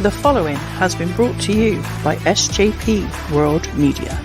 The following has been brought to you by SJP World Media.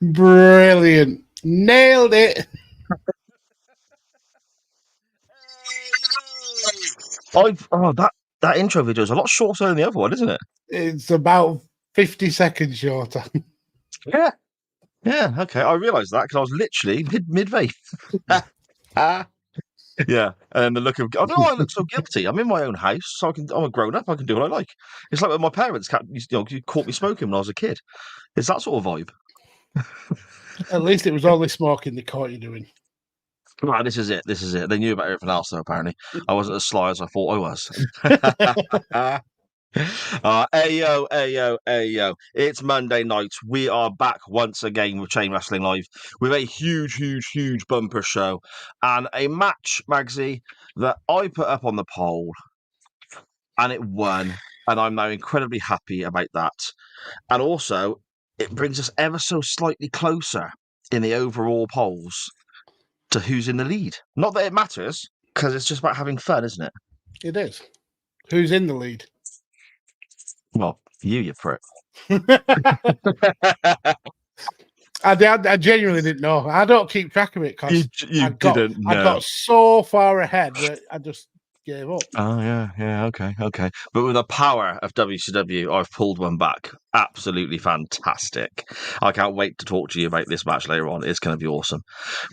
Brilliant. Nailed it. That intro video is a lot shorter than the other one, isn't it? It's about 50 seconds shorter. Yeah. Yeah, okay. I realised that because I was literally midway. Yeah, and the look of I don't know why I look so guilty. I'm in my own house, so I'm a grown up. I can do what I like. It's like when my parents you caught me smoking when I was a kid. It's that sort of vibe. At least it was only smoking they caught you doing. Right, this is it. This is it. They knew about everything else, though. Apparently, I wasn't as sly as I thought I was. Ayo, ayo, ayo. It's Monday night. We are back once again with Chain Wrestling Live with a huge bumper show and a match, Magsy, that I put up on the poll and it won. And I'm now incredibly happy about that. And also, it brings us ever so slightly closer in the overall polls to who's in the lead. Not that it matters, because it's just about having fun, isn't it? It is. Who's in the lead? Well, you prick. I genuinely didn't know. I don't keep track of it because I got so far ahead that I just gave up. Oh, yeah, okay. But with the power of WCW, I've pulled one back. Absolutely fantastic. I can't wait to talk to you about this match later on. It's going to be awesome.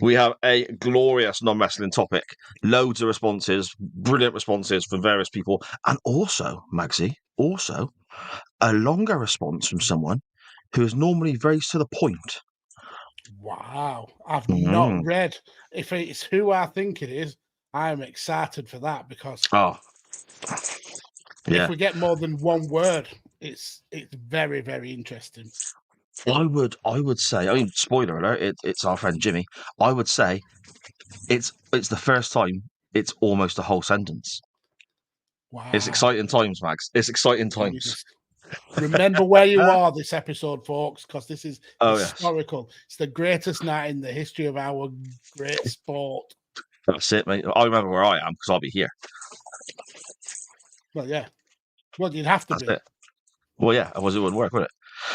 We have a glorious non-wrestling topic. Loads of responses, brilliant responses from various people. And also, Magsy, a longer response from someone who is normally very to the point. Wow. I've not read. If it's who I think it is, I'm excited for that because if we get more than one word, it's very, very interesting. I would say, I mean, spoiler alert, it's our friend Jimmy. I would say it's the first time it's almost a whole sentence. Wow. It's exciting times, Mags. It's exciting times. Remember where you are this episode, folks, because this is historical. Yes. It's the greatest night in the history of our great sport. That's it, mate. I remember where I am because I'll be here. Well, yeah. Well, you'd have to be. It. Well, yeah, otherwise it wouldn't work, would it?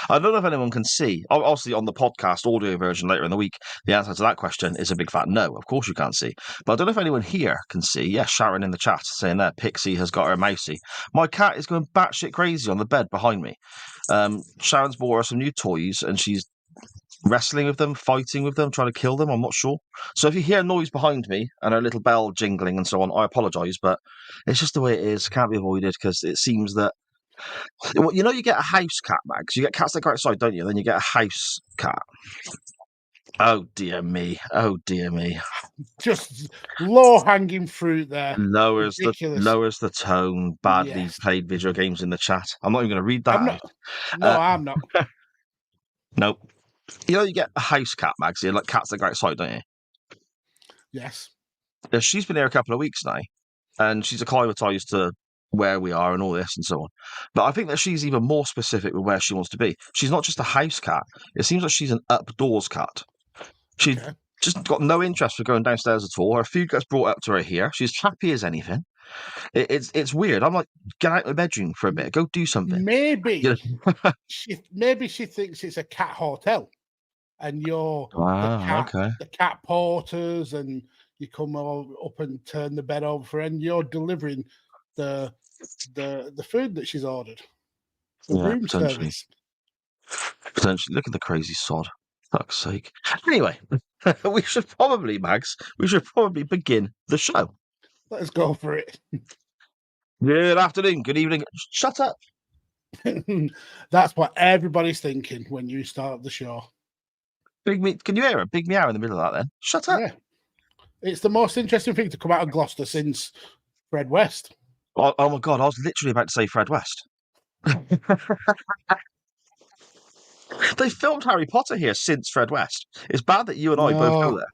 I don't know if anyone can see. Obviously, on the podcast audio version later in the week, the answer to that question is a big fat no. Of course you can't see. But I don't know if anyone here can see. Yes, Sharon in the chat saying that Pixie has got her mousey. My cat is going batshit crazy on the bed behind me. Sharon's bought her some new toys and she's wrestling with them, fighting with them, trying to kill them. I'm not sure. So if you hear noise behind me and a little bell jingling and so on, I apologise, but it's just the way it is. Can't be avoided because it seems that you know you get a house cat, Mags. You get cats that go outside, don't you? Then you get a house cat. Oh dear me! Just low-hanging fruit there. Lowers the tone. Badly played video games in the chat. I'm not even going to read that. I'm not. Nope. You know you get a house cat, Mags. You like cats that go outside, don't you? Yes. She's been here a couple of weeks now, and she's acclimatised to where we are and all this and so on. But I think that she's even more specific with where she wants to be. She's not just a house cat. It seems like she's an updoors cat. She's just got no interest for going downstairs at all. Her food gets brought up to her here. She's happy as anything. It's weird. I'm like, get out of the bedroom for a bit. Go do something. Maybe she thinks it's a cat hotel, and you're the cat porters, and you come up and turn the bed over for her, and you're delivering the food that she's ordered. The room service. Potentially. Look at the crazy sod. Fuck's sake. Anyway, we should probably, Mags, begin the show. Let's go for it. Good afternoon, good evening. Shut up. That's what everybody's thinking when you start the show. Can you hear a big meow in the middle of that then? Shut up. Yeah. It's the most interesting thing to come out of Gloucester since Fred West. Oh my God, I was literally about to say Fred West. They filmed Harry Potter here since Fred West. It's bad that you and I both go there.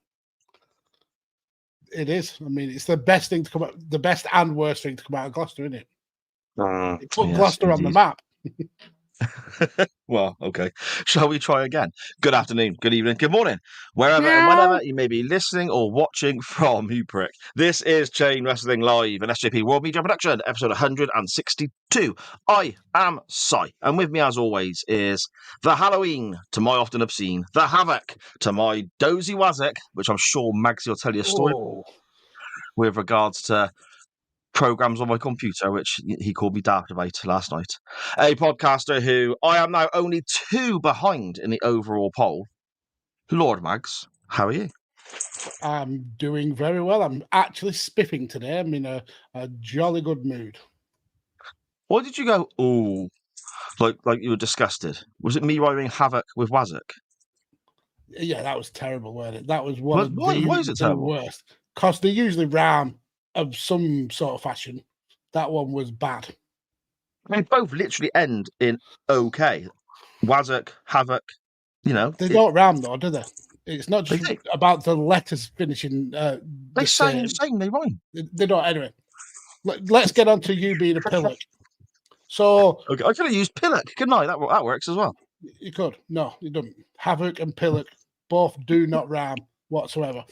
It is. I mean, it's the best thing to come out, the best and worst thing to come out of Gloucester, isn't it? It put Gloucester on the map. Well, okay. Shall we try again? Good afternoon, good evening, good morning, wherever and whenever you may be listening or watching from, you prick. This is Chain Wrestling Live, an SJP World Media production, episode 162. I am Si, and with me as always is the Halloween, to my often obscene, the Havoc, to my dozy Wazek, which I'm sure Magsy will tell you a story with regards to programs on my computer, which he called me daft about last night. A podcaster who I am now only 2 behind in the overall poll. Lord Mags, how are you? I'm doing very well. I'm actually spiffing today. I'm in a jolly good mood. Why did you go, ooh, like you were disgusted? Was it me writing Havoc with Wazek? Yeah, that was terrible, wasn't it? That was one of why is it the terrible? worst. Because they usually rhyme of some sort of fashion. That one was bad. They both literally end in okay. Wazek, Havoc, you know. They don't rhyme though, do they? It's not just about the letters finishing. They sound the same, they rhyme. They don't. Anyway, let's get on to you being a pillock. So okay, I could have used pillock, couldn't I? That works as well. You could. No, you don't. Havoc and pillock both do not rhyme whatsoever.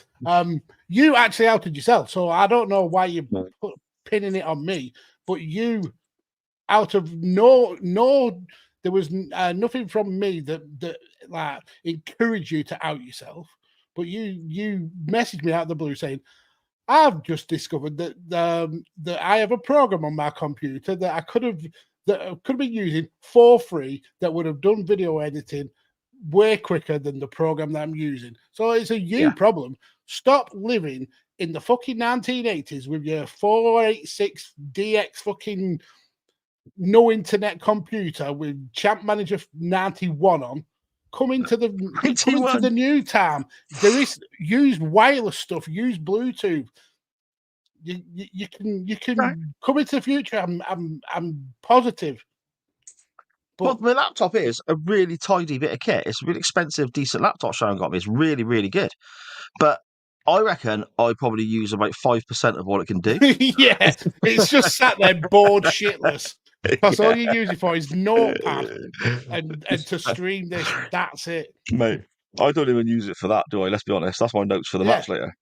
You actually outed yourself, so I don't know why you put pinning it on me, but you, out of no, there was nothing from me that like encouraged you to out yourself, but you messaged me out of the blue saying, I've just discovered that that I have a program on my computer that I could have been using for free that would have done video editing way quicker than the program that I'm using. So it's a problem. Stop living in the fucking 1980s with your 486 DX fucking no internet computer with Champ Manager 91 on. Come into the new time. There is use wireless stuff. Use Bluetooth. You can come into the future. I'm positive. But my laptop is a really tidy bit of kit. It's a really expensive, decent laptop Sharon got me. It's really, really good. But I reckon I probably use about 5% of what it can do. Yeah, it's just sat there bored shitless. That's all you use it for is Notepad and to stream this. That's it, mate. I don't even use it for that, do I? Let's be honest. That's my notes for the match later.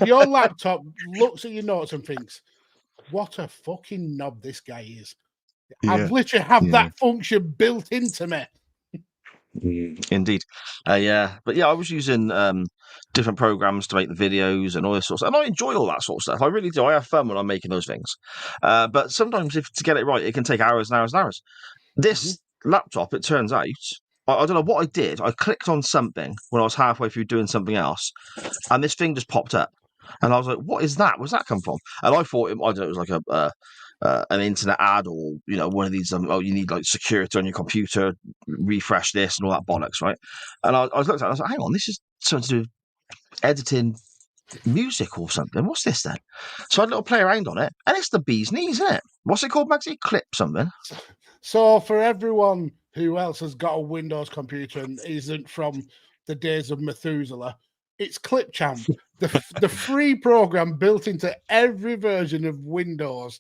Your laptop looks at your notes and thinks, "What a fucking knob this guy is." I've literally have that function built into me. Indeed. But I was using different programs to make the videos and all this sort of stuff. And I enjoy all that sort of stuff. I really do. I have fun when I'm making those things. But sometimes to get it right, it can take hours and hours and hours. This laptop, it turns out, I don't know what I did. I clicked on something when I was halfway through doing something else, and this thing just popped up. And I was like, what is that? Where's that come from? And I thought, it was like an internet ad, or one of these you need like security on your computer, refresh this and all that bollocks, right? And I was looking at it, I was like, hang on, this is something to do with editing music or something. What's this then? So I had a little play around on it, and it's the bee's knees, isn't it? What's it called, Magsy? Clip something. So for everyone who else has got a Windows computer and isn't from the days of Methuselah, it's Clipchamp, the free program built into every version of Windows.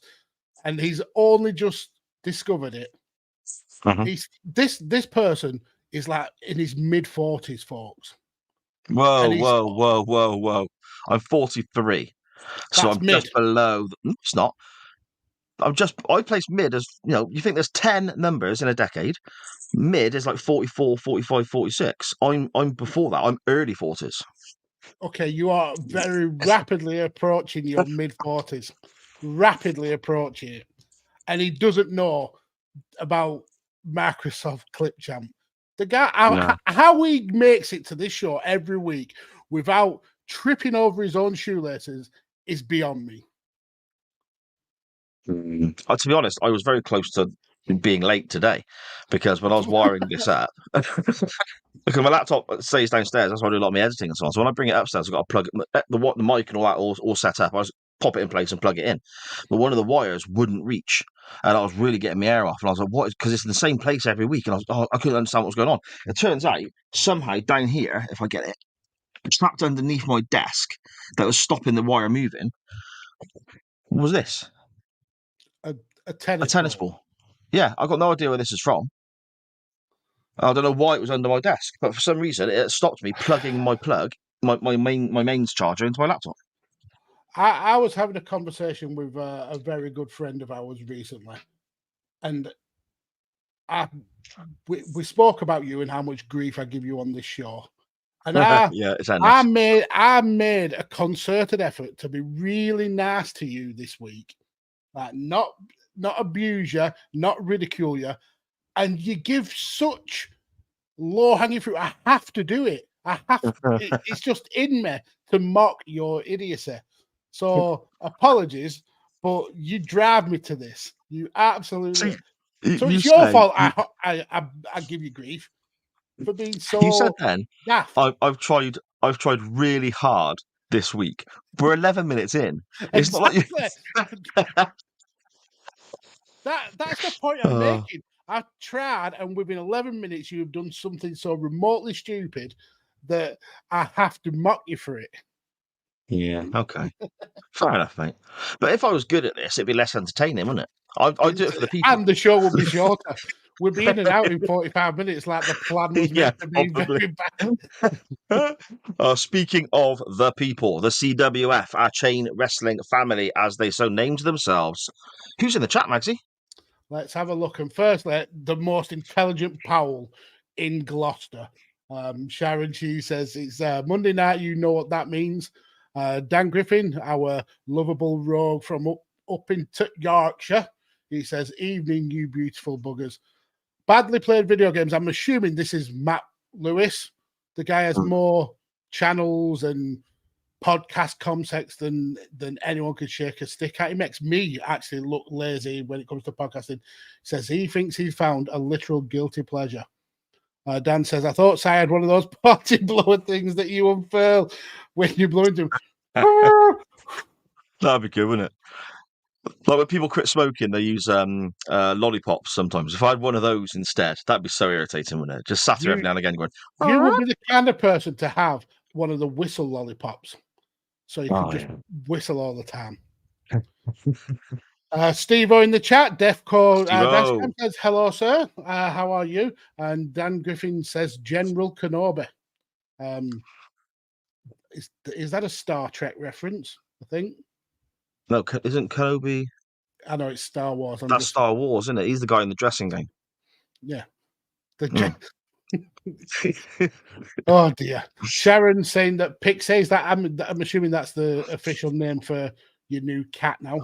And he's only just discovered it. He's this person is like in his mid-40s, folks. Whoa. I'm 43. So I'm just below. It's not. I place mid as, you think there's 10 numbers in a decade. Mid is like 44, 45, 46. I'm before that. I'm early 40s. Okay, you are very rapidly approaching your mid-40s. Rapidly approaching it. And he doesn't know about Microsoft Clipchamp. The guy, how he makes it to this show every week without tripping over his own shoelaces is beyond me. To be honest, I was very close to being late today because when I was wiring this up, because my laptop stays downstairs, that's why I do a lot of my editing and so on. So when I bring it upstairs, I've got to plug the mic and all that all set up. I just pop it in place and plug it in. But one of the wires wouldn't reach, and I was really getting my hair off. And I was like, "What?" Because it's in the same place every week, and I couldn't understand what was going on. It turns out somehow down here, if I get it, trapped underneath my desk that was stopping the wire moving. What was this? A tennis ball. Yeah, I've got no idea where this is from. I don't know why it was under my desk, but for some reason it stopped me plugging my mains charger into my laptop. I was having a conversation with a very good friend of ours recently, and we spoke about you and how much grief I give you on this show. And I made a concerted effort to be really nice to you this week, like not abuse you, not ridicule you, and you give such low-hanging fruit. I have to do it. It's just in me to mock your idiocy. So apologies, but you drive me to this. You absolutely. So it's your fault. I give you grief for being so. You said then. Daft. I've tried really hard this week. We're 11 minutes in. It's exactly. not like That's the point I'm making. I tried, and within 11 minutes, you've done something so remotely stupid that I have to mock you for it. Yeah. Okay. Fair enough, mate. But if I was good at this, it'd be less entertaining, wouldn't it? I'd do it for the people. And the show would be shorter. We'd be in and out in 45 minutes like the plan was meant to be very bad. Speaking of the people, the CWF, our chain wrestling family, as they so named themselves. Who's in the chat, Magsy? Let's have a look. And firstly, the most intelligent Powell in Gloucester. Sharon, she says, it's Monday night. You know what that means. Dan Griffin, our lovable rogue from up into Yorkshire. He says, evening, you beautiful buggers. Badly played video games. I'm assuming this is Matt Lewis. The guy has more channels and podcast context than anyone could shake a stick at. He makes me actually look lazy when it comes to podcasting. He says he thinks he's found a literal guilty pleasure. Dan says, I thought Si had one of those party blower things that you unfurl when you blow into him. That'd be good, wouldn't it? Like when people quit smoking, they use lollipops sometimes. If I had one of those instead, that'd be so irritating, wouldn't it? Just sat there every now and again going, you would be the kind of person to have one of the whistle lollipops. So you can just whistle all the time. Steve-O in the chat, Defco says, hello, sir. How are you? And Dan Griffin says, General Kenobi. Is that a Star Trek reference, I think? No, isn't Kenobi? I know it's Star Wars. That's Star Wars, isn't it? He's the guy in the dressing game. Yeah. Oh dear. Sharon saying that Pixie, that I'm assuming that's the official name for your new cat now.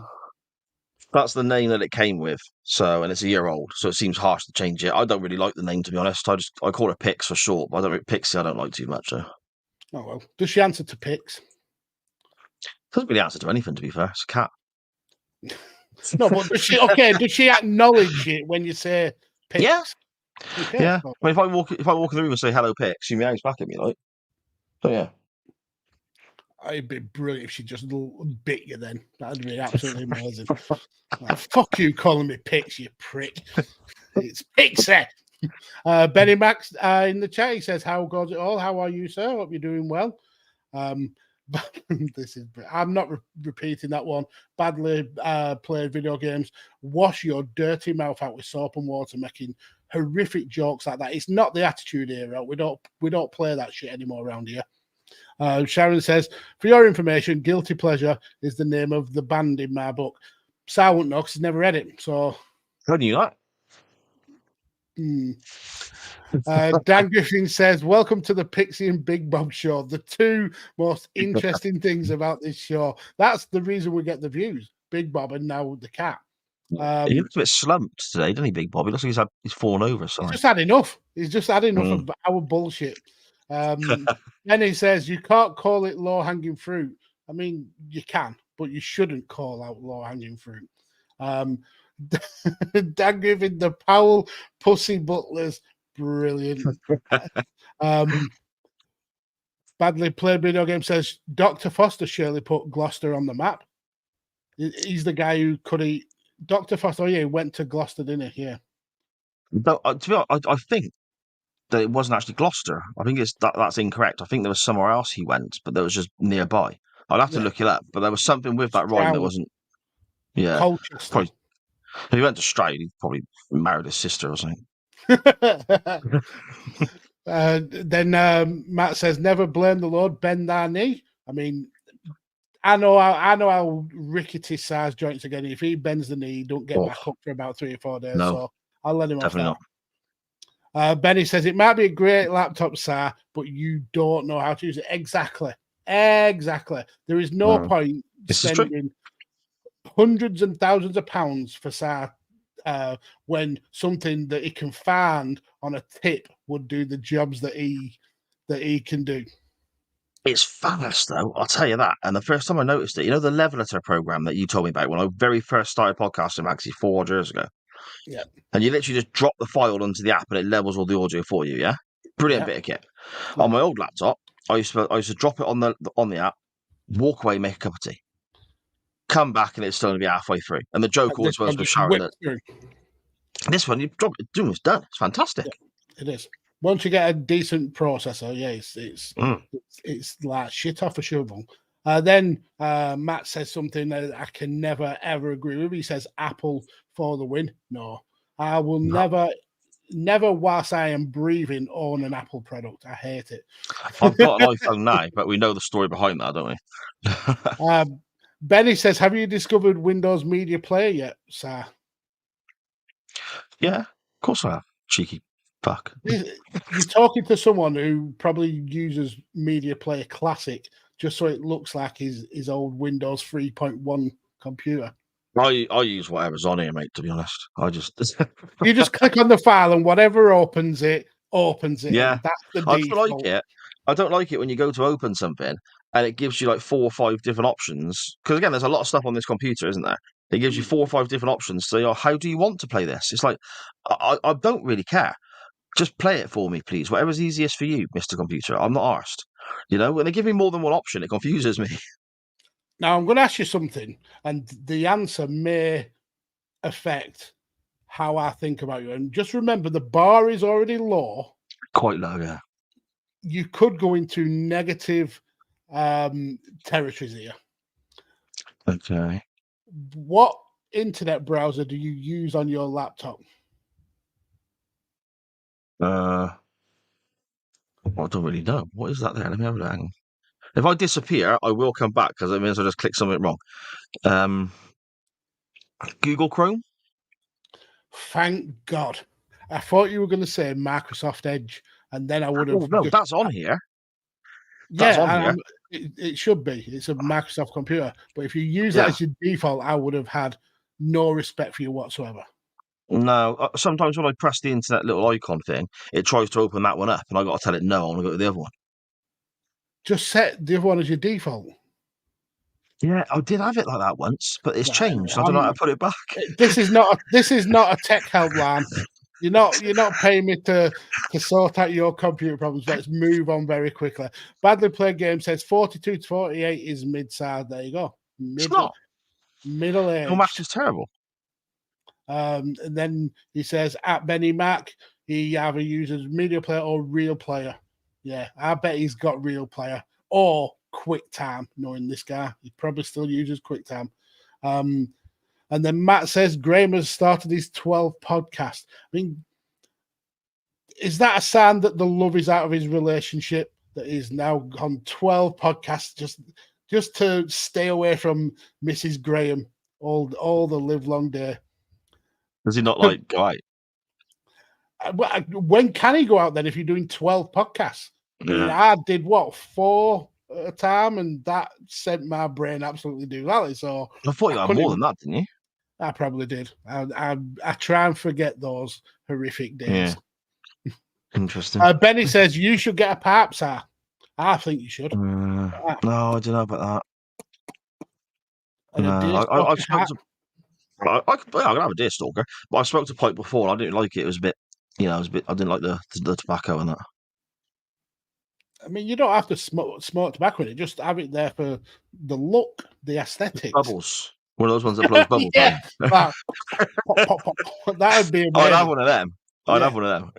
That's the name that it came with. So, and it's a year old, so it seems harsh to change it. I don't really like the name, to be honest. I call it Pix for short, but Pixie I don't like too much. So. Oh well. Does she answer to Pix? Doesn't really answer to anything, to be fair. It's a cat. No, but does she acknowledge it when you say Pix? Yeah. Okay. Yeah. I mean, if I walk in the room and say hello, Pix, she meows back at me, like. So yeah. It'd be brilliant if she just bit you then. That'd be absolutely amazing. Fuck you calling me Pix, you prick. It's Pixie. Benny Max in the chat, he says, how goes it all? How are you, sir? Hope you're doing well. I'm not repeating that one. Badly played video games. Wash your dirty mouth out with soap and water, making horrific jokes like that. It's not the Attitude Era. We don't play that shit anymore around here. Sharon says, for your information, Guilty Pleasure is the name of the band in my book. So I wouldn't know because he's never read it. So how do you that? Dan Griffin says, welcome to the Pixie and Big Bob show. The two most interesting things about this show. That's the reason we get the views. Big Bob and now the cat. He looks a bit slumped today, doesn't he, Big Bob? He looks like he's fallen over. He's just had enough. He's just had enough of our bullshit. Then he says, you can't call it low-hanging fruit. I mean, you can, but you shouldn't call out low-hanging fruit. Dan Griffin, the Powell Pussy Butlers, brilliant. Badly Played Video Game says, Dr. Foster surely put Gloucester on the map. He's the guy who could eat. Dr. Foster, he went to Gloucester, didn't he? Yeah. To be honest, I think that it wasn't actually Gloucester. I think that's incorrect. I think there was somewhere else he went, but that was just nearby. I'd have to look it up, but there was something with that rhyme that wasn't. Yeah, Colchester. Probably, if he went to Stroud, he probably married his sister or something. Then Matt says, never blame the Lord, bend thy knee. I mean, I know how rickety size joints are getting. If he bends the knee, don't get back up for about 3 or 4 days. No, so I'll let him off that. Benny says, it might be a great laptop, sir, but you don't know how to use it. Exactly. There is no point spending hundreds and thousands of pounds for SAR when something that he can find on a tip would do the jobs that he can do. It's fast, though, I'll tell you that. And the first time I noticed it, you know, the Levelator program that you told me about when I very first started podcasting, actually 4 years ago. Yeah. And you literally just drop the file onto the app and it levels all the audio for you, yeah? Brilliant bit of kit. Yeah. On my old laptop, I used to drop it on the app, walk away, make a cup of tea. Come back and it's still going to be halfway through. And the joke always was with Sharon that this one, you drop it, it's done. It's fantastic. Yeah, it is. Once you get a decent processor, it's like shit off a shovel. Then Matt says something that I can never, ever agree with. He says Apple for the win. No, I will never, whilst I am breathing, own an Apple product. I hate it. I've got an iPhone now, but we know the story behind that, don't we? Benny says, have you discovered Windows Media Player yet, sir? Yeah, of course I have. Cheeky fuck. You're talking to someone who probably uses Media Player Classic just so it looks like his old Windows 3.1 computer. I use whatever's on here, mate, to be honest. You just click on the file and whatever opens it. Yeah. That's the I don't like it. I don't like it when you go to open something and it gives you like 4 or 5 different options. Because again, there's a lot of stuff on this computer, isn't there? It gives you 4 or 5 different options. So, how do you want to play this? It's like, I don't really care. Just play it for me, please. Whatever's easiest for you, Mr. Computer. I'm not arsed. You know, when they give me more than one option, it confuses me. Now, I'm going to ask you something, and the answer may affect how I think about you. And just remember, the bar is already low. Quite low, yeah. You could go into negative territories here. Okay. What internet browser do you use on your laptop? I don't really know. What is that there? Let me have a look. Hang on. If I disappear, I will come back because it means I just click something wrong. Google Chrome. Thank God. I thought you were going to say Microsoft Edge, and then I would have. Oh, no, that's on here. That's on here. It should be. It's a Microsoft computer. But if you use that as your default, I would have had no respect for you whatsoever. No, sometimes when I press the internet little icon thing, it tries to open that one up, and I got to tell it no. I want to go to the other one. Just set the other one as your default. Yeah, I did have it like that once, but it's changed. I don't know how to put it back. This is not a tech helpline. You're not paying me to sort out your computer problems. Let's move on very quickly. Badly Played Game says 42 to 48 is mid-size. There you go. It's not. Middle age. Your maths is terrible. And then he says at Benny Mac, he either uses Media Player or Real Player. Yeah, I bet he's got Real Player or QuickTime. Knowing this guy, he probably still uses QuickTime. And then Matt says Graham has started his 12 podcast. I mean, is that a sign that the love is out of his relationship? That he's now on 12 podcasts just to stay away from Mrs. Graham all the live long day. Does he not like go out? When can he go out then if you're doing 12 podcasts? Yeah. I mean, I did 4 at a time, and that sent my brain absolutely doolally. So I thought you had more than that, didn't you? I probably did. I try and forget those horrific days. Yeah. Interesting. Benny says you should get a pipe, sir. I think you should. No, I don't know about that. No, I spoke to. I can have a deer stalker, but I spoke to Pipe before. And I didn't like it. It was a bit, I didn't like the tobacco and that. I mean, you don't have to smoke tobacco in it. Just have it there for the look, the aesthetics. Bubbles. One of those ones that blows bubbles. Yeah, pop, pop, pop. That would be amazing. I'd have one of them. I'd have one of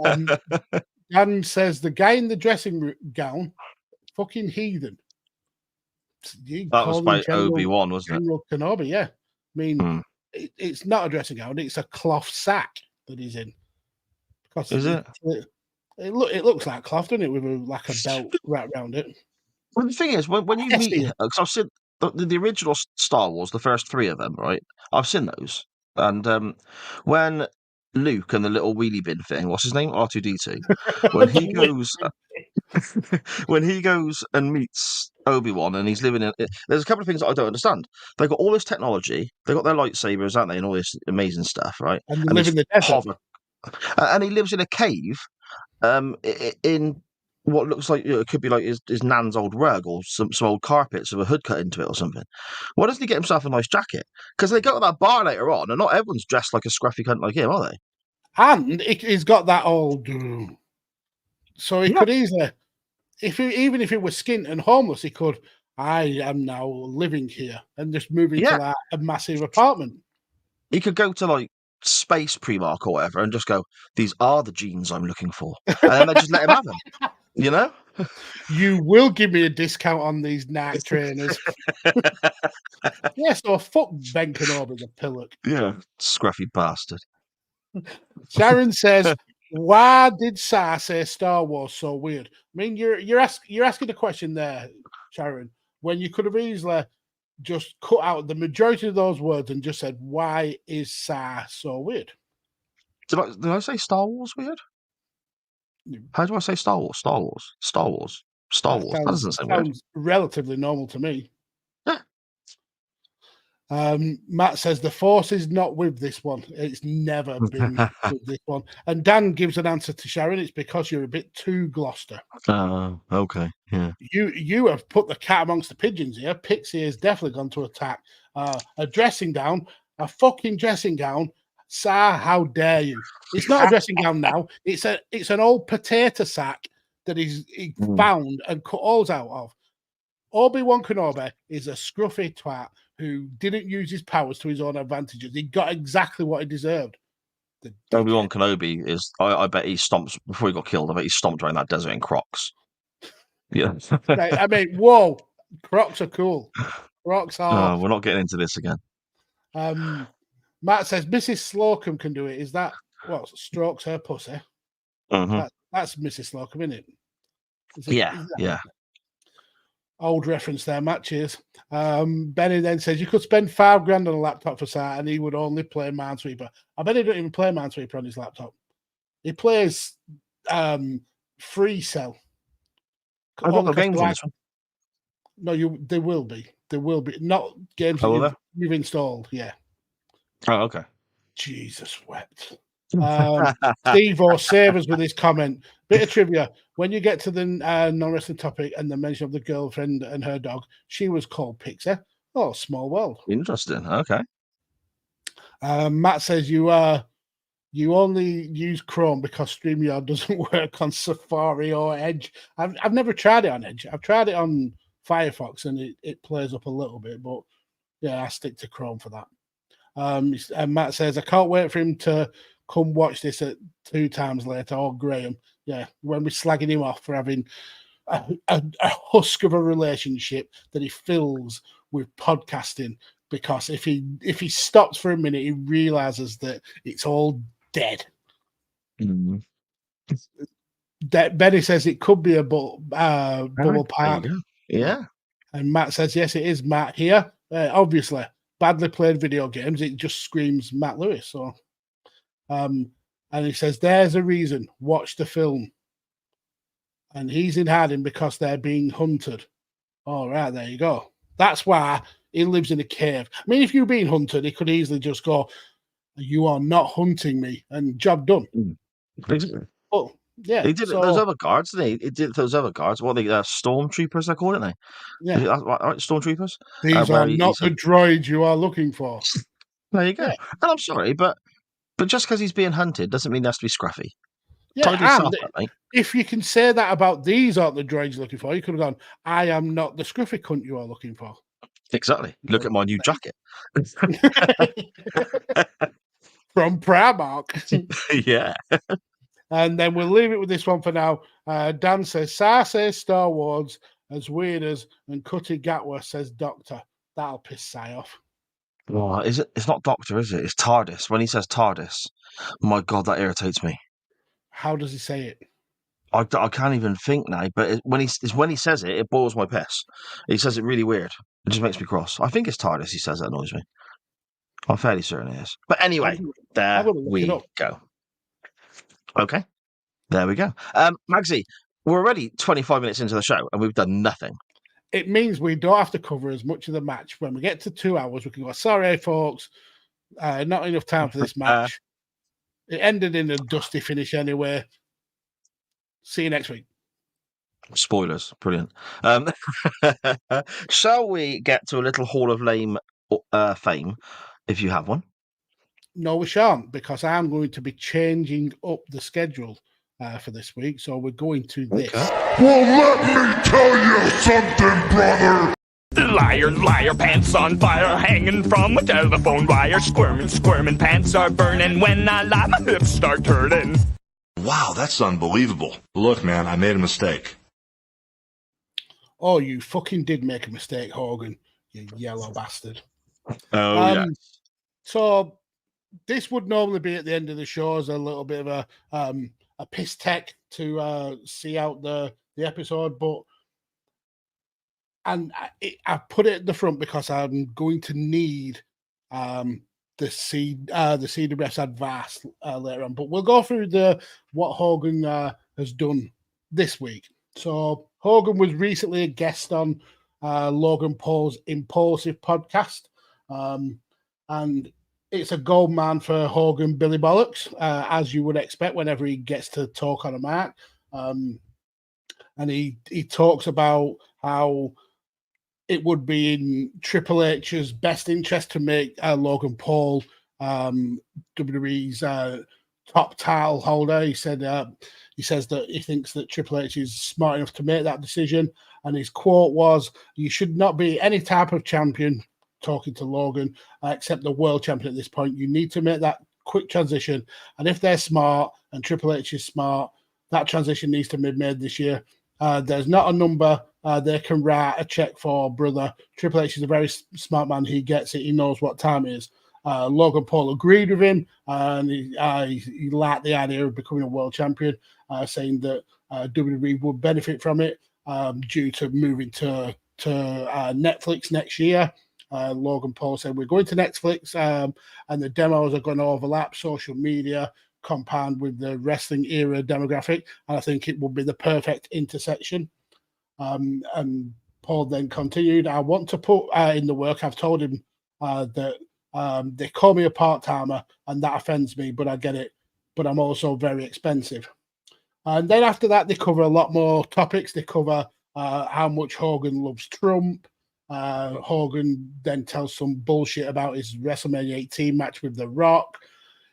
them. Dan says the guy in the dressing gown, fucking heathen. That was by Obi-Wan, wasn't it? General Kenobi, yeah. I mean, it's not a dressing gown; it's a cloth sack that he's in. Because is it? It looks like cloth, doesn't it? With like a belt wrapped around it. Well, the thing is, when you meet, because I've seen the original Star Wars, the first 3 of them, right? I've seen those, and when Luke and the little wheelie bin thing, what's his name, R2D2, when he goes and meets Obi-Wan and he's living in, there's a couple of things that I don't understand. They've got all this technology, they've got their lightsabers, haven't they, and all this amazing stuff, right? And they live in the desert. And he lives in a cave, in what looks like it could be like his nan's old rug or some old carpets with a hood cut into it or something. Why doesn't he get himself a nice jacket? Because they go to that bar later on, and not everyone's dressed like a scruffy cunt like him, are they? And he's got that old, so he could easily, even if he was skint and homeless, he could. I am now living here and just move into that a massive apartment. He could go to like Space Primark or whatever and just go, "These are the jeans I'm looking for," and then they just let him have them. You know, you will give me a discount on these Nike trainers. Yeah, so fuck Ben Kenobi, the pillock. Yeah, scruffy bastard. Sharon says, "Why did Sa say Star Wars so weird?" I mean, you're asking the question there, Sharon, when you could have easily just cut out the majority of those words and just said, "Why is Sa so weird?" Did I say Star Wars weird? How do I say Star Wars? Star Wars. Star Wars. Star Wars. That doesn't sound weird. Sounds relatively normal to me. Yeah. Matt says the Force is not with this one. It's never been with this one. And Dan gives an answer to Sharon. It's because you're a bit too Gloucester. Okay. Yeah. You have put the cat amongst the pigeons here. Pixie has definitely gone to attack. A dressing gown, a fucking dressing gown. Sir, how dare you? It's not a dressing gown now. It's an old potato sack that he found and cut holes out of. Obi-Wan Kenobi is a scruffy twat who didn't use his powers to his own advantages. He got exactly what he deserved. Obi-Wan Kenobi is, I bet he stomps, before he got killed, I bet he stomped around that desert in Crocs. Yeah. Right, I mean, whoa, Crocs are cool. Crocs are... we're not getting into this again. Matt says, Mrs. Slocum can do it. Is that what strokes her pussy? That's Mrs. Slocum, isn't it? Yeah. Old reference there, Matt. Cheers. Benny then says you could spend $5,000 on a laptop for Sat and he would only play Minesweeper. I bet he don't even play Minesweeper on his laptop. He plays Free Cell. I've got the games on this one. No, there will be. There will be. Not games that you've installed. Yeah. Oh, okay. Jesus wept. Steve or save us with his comment. Bit of trivia. When you get to the non-wrestling topic and the mention of the girlfriend and her dog, she was called Pixie. Oh, small world. Interesting. Okay. Matt says you only use Chrome because StreamYard doesn't work on Safari or Edge. I've never tried it on Edge. I've tried it on Firefox and it plays up a little bit, but yeah, I stick to Chrome for that. And Matt says, I can't wait for him to come watch this at 2 times later, or Graham. Yeah, when we're slagging him off for having a husk of a relationship that he fills with podcasting, because if he stops for a minute, he realizes that it's all dead. Mm-hmm. Benny says it could be a bubble park. Yeah. And Matt says, yes, it is Matt here. Obviously, badly played video games, it just screams Matt Lewis. So, and he says, there's a reason. Watch the film. And he's in hiding because they're being hunted. All right, there you go. That's why He lives in a cave. I mean, if you're being hunted, he could easily just go, "You are not hunting me," and job done. Oh, yeah. He did it. Those other guards, didn't he? He did those other guards. What are they? Stormtroopers, they call it, they. Yeah. Right, stormtroopers. These are not the droids you are looking for. There you go. Yeah. And I'm sorry, but just because he's being hunted doesn't mean he has to be scruffy. Yeah, Tidy yourself up, mate. If you can say that about these aren't the droids you're looking for, you could have gone, "I am not the scruffy cunt you are looking for." Exactly. Look at my new jacket. From Primark. Yeah. And then we'll leave it with this one for now. Dan says, "Sa says Star Wars as weird as and Cutty Gatwa says Doctor." That'll piss Si off. Oh, is it? It's not Doctor, is it? It's TARDIS. When he says TARDIS, my God, that irritates me. How does he say it? I can't even think now. But when he says it, it boils my piss. He says it really weird. It just makes me cross. I think it's TARDIS. He says that annoys me. I'm fairly certain it is. But anyway, there we go. Okay, there we go. Magsy, we're already 25 minutes into the show and we've done nothing. It means we don't have to cover as much of the match. When we get to 2 hours, we can go, "Sorry, folks, not enough time for this match." It ended in a dusty finish anyway. See you next week. Spoilers, brilliant. Shall we get to a little Hall of Fame, if you have one? No, we shan't, because I'm going to be changing up the schedule for this week. So we're going to this. Well, let me tell you something, brother. Liar, pants on fire, hanging from a telephone wire. Squirming, pants are burning. When I lie, my hips start turning. Wow, that's unbelievable. Look, man, I made a mistake. Oh, you fucking did make a mistake, Hogan, you yellow bastard. Oh, yeah. So this would normally be at the end of the show as a little bit of a piss tech to see out the episode, but I put it at the front because I'm going to need the CWS advice later on. But we'll go through what Hogan has done this week. So Hogan was recently a guest on Logan Paul's Impulsive podcast, and it's a gold man for Hogan Billy Bollocks, as you would expect whenever he gets to talk on a mic. And he talks about how it would be in Triple H's best interest to make Logan Paul WWE's top title holder. He says that he thinks that Triple H is smart enough to make that decision. And his quote was, "You should not be any type of champion," talking to Logan, "except the world champion at this point. You need to make that quick transition. And if they're smart and Triple H is smart, that transition needs to be made this year. There's not a number they can write a check for, brother. Triple H is a very smart man. He gets it. He knows what time it is." Logan Paul agreed with him, and he liked the idea of becoming a world champion, saying that WWE would benefit from it due to moving to Netflix next year. Logan Paul said, "We're going to Netflix, and the demos are going to overlap social media compound with the wrestling era demographic, and I think it will be the perfect intersection." And Paul then continued, "I want to put in the work. I've told him that they call me a part-timer, and that offends me, but I get it. But I'm also very expensive." And then after that, they cover a lot more topics. They cover how much Hogan loves Trump. Hogan then tells some bullshit about his WrestleMania 18 match with The Rock.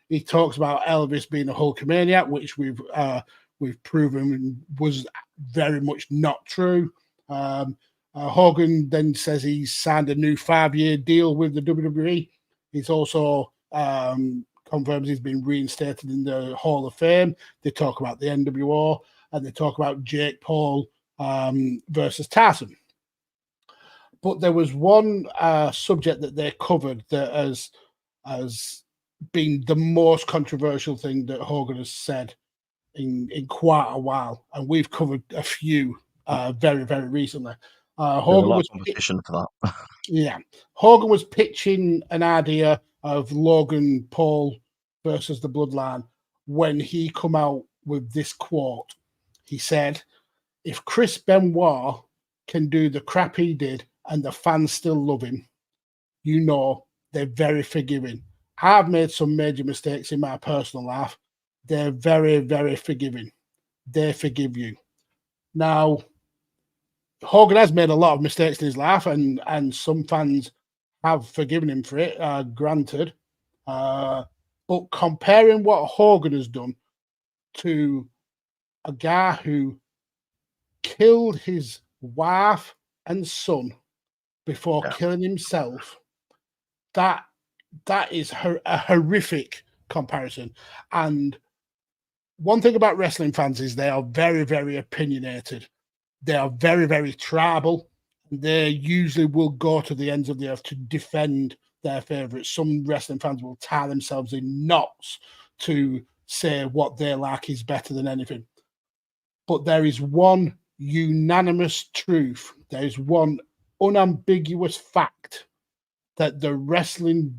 He talks about Elvis being a Hulkamaniac, which we've proven was very much not true. Hogan then says he's signed a new 5-year deal with the WWE. He's also confirms he's been reinstated in the Hall of Fame. They talk about the NWO, and they talk about Jake Paul versus Tyson. But there was one subject that they covered that has been the most controversial thing that Hogan has said in quite a while, and we've covered a few very, very recently. Hogan was competition for that. Yeah, Hogan was pitching an idea of Logan Paul versus the Bloodline when he come out with this quote. He said, "If Chris Benoit can do the crap he did and the fans still love him, you know they're very forgiving. I've made some major mistakes in my personal life. They're very, very forgiving. They forgive you. Now, Hogan has made a lot of mistakes in his life, and some fans have forgiven him for it, granted. But comparing what Hogan has done to a guy who killed his wife and son before killing himself, that is a horrific comparison. And one thing about wrestling fans is they are very, very opinionated. They are very, very tribal. They usually will go to the ends of the earth to defend their favorites. Some wrestling fans will tie themselves in knots to say what they like is better than anything. But there is one unanimous truth. There is one unambiguous fact that the wrestling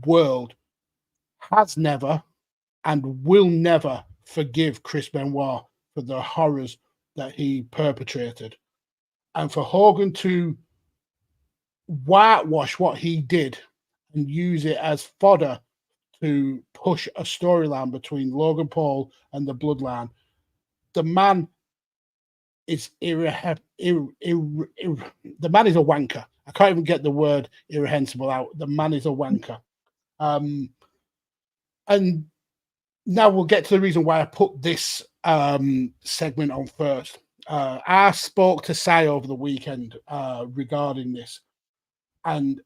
world has never and will never forgive Chris Benoit for the horrors that he perpetrated. And for Hogan to whitewash what he did and use it as fodder to push a storyline between Logan Paul and the Bloodline, the man is the man is a wanker. I can't even get the word irrehensible out. The man is a wanker. And now we'll get to the reason why I put this segment on first. I spoke to Si over the weekend regarding this, and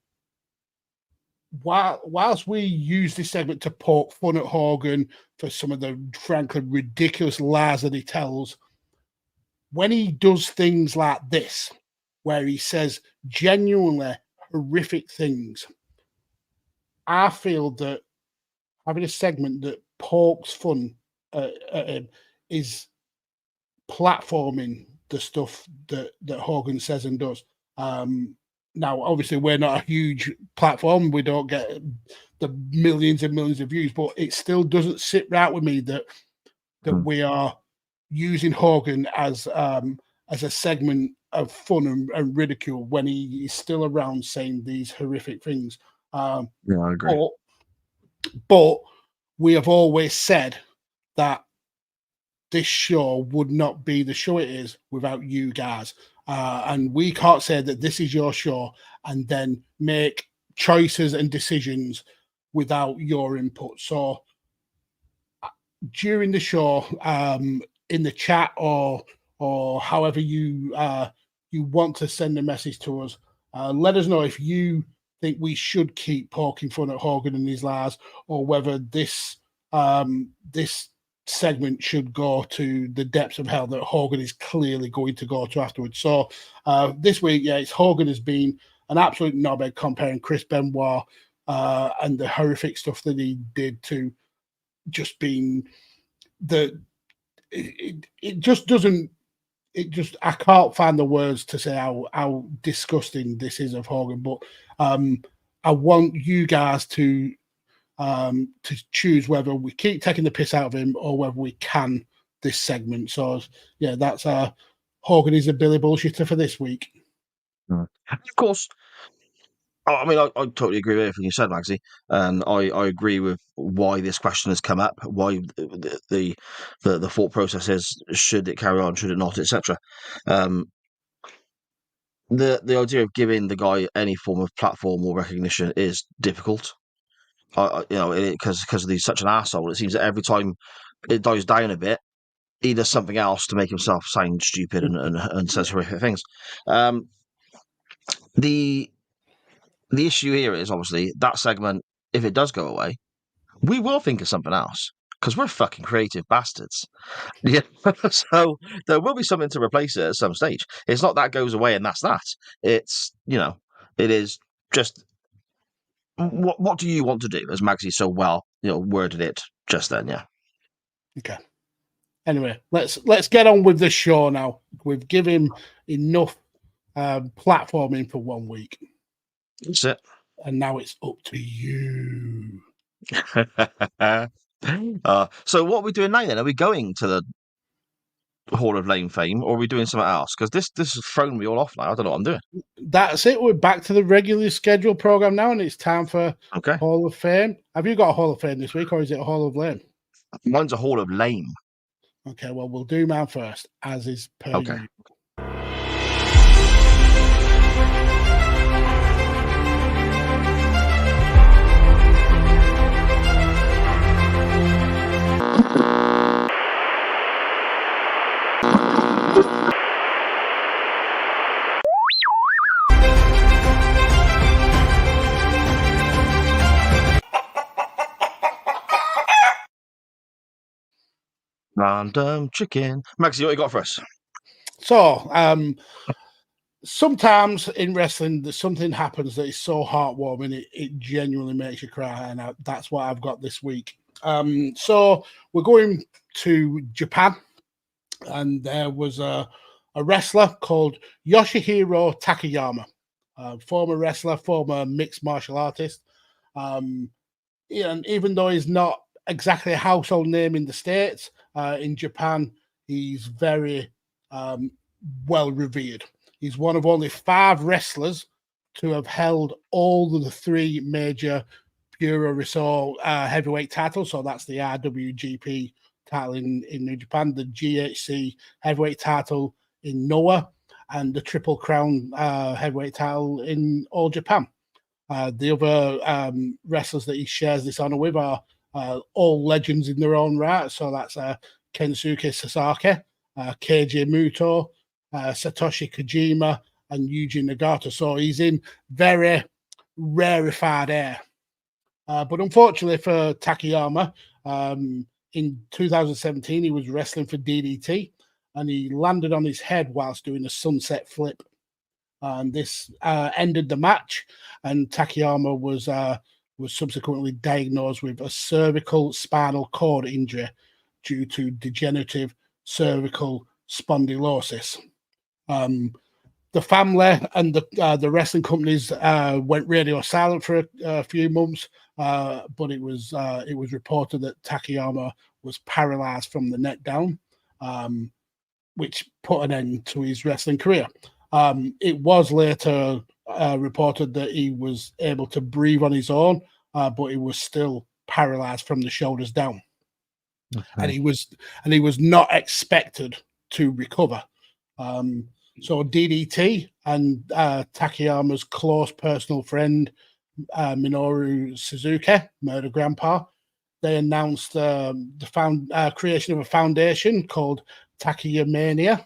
whilst we use this segment to poke fun at Hogan for some of the frankly ridiculous lies that he tells, when he does things like this, where he says genuinely horrific things, I feel that having a segment that pokes fun at him is platforming the stuff that Hogan says and does. Now, obviously, we're not a huge platform. We don't get the millions and millions of views, but it still doesn't sit right with me that we are using Hogan as a segment of fun and ridicule when he is still around saying these horrific things. Yeah, I agree. But we have always said that this show would not be the show it is without you guys. And we can't say that this is your show and then make choices and decisions without your input. So during the show, in the chat or however you want to send a message to us, let us know if you think we should keep poking fun at Hogan and his lies, or whether this segment should go to the depths of hell that Hogan is clearly going to go to afterwards. So this week, it's Hogan has been an absolute knobhead comparing Chris Benoit and the horrific stuff that he did to just being it just doesn't. It just, I can't find the words to say how disgusting this is of Hogan. But I want you guys to choose whether we keep taking the piss out of him or whether we can this segment. So yeah, that's Hogan is a Billy bullshitter for this week. Of course. I mean, I totally agree with everything you said, Magsy, and I agree with why this question has come up, why the thought process is, should it carry on, should it not, etc. The idea of giving the guy any form of platform or recognition is difficult. Because he's such an asshole. It seems that every time it dies down a bit, he does something else to make himself sound stupid and says horrific things. The issue here is obviously that segment, if it does go away, we will think of something else because we're fucking creative bastards. Yeah. So there will be something to replace it at some stage. It's not that goes away and that's that. It's, it is just what do you want to do, as Magsy so well, worded it just then, yeah. Okay. Anyway, let's get on with the show now. We've given him enough platforming for 1 week. That's it. And now it's up to you. So what are we doing now then? Are we going to Hall of Lame fame, or are we doing something else? Because this has thrown me all off now. I don't know what I'm doing. That's it. We're back to the regularly scheduled program now, and it's time for Okay. Hall of Fame. Have you got a Hall of Fame this week, or is it a Hall of Lame? Mine's a Hall of Lame. Okay, well, we'll do mine first, as is per usual. Random chicken. Maxie, what you got for us? So, sometimes in wrestling, something happens that is so heartwarming, it genuinely makes you cry, and that's what I've got this week. So we're going to Japan, and there was a wrestler called Yoshihiro Takayama, former wrestler, former mixed martial artist. And even though he's not exactly a household name in the States, in Japan, he's very well revered. He's one of only 5 wrestlers to have held all of the 3 major Puro Reso heavyweight titles. So that's the IWGP title in New Japan, the GHC heavyweight title in Noah, and the Triple Crown heavyweight title in All Japan. The other wrestlers that he shares this honor with are all legends in their own right. So that's Kensuke Sasaki, Keiji Muto, Satoshi Kojima, and Yuji Nagata. So he's in very rarefied air. But unfortunately for Takayama, in 2017, he was wrestling for DDT, and he landed on his head whilst doing a sunset flip. And this ended the match, and Takayama was subsequently diagnosed with a cervical spinal cord injury due to degenerative cervical spondylosis. The family and the wrestling companies went radio silent for a few months, but it was reported that Takayama was paralyzed from the neck down, which put an end to his wrestling career. It was later reported that he was able to breathe on his own, but he was still paralyzed from the shoulders down. Okay. And he was not expected to recover. So DDT and Takayama's close personal friend Minoru Suzuki, Murder Grandpa, they announced the creation of a foundation called Takayamania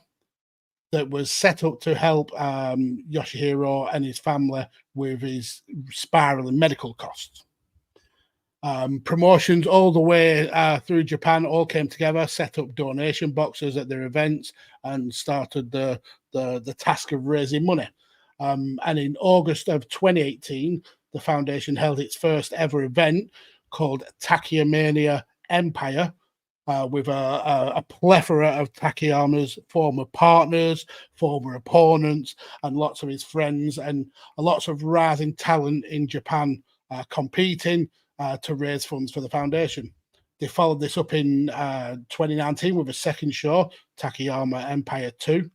that was set up to help Yoshihiro and his family with his spiraling medical costs. Promotions all the way through Japan all came together, set up donation boxes at their events, and started the task of raising money. And in August of 2018, the foundation held its first ever event called Takayamania Empire, with a plethora of Takayama's former partners, former opponents, and lots of his friends, and lots of rising talent in Japan competing to raise funds for the foundation. They followed this up in 2019 with a second show, Takayama Empire 2.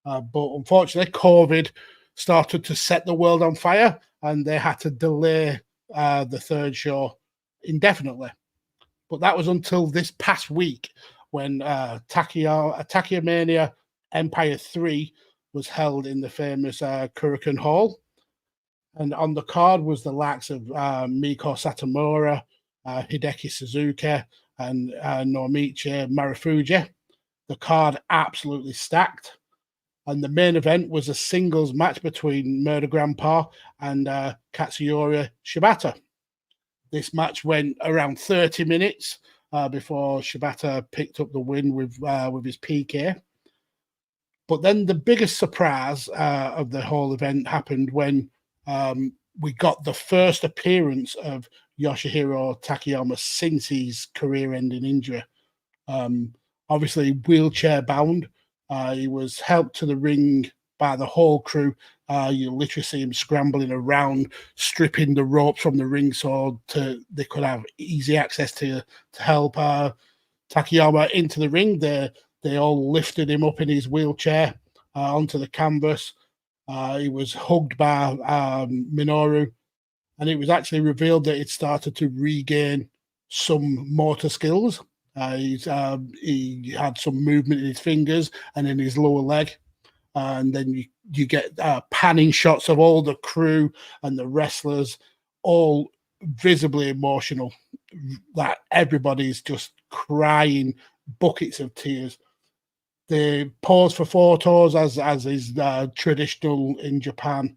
But unfortunately, COVID started to set the world on fire, and they had to delay the third show indefinitely. But that was until this past week when Takayamania Empire 3 was held in the famous Kurikan Hall. And on the card was the likes of Miko Satomura, Hideki Suzuki, and Nomichi Marufuji. The card absolutely stacked. And the main event was a singles match between Murder Grandpa and Katsuyori Shibata. This match went around 30 minutes before Shibata picked up the win with his PK. But then the biggest surprise of the whole event happened when we got the first appearance of Yoshihiro Takayama since his career-ending injury. Obviously, wheelchair-bound. He was helped to the ring by the whole crew. You literally see him scrambling around, stripping the ropes from the ring so they could have easy access to help Takayama into the ring. They They all lifted him up in his wheelchair onto the canvas. He was hugged by Minoru, and it was actually revealed that he'd started to regain some motor skills. He had some movement in his fingers and in his lower leg. And then you get panning shots of all the crew and the wrestlers, all visibly emotional. That everybody's just crying buckets of tears. They pause for photos, as is traditional in Japan.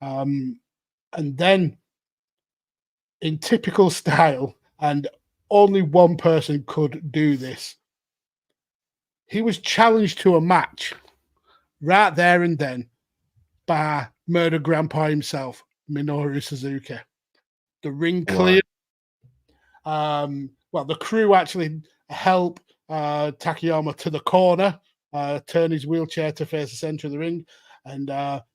And then, in typical style, and only one person could do this, he was challenged to a match right there and then by Murder Grandpa himself, Minoru Suzuki. The ring cleared. Well, the crew actually help Takayama to the corner, turn his wheelchair to face the center of the ring, and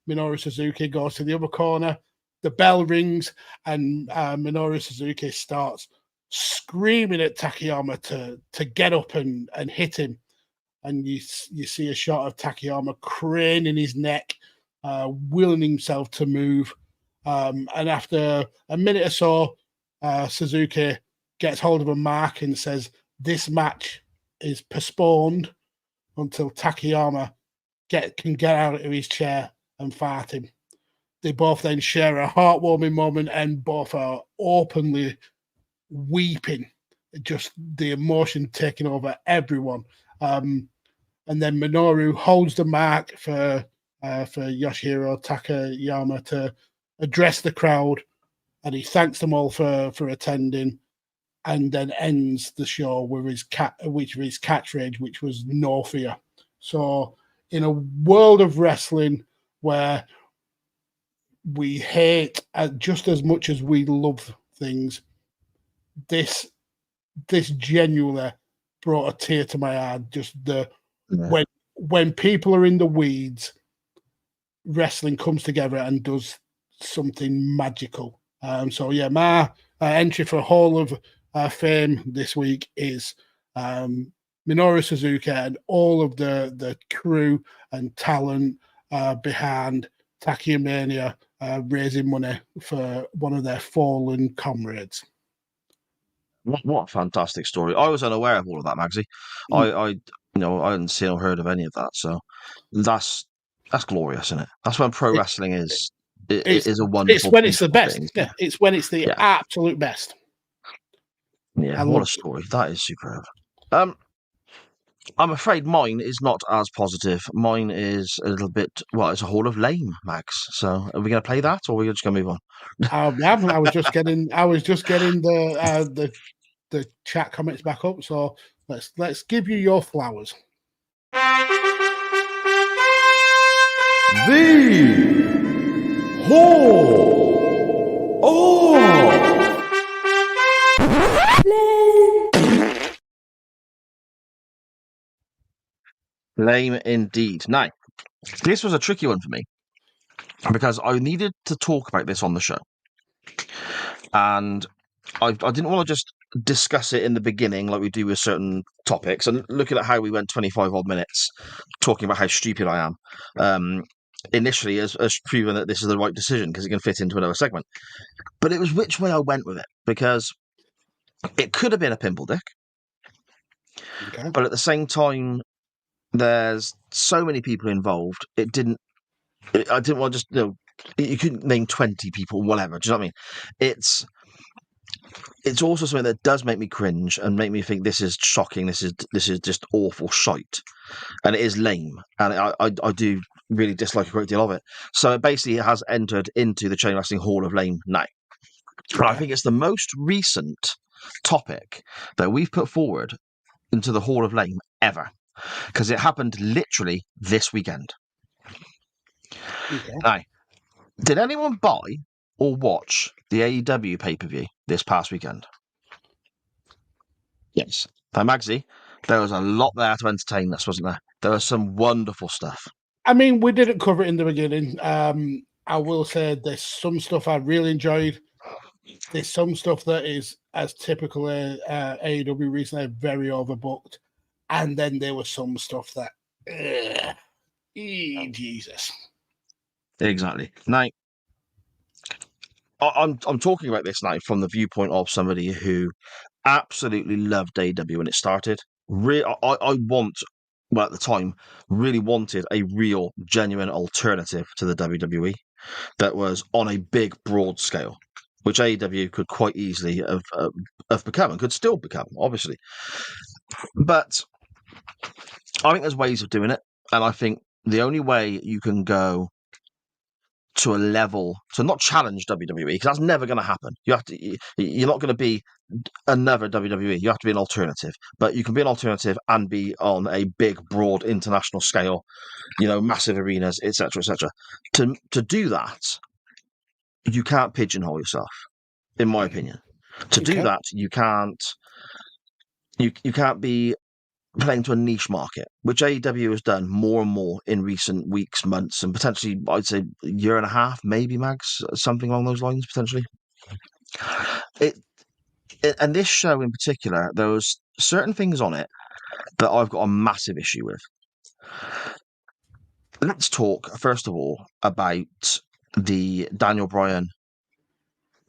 Minoru Suzuki goes to the other corner. The bell rings, and Minoru Suzuki starts screaming at Takayama to get up and hit him. And you see a shot of Takayama craning his neck, willing himself to move. And after a minute or so, Suzuki gets hold of a mark and says, "This match is postponed until Takayama can get out of his chair and fight him." They both then share a heartwarming moment, and both are openly weeping, just the emotion taking over everyone. And then Minoru holds the mark for Yoshihiro Takayama to address the crowd, and he thanks them all for attending, and then ends the show with his catchphrase, which was "No fear." So, in a world of wrestling where we hate just as much as we love things, this genuinely brought a tear to my eye. Just when people are in the weeds, wrestling comes together and does something magical. So yeah, my entry for Hall of Fame this week is Minoru Suzuki and all of the crew and talent behind Takayamania, raising money for one of their fallen comrades. What a fantastic story! I was unaware of all of that, Magsy. I hadn't seen or heard of any of that. So that's glorious, isn't it? That's when pro wrestling is. It is a wonderful. It's when it's the best. Thing. Yeah, it's when it's the absolute best. Yeah, what a story! That is superb. I'm afraid mine is not as positive. Mine is a little bit. Well, it's a Hall of Lame, Max. So are we going to play that, or are we just going to move on? I was just getting the chat comments back up. So let's give you your flowers. The Hall of Lame indeed. Now, this was a tricky one for me because I needed to talk about this on the show, and I didn't want to just discuss it in the beginning like we do with certain topics. And looking at how we went 25 odd minutes talking about how stupid I am, initially as proven that this is the right decision because it can fit into another segment. But it was which way I went with it, because it could have been a pinball dick, but at the same time, there's so many people involved. I didn't want to just, you couldn't name 20 people, whatever. Do you know what I mean? It's also something that does make me cringe and make me think this is shocking. This is just awful shite, and it is lame, and I do really dislike a great deal of it. So basically, it has entered into the Chain Wrestling Hall of Lame now. But I think it's the most recent topic that we've put forward into the Hall of Lame ever, because it happened literally this weekend. Now, did anyone buy or watch the AEW pay-per-view this past weekend? Yes. Now, Magsy, there was a lot there to entertain us, wasn't there? There was some wonderful stuff. I mean, we didn't cover it in the beginning. I will say there's some stuff I really enjoyed. There's some stuff that is, as typical AEW recently, very overbooked. And then there was some stuff that, Jesus. Exactly. Now, I'm talking about this now from the viewpoint of somebody who absolutely loved AEW when it started. I want, well, at the time, really wanted a real, genuine alternative to the WWE that was on a big, broad scale, which AEW could quite easily have become and could still become, obviously. But I think there's ways of doing it, and I think the only way you can go to a level to not challenge WWE, because that's never going to happen. You're not going to be another WWE. You have to be an alternative, but you can be an alternative and be on a big, broad international scale, massive arenas, etc., etc. To do that, you can't pigeonhole yourself, in my opinion. To do that, you can't be playing to a niche market, which AEW has done more and more in recent weeks, months, and potentially, I'd say, a year and a half, maybe, Mags, something along those lines, potentially. And this show in particular, there was certain things on it that I've got a massive issue with. Let's talk, first of all, about the Daniel Bryan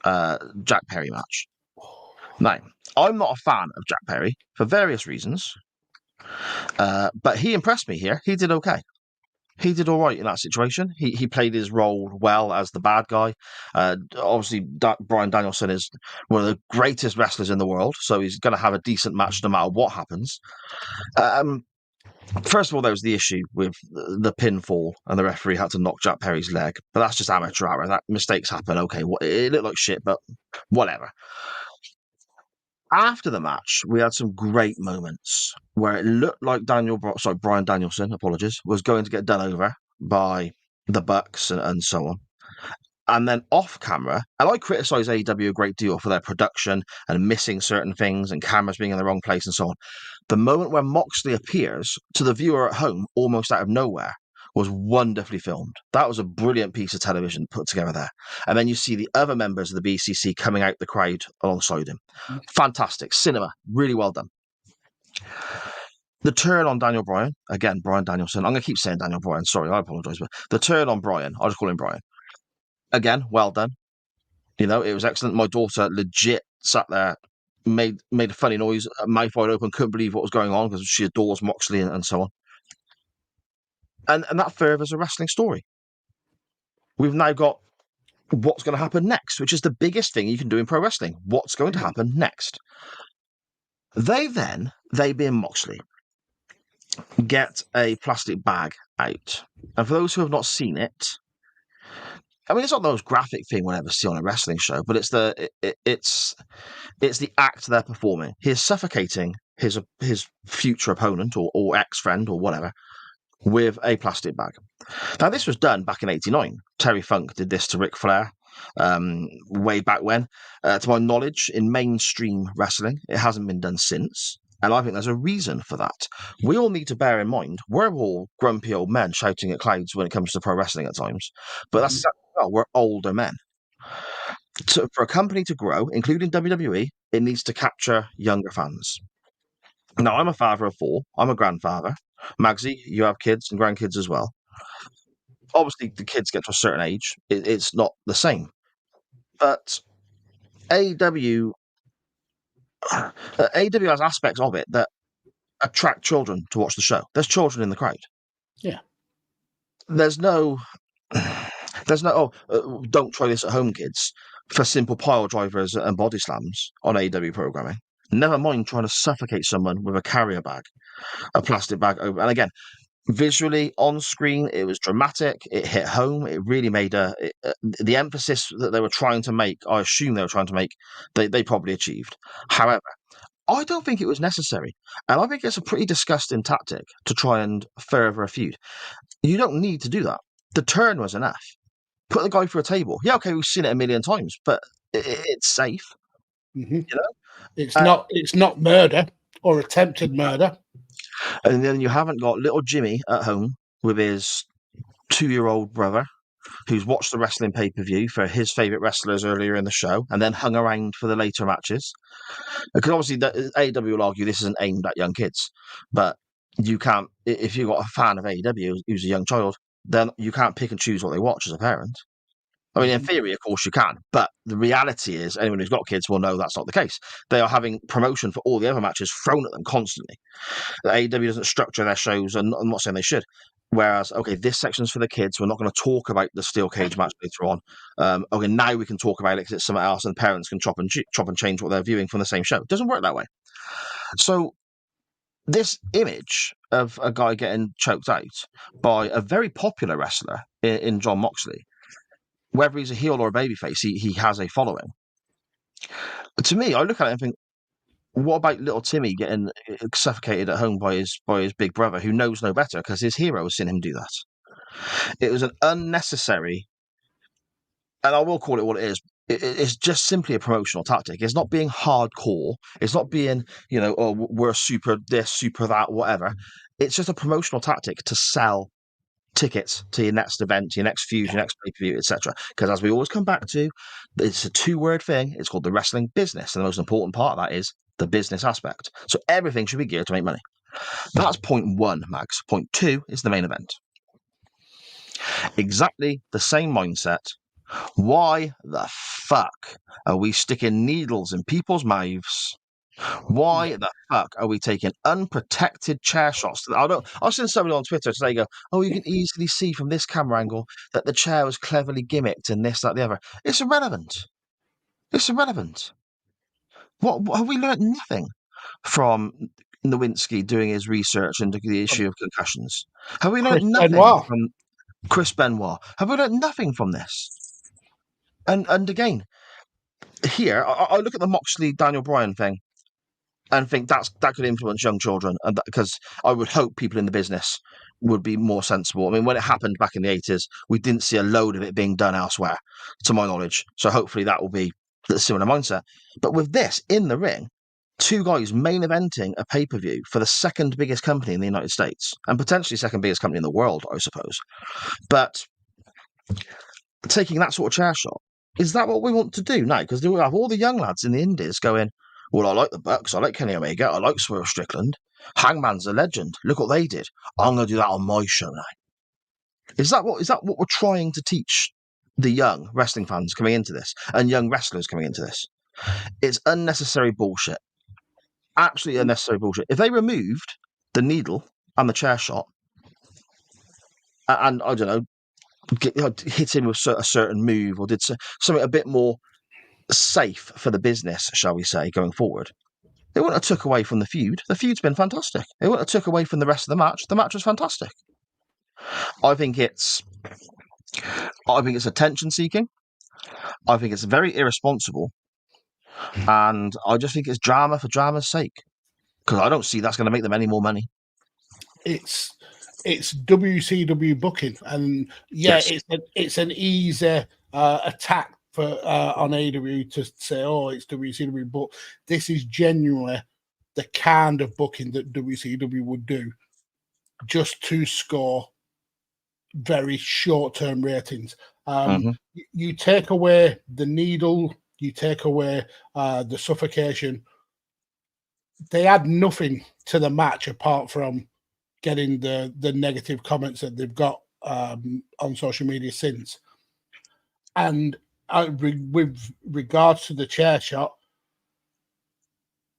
Jack Perry match. Now, I'm not a fan of Jack Perry for various reasons, but he impressed me here. He did okay. He did all right in that situation. He played his role well as the bad guy. Obviously, Bryan Danielson is one of the greatest wrestlers in the world, so he's going to have a decent match no matter what happens. First of all, there was the issue with the pinfall, and the referee had to knock Jack Perry's leg. But that's just amateur hour. That mistakes happen. Okay, it looked like shit, but whatever. After the match, we had some great moments where it looked like Bryan Danielson, was going to get done over by the Bucks and so on. And then off camera, and I criticise AEW a great deal for their production and missing certain things and cameras being in the wrong place and so on. The moment where Moxley appears to the viewer at home, almost out of nowhere, was wonderfully filmed. That was a brilliant piece of television put together there. And then you see the other members of the BCC coming out the crowd alongside him. Fantastic. Cinema. Really well done. The turn on Daniel Bryan, again, Bryan Danielson. I'm going to keep saying Daniel Bryan. Sorry, I apologise. But the turn on Bryan, I'll just call him Bryan. Again, well done. It was excellent. My daughter legit sat there, made a funny noise, mouth wide open, couldn't believe what was going on because she adores Moxley and so on. And that furthers a wrestling story. We've now got what's going to happen next, which is the biggest thing you can do in pro wrestling. What's going to happen next? They being Moxley, get a plastic bag out. And for those who have not seen it, I mean, it's not the most graphic thing we'll ever see on a wrestling show, but it's the act they're performing. He's suffocating his future opponent or ex-friend or whatever with a plastic bag. Now, this was done back in '89. Terry Funk did this to Ric Flair way back when. To my knowledge, in mainstream wrestling, it hasn't been done since. And I think there's a reason for that. We all need to bear in mind, we're all grumpy old men shouting at clouds when it comes to pro wrestling at times. But that's exactly well, we're older men. So for a company to grow, including WWE, it needs to capture younger fans. Now, I'm a father of 4. I'm a grandfather. Magsy, you have kids and grandkids as well. Obviously, the kids get to a certain age. It's not the same. But AEW has aspects of it that attract children to watch the show. There's children in the crowd. Yeah. There's no, don't try this at home, kids, for simple pile drivers and body slams on AEW programming. Never mind trying to suffocate someone with a carrier bag, a plastic bag over. And again, visually on screen, it was dramatic. It hit home. It really made the emphasis that they were trying to make. I assume they were trying to make. They probably achieved. However, I don't think it was necessary, and I think it's a pretty disgusting tactic to try and further a feud. You don't need to do that. The turn was enough. Put the guy through a table. Yeah, okay, we've seen it a million times, but it's safe. Mm-hmm. It's not murder or attempted murder. And then you haven't got little Jimmy at home with his 2-year-old brother who's watched the wrestling pay-per-view for his favourite wrestlers earlier in the show and then hung around for the later matches. Because obviously AEW will argue this isn't aimed at young kids, but you can't, if you've got a fan of AEW who's a young child, then you can't pick and choose what they watch as a parent. I mean, in theory, of course, you can, but the reality is anyone who's got kids will know that's not the case. They are having promotion for all the other matches thrown at them constantly. The AEW doesn't structure their shows, and I'm not saying they should. Whereas, okay, this section's for the kids. We're not going to talk about the steel cage match later on. Okay, now we can talk about it because it's something else, and parents can chop and change what they're viewing from the same show. It doesn't work that way. So this image of a guy getting choked out by a very popular wrestler in Jon Moxley, whether he's a heel or a babyface, he has a following. To me, I look at it and think, what about little Timmy getting suffocated at home by his big brother, who knows no better because his hero has seen him do that? It was an unnecessary, and I will call it what it is. It's just simply a promotional tactic. It's not being hardcore. It's not being, oh, we're super this, super that, whatever. It's just a promotional tactic to sell tickets to your next event, your next feud, your next pay-per-view, etc. Because as we always come back to, it's a two-word thing. It's called the wrestling business. And the most important part of that is the business aspect. So everything should be geared to make money. That's point one, Max. Point two is the main event. Exactly the same mindset. Why the fuck are we sticking needles in people's mouths? Why the fuck are we taking unprotected chair shots? I've seen somebody on Twitter today go, oh, you can easily see from this camera angle that the chair was cleverly gimmicked and this, that, the other. It's irrelevant. It's irrelevant. What have we learnt? Nothing from Nowinski doing his research into the issue of concussions. Have we learnt nothing from Chris Benoit? Have we learnt nothing from this? And again, here I look at the Moxley Daniel Bryan thing and think that could influence young children, and because I would hope people in the business would be more sensible. I mean, when it happened back in the 80s, we didn't see a load of it being done elsewhere, to my knowledge. So hopefully that will be the similar mindset. But with this, in the ring, two guys main eventing a pay-per-view for the second biggest company in the United States, and potentially second biggest company in the world, I suppose. But taking that sort of chair shot, is that what we want to do now? Because we have all the young lads in the indies going, well, I like the Bucks, I like Kenny Omega, I like Swerve Strickland, Hangman's a legend, look what they did, I'm going to do that on my show now. Is that what we're trying to teach the young wrestling fans coming into this, and young wrestlers coming into this? It's unnecessary bullshit. Absolutely unnecessary bullshit. If they removed the needle and the chair shot, and I don't know, hit him with a certain move, or did something a bit more safe for the business, shall we say, going forward, it wouldn't have took away from the feud. The feud's been fantastic. It wouldn't have took away from the rest of the match. The match was fantastic. I think it's attention seeking. I think it's very irresponsible, and I just think it's drama for drama's sake, because I don't see that's going to make them any more money. It's WCW booking, and yes. It's an easy attack for on AEW to say, oh, it's WCW, but this is genuinely the kind of booking that WCW would do just to score very short-term ratings. You take away the needle, you take away the suffocation. They add nothing to the match apart from getting the negative comments that they've got on social media since. And with regards to the chair shot,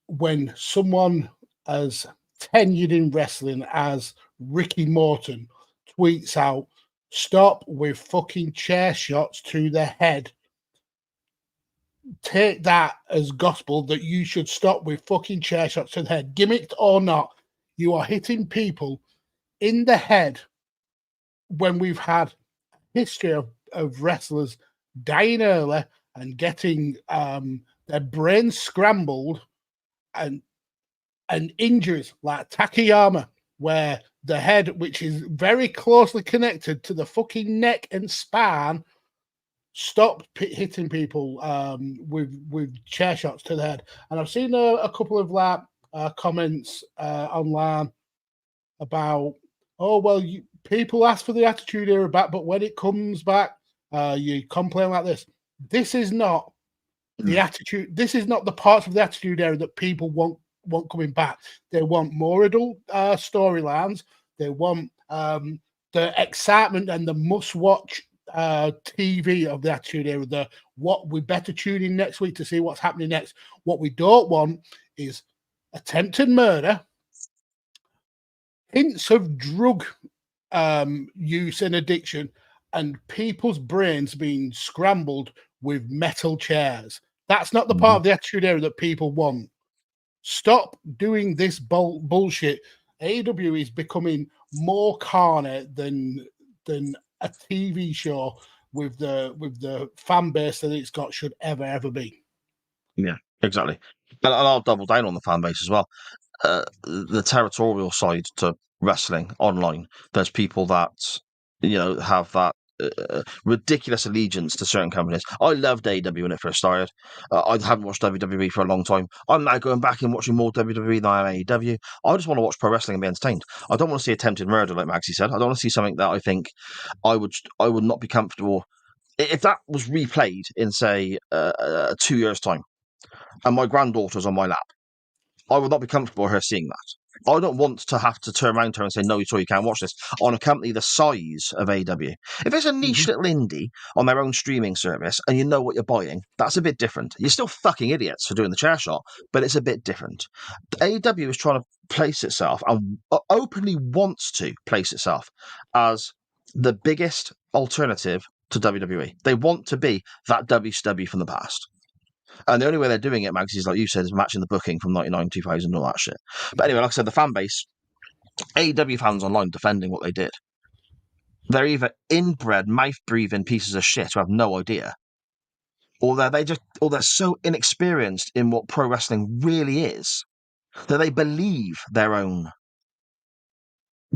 when someone as tenured in wrestling as Ricky Morton tweets out, stop with fucking chair shots to the head, take that as gospel that you should stop with fucking chair shots to the head. Gimmicked or not, you are hitting people in the head when we've had history of wrestlers dying early and getting their brains scrambled and injuries like Takayama, where the head, which is very closely connected to the fucking neck and spine, stopped hitting people with chair shots to the head. And I've seen a couple of comments online about, oh, well, people ask for the Attitude Era back, but when it comes back, you complain like this. This is not the attitude. This is not the parts of the Attitude Era that people want coming back. They want more adult storylines. They want the excitement and the must-watch TV of the Attitude Era. What we better tune in next week to see what's happening next. What we don't want is attempted murder, hints of drug use and addiction, and people's brains being scrambled with metal chairs. That's not the part of the Attitude Era that people want. Stop doing this bullshit. AEW is becoming more carny than a TV show with the fan base that it's got should ever be. Yeah, exactly. And I'll double down on the fan base as well. The territorial side to wrestling online. There's people that have that ridiculous allegiance to certain companies. I loved AEW when it first started. I haven't watched WWE for a long time. I'm now going back and watching more WWE than I am AEW. I just want to watch pro wrestling and be entertained. I don't want to see attempted murder, like Maxie said. I don't want to see something that I think I would not be comfortable if that was replayed in, say, 2 years' time, and my granddaughter's on my lap. I would not be comfortable with her seeing that. I don't want to have to turn around to her and say, no, sorry, you can't watch this on a company the size of AW. If it's a niche little indie on their own streaming service and you know what you're buying, that's a bit different. You're still fucking idiots for doing the chair shot, but it's a bit different. AW is trying to place itself, and openly wants to place itself, as the biggest alternative to WWE. They want to be that WCW from the past. And the only way they're doing it, Mags, is like you said, is matching the booking from 99, 2000, and all that shit. But anyway, like I said, the fan base, AEW fans online defending what they did. They're either inbred, mouth-breathing pieces of shit who have no idea, or they're so inexperienced in what pro wrestling really is that they believe their own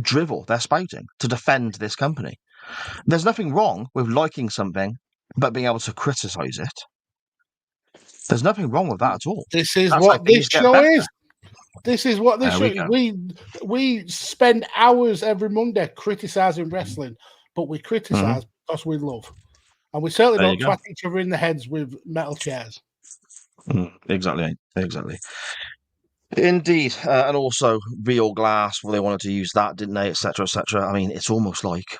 drivel they're spouting to defend this company. There's nothing wrong with liking something but being able to criticize it. There's nothing wrong with that at all. This is what this show is. This is what this show is. We spend hours every Monday criticizing wrestling, but we criticize because we love. And we certainly don't twat each other in the heads with metal chairs. Exactly. Indeed. And also real glass, well, they wanted to use that, didn't they, etc., etc. I mean, it's almost like,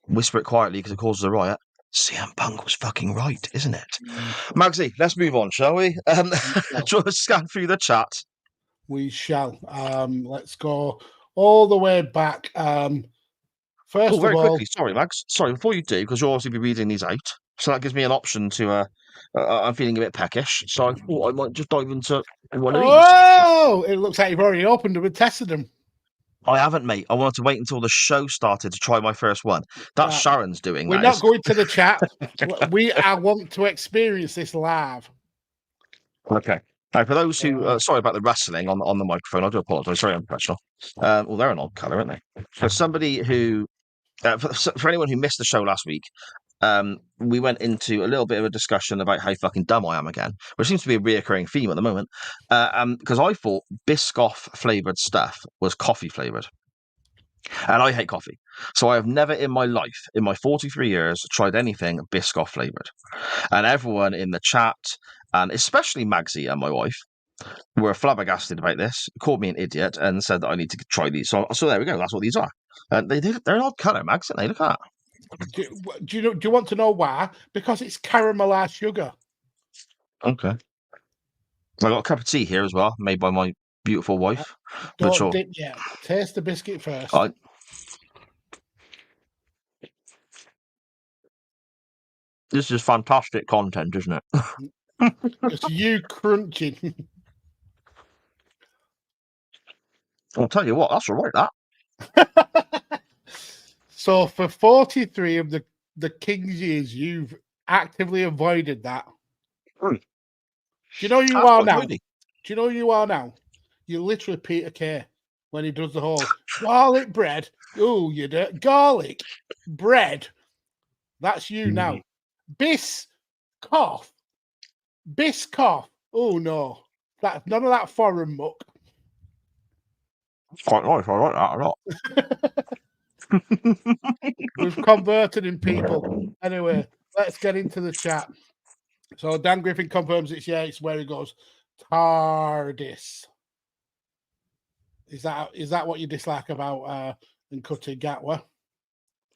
whisper it quietly because it causes a riot, CM Punk was fucking right, isn't it? Magsy, let's move on, shall we? Do you want to scan through the chat? We shall. Let's go all the way back. First of all, quickly, sorry, Mags. Sorry, before you do, because you'll obviously be reading these out, so that gives me an option to. I'm feeling a bit peckish, so I thought I might just dive into one of these. Oh, it looks like you've already opened them and tested them. I haven't, mate. I wanted to wait until the show started to try my first one. That's Sharon's doing. We're not going to the chat. I want to experience this live. Okay. Now, for those who, sorry about the wrestling on the microphone, I do apologise. Very unprofessional. Well, they're an odd colour, aren't they? For somebody who, for anyone who missed the show last week, we went into a little bit of a discussion about how fucking dumb I am again, which seems to be a reoccurring theme at the moment. Because I thought Biscoff flavoured stuff was coffee flavoured. And I hate coffee. So I have never in my life, in my 43 years, tried anything Biscoff flavoured. And everyone in the chat, and especially Magsy and my wife, were flabbergasted about this, called me an idiot, and said that I need to try these. So there we go. That's what these are. They're an odd colour, Mags, aren't they? Look at that. Do you want to know why? Because it's caramelized sugar. Okay. I got a cup of tea here as well, made by my beautiful wife. Don't dip yet. Taste the biscuit first. This is fantastic content, isn't it? It's you crunching. I'll tell you what, that's all right, that. So for 43 of the King's years, you've actively avoided that. Do you know who you are now? Do you know who you are now? You're literally Peter Kay when he does the whole garlic bread. Oh, you do garlic bread. That's you now. Biscoff. Oh no, that's none of that foreign muck. It's quite nice. I like that a lot. we've converted in people. Anyway, let's get into the chat. So Dan Griffin confirms it's where he goes. TARDIS. Is that what you dislike about Ncuti Gatwa?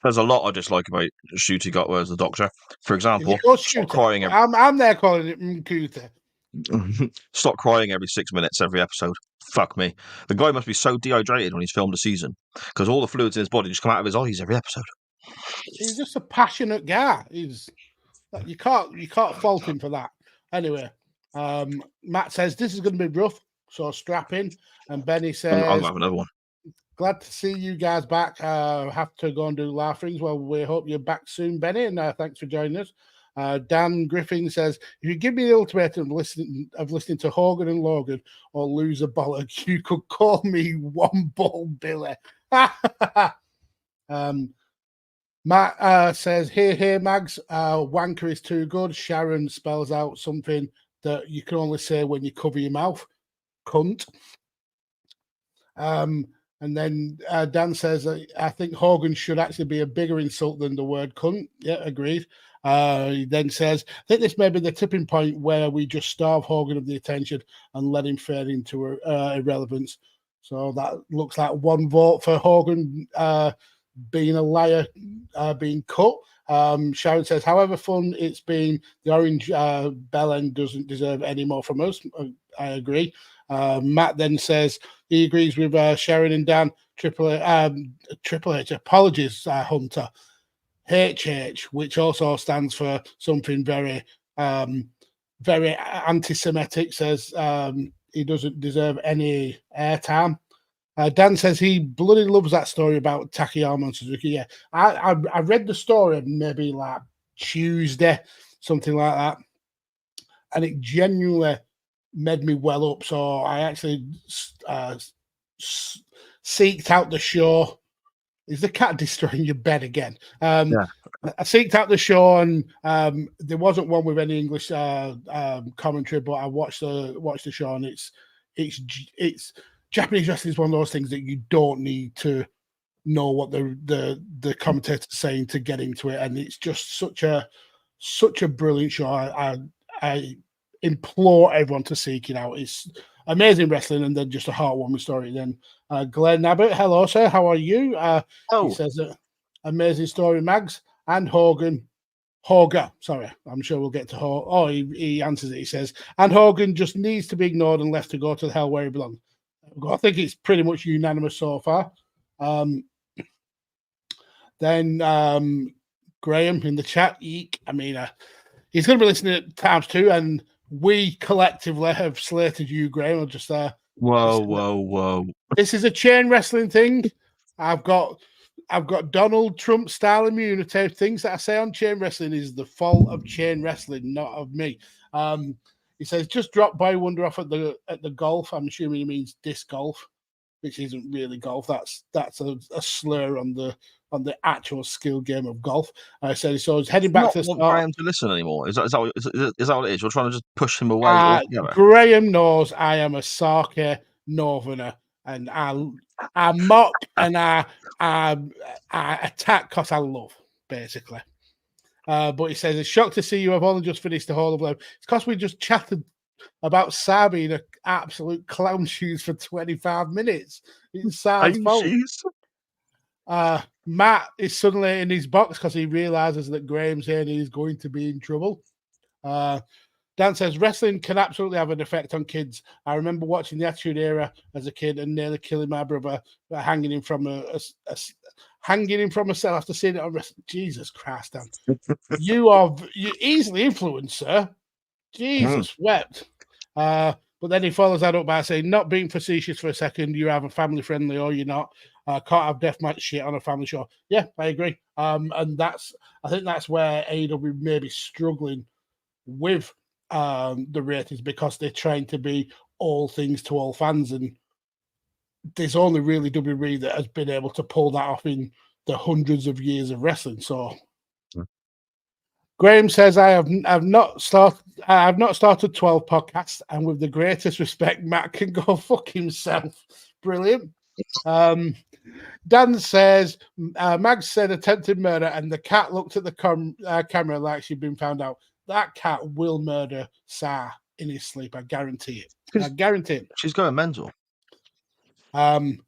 There's a lot I dislike about Ncuti Gatwa as the Doctor. For example, stop crying. I'm there calling it Ncuti. Stop crying every 6 minutes every episode. Fuck me. The guy must be so dehydrated when he's filmed a season because all the fluids in his body just come out of his eyes every episode. He's just a passionate guy. You can't fault him for that. Anyway, Matt says this is going to be rough, so strap in. And Benny says, I'm going to have another one. Glad to see you guys back. Have to go and do laughings. Well, we hope you're back soon, Benny, and thanks for joining us. Dan Griffin says, if you give me the ultimatum of listening to Hogan and Logan or lose a bollock, you could call me One Ball Billy. Matt says, hey, Mags, wanker is too good. Sharon spells out something that you can only say when you cover your mouth. Cunt. And then Dan says, I think Hogan should actually be a bigger insult than the word cunt. Yeah, agreed. He then says, I think this may be the tipping point where we just starve Hogan of the attention and let him fade into irrelevance. So that looks like one vote for Hogan being a liar, being cut. Sharon says, however fun it's been, the orange bell end doesn't deserve any more from us. I agree. Matt then says he agrees with Sharon and Dan. Triple H, apologies, Hunter. HH, which also stands for something very, very anti-Semitic, says he doesn't deserve any airtime. Dan says he bloody loves that story about Takayama and Suzuki. Yeah, I read the story maybe like Tuesday, something like that, and it genuinely made me well up. So I actually seeked out the show. Is the cat destroying your bed again? Yeah. I seeked out the show, and there wasn't one with any English commentary, but I watched the show, and it's Japanese wrestling is one of those things that you don't need to know what the commentator's saying to get into it, and it's just such a brilliant show. I implore everyone to seek it out. It's amazing wrestling, and then just a heartwarming story. Then Glenn Abbott, hello sir, how are you? He says amazing story, Mags and Hogan. Sorry, I'm sure we'll get to Hogan. Oh, he answers it. He says, and Hogan just needs to be ignored and left to go to the hell where he belongs. I think it's pretty much unanimous so far. Then Graham in the chat, eek. I mean, he's going to be listening at times too, and we collectively have slated you, Graham. I'll just Whoa. This is a chain wrestling thing. I've got Donald Trump style immunity. Things that I say on chain wrestling is the fault of chain wrestling, not of me. He says, just drop by Wonder off at the golf. I'm assuming he means disc golf, which isn't really golf. That's a slur on the actual skill game of golf. So he's heading back to the start. Graham to listen anymore. Is that what it is? You're trying to just push him away. Graham knows I am a Sarky Northerner, and I mock and I attack because I love, basically. But he says, it's shocked to see you have only just finished the Hall of Love. It's because we just chatted about Sabi in an absolute clown shoes for 25 minutes. It's Sam's fault. Matt is suddenly in his box because he realizes that Graham's here and he's going to be in trouble. Dan says, wrestling can absolutely have an effect on kids. I remember watching the Attitude Era as a kid and nearly killing my brother by hanging him from a cell after seeing it on wrestling. Jesus Christ, Dan. You're easily influenced, sir. Jesus wept. But then he follows that up by saying, not being facetious for a second, you're either family friendly or you're not. Can't have deathmatch shit on a family show. Yeah, I agree. And I think that's where AEW may be struggling with the ratings, because they're trying to be all things to all fans, and there's only really WWE that has been able to pull that off in the hundreds of years of wrestling. So Graham says, I have not started 12 podcasts, and with the greatest respect, Matt can go fuck himself. Brilliant. Dan says, Mags said attempted murder, and the cat looked at the camera like she'd been found out. That cat will murder Sa in his sleep. I guarantee it. I guarantee it. She's going mental. And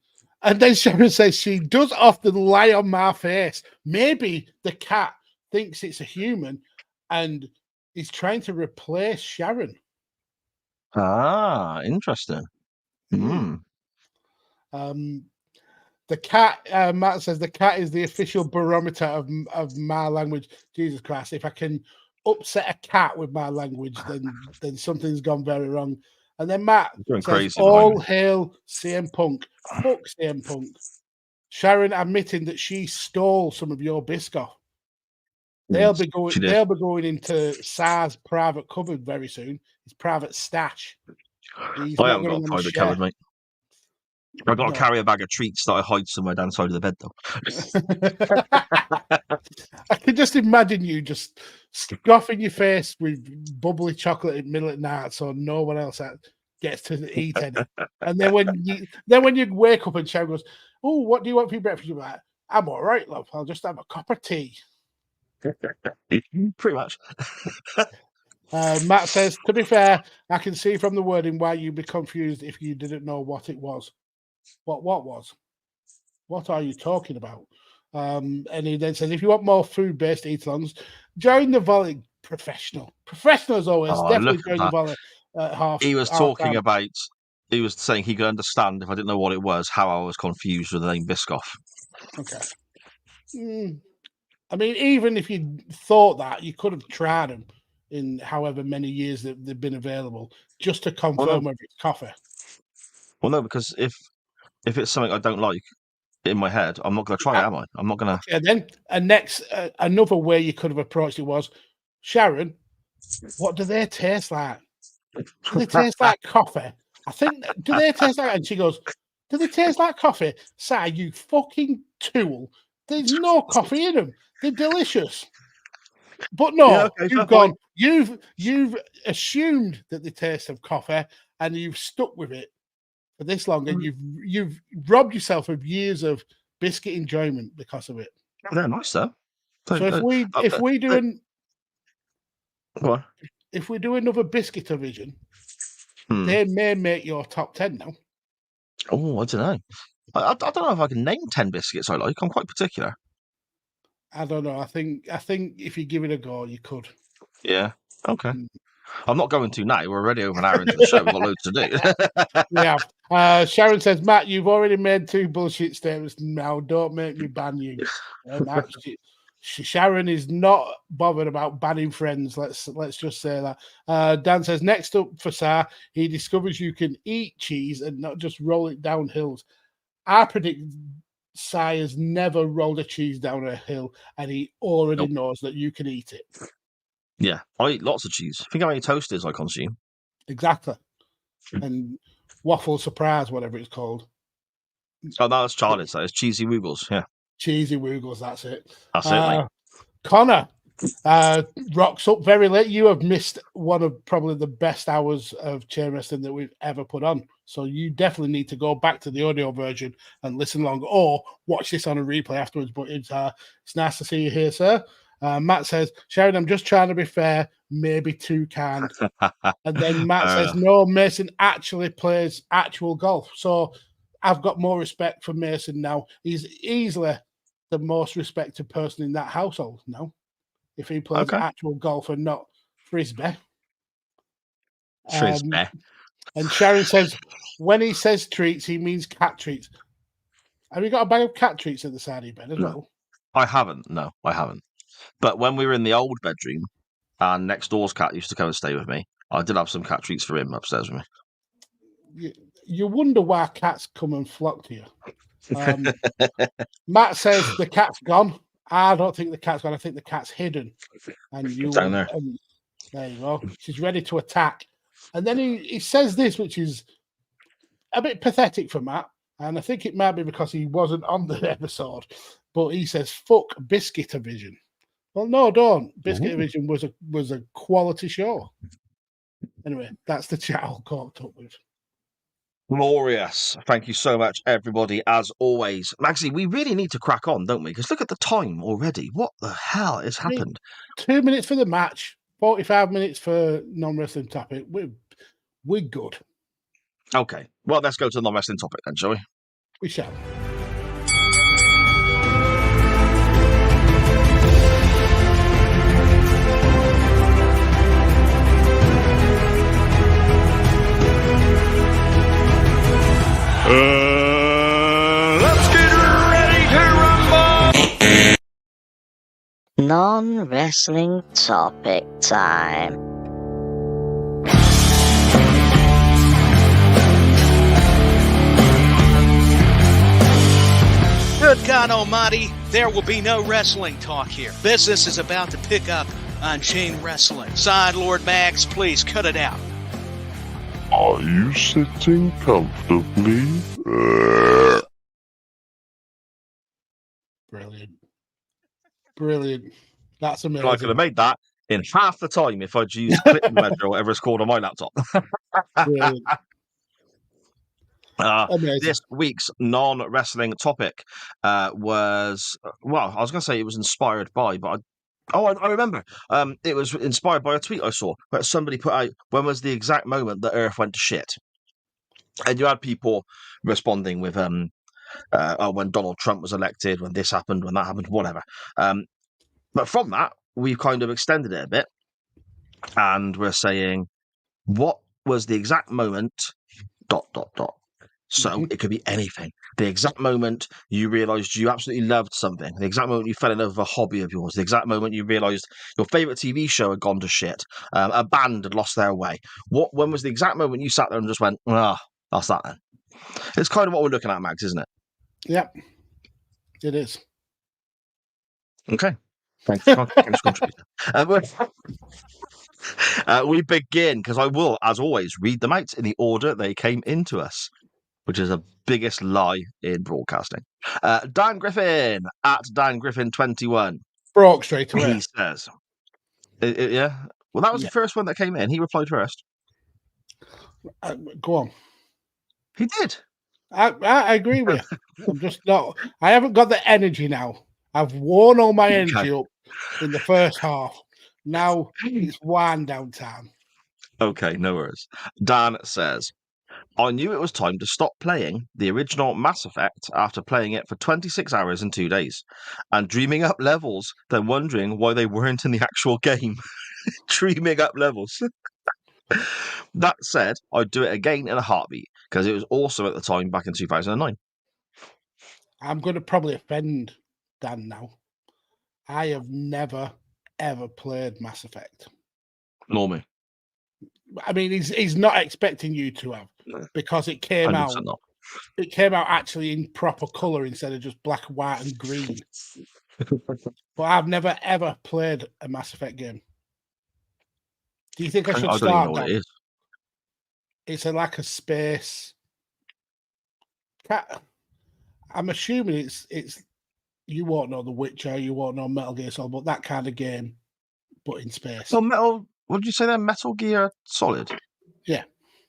then Sharon says she does often lie on my face. Maybe the cat thinks it's a human and is trying to replace Sharon. Ah, interesting. The cat, Matt says, the cat is the official barometer of my language. Jesus Christ, if I can upset a cat with my language, then something's gone very wrong. And then Matt says, all hail CM Punk. Fuck CM Punk. Sharon admitting that she stole some of your Biscoff. They'll be going into Sa's private cupboard very soon. His private stash. I haven't got a private cupboard, mate. I've got to carry a bag of treats that I hide somewhere down the side of the bed, though. I can just imagine you just scoffing your face with bubbly chocolate in the middle of the night so no one else gets to eat any. And then when you wake up and Sharon goes, oh, what do you want for your breakfast? You're like, I'm all right, love. I'll just have a cup of tea. Pretty much. Matt says, to be fair, I can see from the wording why you'd be confused if you didn't know what it was. What was? What are you talking about? And he then says, if you want more food-based eat-alongs, join the volley. Professional as always. Definitely join the volley at half. He was talking about, he was saying he could understand if I didn't know what it was, how I was confused with the name Biscoff. Okay. I mean, even if you thought that, you could have tried them in however many years that they've been available just to confirm whether it's coffee. Well, no, because if it's something I don't like in my head, I'm not going to try it, am I? I'm not going to. And then another way you could have approached it was, Sharon, what do they taste like? Do they taste like coffee? I think, do they taste like? And she goes, do they taste like coffee? Say, you fucking tool. There's no coffee in them. They're delicious. But no, you've assumed that they taste of coffee and you've stuck with it for this long, and you've robbed yourself of years of biscuit enjoyment because of it. They're nice though. So if we do another biscuit division, they may make your top 10 now. Oh, I don't know. I don't know if I can name 10 biscuits I like. I'm quite particular. I don't know. I think if you give it a go, you could. Yeah. Okay. I'm not going to now. We're already over an hour into the show. We've got loads to do. We have. Sharon says, Matt, you've already made 2 bullshit statements. Now, don't make me ban you. Sharon is not bothered about banning friends. Let's just say that. Dan says, next up for Sa, he discovers you can eat cheese and not just roll it down hills. I predict Sa has never rolled a cheese down a hill, and he already knows that you can eat it. Yeah, I eat lots of cheese. Think how many toasters I consume. Exactly. And waffle surprise, whatever it's called. Oh, no, that's Charlie's. That is cheesy woogles. Yeah. Cheesy woogles, that's it. That's it, mate. Connor rocks up very late. You have missed one of probably the best hours of chain wrestling that we've ever put on. So you definitely need to go back to the audio version and listen along, or watch this on a replay afterwards. But it's nice to see you here, sir. Matt says, Sharon, I'm just trying to be fair, maybe too kind. And then Matt says, no, Mason actually plays actual golf. So I've got more respect for Mason now. He's easily the most respected person in that household now, if he plays actual golf and not frisbee. And Sharon says, when he says treats, he means cat treats. Have you got a bag of cat treats at the side of your bed as well? I haven't. No, I haven't. But when we were in the old bedroom, and next door's cat used to come and stay with me, I did have some cat treats for him upstairs with me. You wonder why cats come and flock to you. Matt says the cat's gone. I don't think the cat's gone. I think the cat's hidden. And you down there. There you go. She's ready to attack. And then he says this, which is a bit pathetic for Matt. And I think it might be because he wasn't on the episode. But he says, fuck Biscuit Division. Well, no, don't. Biscuit Division was a quality show. Anyway, that's the chat all caught up with. Glorious. Thank you so much, everybody, as always. Maxie, we really need to crack on, don't we? Because look at the time already. What the hell has happened? 2 minutes for the match, 45 minutes for non-wrestling topic. We're good. Okay. Well, let's go to the non-wrestling topic then, shall we? We shall. Let's get ready to rumble! Non-wrestling topic time. Good God Almighty, there will be no wrestling talk here. Business is about to pick up on chain wrestling. Side Lord Mags, please cut it out. Are you sitting comfortably? Brilliant. That's amazing. I could have made that in half the time if I'd used clip measure or whatever it's called on my laptop. Brilliant. This week's non-wrestling topic was, well, I was going to say it was inspired by, but I remember. It was inspired by a tweet I saw where somebody put out, when was the exact moment that Earth went to shit? And you had people responding with, when Donald Trump was elected, when this happened, when that happened, whatever. But from that, we've kind of extended it a bit. And we're saying, what was the exact moment, ... So it could be anything. The exact moment you realised you absolutely loved something. The exact moment you fell in love with a hobby of yours. The exact moment you realised your favourite TV show had gone to shit. A band had lost their way. When was the exact moment you sat there and just went, that's that then? It's kind of what we're looking at, Max, isn't it? Yep. It is. Okay. Thanks for contributing. We begin, because I will, as always, read them out in the order they came into us, which is the biggest lie in broadcasting. Dan Griffin, at Dan Griffin 21. Broke straight away. He says, yeah. Well, that was the first one that came in. He replied first. Go on. He did. I agree with you. I'm just not. I haven't got the energy now. I've worn all my energy up in the first half. Now it's wind down time. Okay, no worries. Dan says, I knew it was time to stop playing the original Mass Effect after playing it for 26 hours and 2 days, and dreaming up levels, then wondering why they weren't in the actual game. Dreaming up levels. That said, I'd do it again in a heartbeat, because it was awesome at the time back in 2009. I'm going to probably offend Dan now. I have never, ever played Mass Effect. Nor me. I mean, he's not expecting you to have, because it came out. Not. It came out actually in proper color instead of just black, white, and green. But I've never ever played a Mass Effect game. Do you think I should I start? don't even know what it is. It's like a space. I'm assuming it's. You won't know The Witcher. You won't know Metal Gear Solid, but that kind of game, but in space. So what did you say there? Metal Gear Solid? Yeah.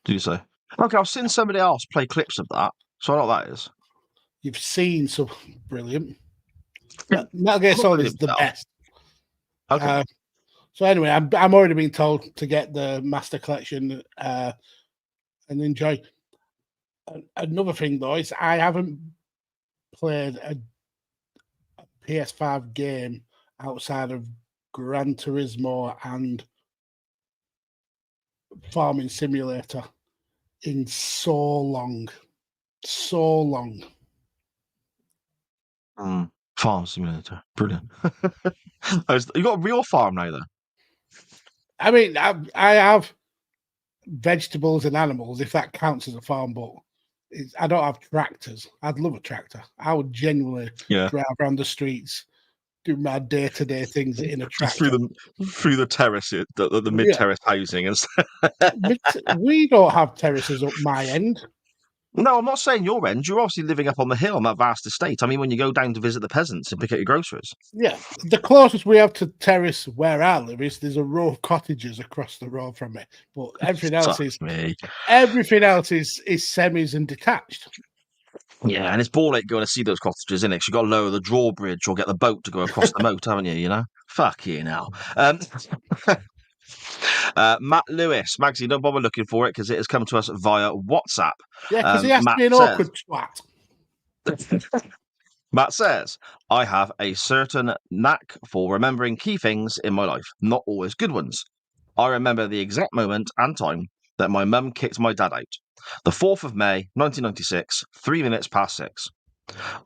Did you say? Okay, I've seen somebody else play clips of that, so I know what that is. You've seen some brilliant. Metal Gear Solid is the best. Okay. So anyway, I'm already being told to get the Master Collection and enjoy. Another thing though is I haven't played a PS5 game outside of Gran Turismo and Farming Simulator in so long. Farm Simulator, brilliant. You got a real farm now, though. I mean, I have vegetables and animals, if that counts as a farm, but I don't have tractors. I'd love a tractor. I would genuinely drive around the streets, do my day-to-day things in a tractor. Through the terrace, the mid-terrace housing and stuff. We don't have terraces up my end. No, I'm not saying your end. You're obviously living up on the hill on that vast estate. I mean, when you go down to visit the peasants and pick up your groceries. Yeah, the closest we have to terrace where I live is there's a row of cottages across the road from me, but everything else is semis and detached. Yeah, and it's ball ache going to see those cottages, isn't it? 'Cause you've got to lower the drawbridge or get the boat to go across the moat, haven't you? You know, fuck you now. Matt Lewis, Magsy, don't bother looking for it because it has come to us via WhatsApp. Yeah, because he has Matt to be an awkward twat. Matt says, I have a certain knack for remembering key things in my life, not always good ones. I remember the exact moment and time that my mum kicked my dad out. The 4th of May, 1996, 3 minutes past 6.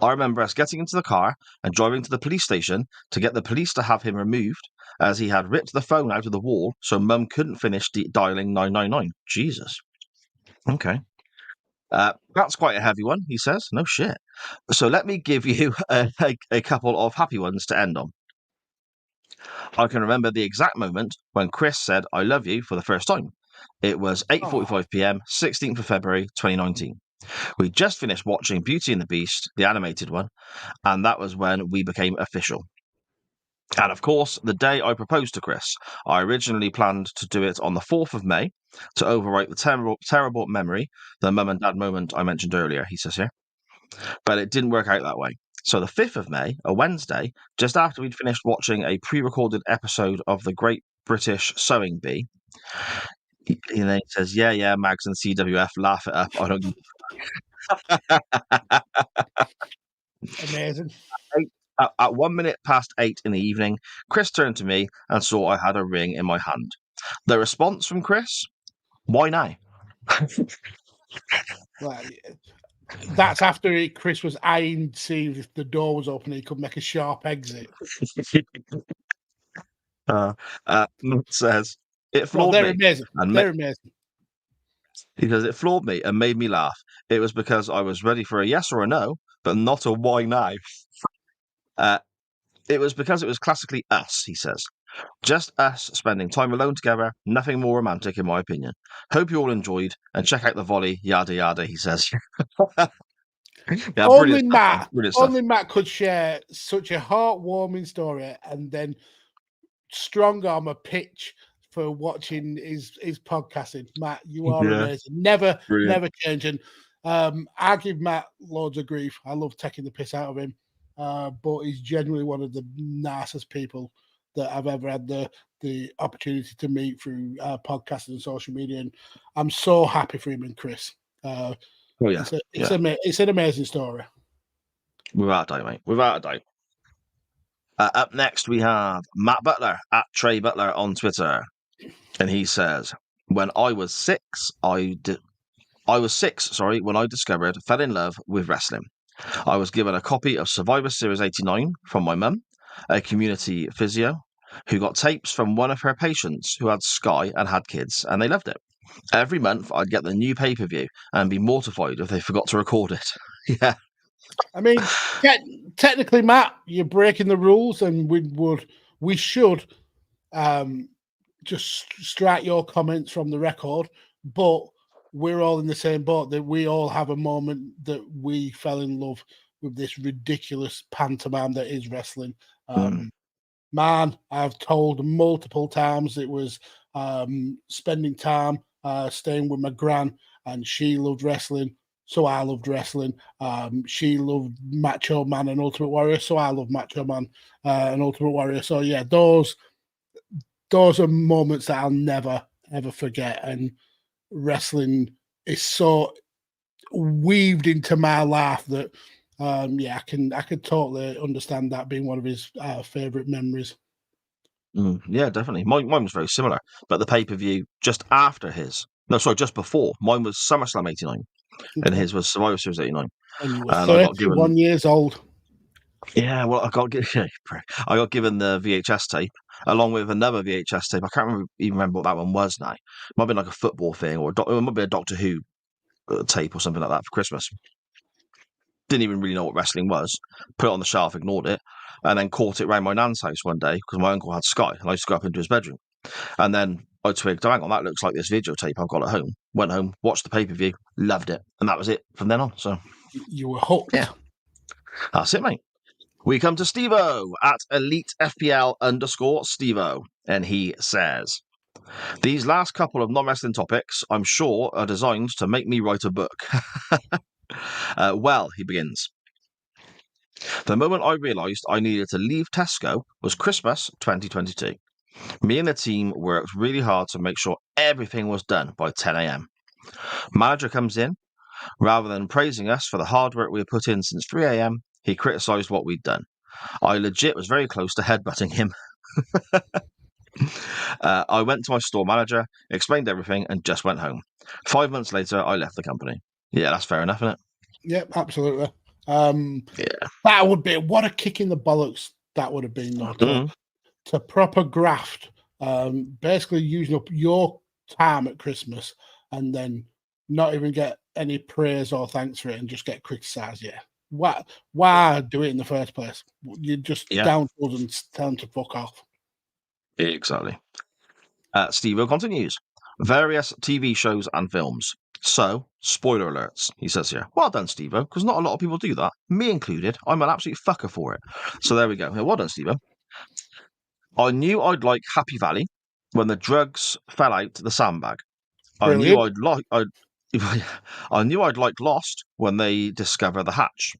I remember us getting into the car and driving to the police station to get the police to have him removed as he had ripped the phone out of the wall so mum couldn't finish dialing 999. Jesus. Okay. That's quite a heavy one, he says. No shit. So let me give you a couple of happy ones to end on. I can remember the exact moment when Chris said, I love you for the first time. It was 8:45 p.m, 16th of February, 2019. We just finished watching Beauty and the Beast, the animated one, and that was when we became official. And of course, the day I proposed to Chris, I originally planned to do it on the 4th of May to overwrite the terrible memory, the mum and dad moment I mentioned earlier, he says here. But it didn't work out that way. So the 5th of May, a Wednesday, just after we'd finished watching a pre-recorded episode of The Great British Sewing Bee, and then he says, yeah, Mags and CWF, laugh it up. I don't give Amazing. At 1 minute past 8 in the evening, Chris turned to me and saw I had a ring in my hand. The response from Chris, why now? Well, that's after Chris was eyeing to see if the door was open and he could make a sharp exit. Says, it floored me. Amazing. They're amazing. Because it floored me and made me laugh. It was because I was ready for a yes or a no, but not a why now. It was because it was classically us, he says. Just us spending time alone together, nothing more romantic in my opinion. Hope you all enjoyed and check out the volley, yada yada, he says. Yeah, only Matt could share such a heartwarming story and then strong arm a pitch for watching his podcasting. Matt, you are amazing. Never changing. I give Matt loads of grief. I love taking the piss out of him. But he's genuinely one of the nicest people that I've ever had the opportunity to meet through podcasting and social media. And I'm so happy for him and Chris. It's an amazing story. Without a doubt, mate. Without a doubt. Up next, we have Matt Butler at Trey Butler on Twitter. And he says, when I was six, when I discovered, fell in love with wrestling. I was given a copy of Survivor Series 89 from my mum, a community physio, who got tapes from one of her patients who had Sky and had kids, and they loved it. Every month, I'd get the new pay-per-view and be mortified if they forgot to record it. Yeah. I mean, technically, Matt, you're breaking the rules, and we should just strike your comments from the record, but we're all in the same boat, that we all have a moment that we fell in love with this ridiculous pantomime that is wrestling. Man, I've told multiple times it was spending time staying with my gran, and she loved wrestling, so I loved wrestling. She loved Macho Man and Ultimate Warrior, so I love Macho Man and Ultimate Warrior. So yeah, those are moments that I'll never ever forget, and wrestling is so weaved into my life that I could totally understand that being one of his favorite memories. Yeah, definitely. Mine was very similar, but the pay-per-view just before. Mine was SummerSlam 89 and his was Survivor Series 89. And you were 31 years old. Yeah, well, I got given the VHS tape along with another VHS tape. I can't even remember what that one was now. It might have been like a football thing, or it might be a Doctor Who tape or something like that for Christmas. Didn't even really know what wrestling was. Put it on the shelf, ignored it, and then caught it around my nan's house one day because my uncle had Sky, and I used to go up into his bedroom. And then I twigged, hang on, that looks like this videotape I've got at home. Went home, watched the pay-per-view, loved it. And that was it from then on. So You were hooked. Yeah. That's it, mate. We come to Steve-O at EliteFPL_Steve-O. And he says, these last couple of non-wrestling topics, I'm sure, are designed to make me write a book. Well, he begins. The moment I realised I needed to leave Tesco was Christmas 2022. Me and the team worked really hard to make sure everything was done by 10 a.m. Manager comes in. Rather than praising us for the hard work we had put in since 3 a.m, he criticised what we'd done. I legit was very close to headbutting him. I went to my store manager, explained everything, and just went home. 5 months later, I left the company. Yeah, that's fair enough, isn't it? Yep, absolutely. That would be, what a kick in the bollocks that would have been, though, to proper graft, basically using up your time at Christmas and then not even get any praise or thanks for it and just get criticised. Yeah. Why do it in the first place? You just down tools and tell them to fuck off. Exactly. Steve-O continues. Various TV shows and films. So, spoiler alerts, he says here. Well done, Steve-O, because not a lot of people do that. Me included. I'm an absolute fucker for it. So there we go. Well done, Steve-O. I knew I'd like Happy Valley when the drugs fell out the sandbag. I knew I'd like Lost when they discover the hatch.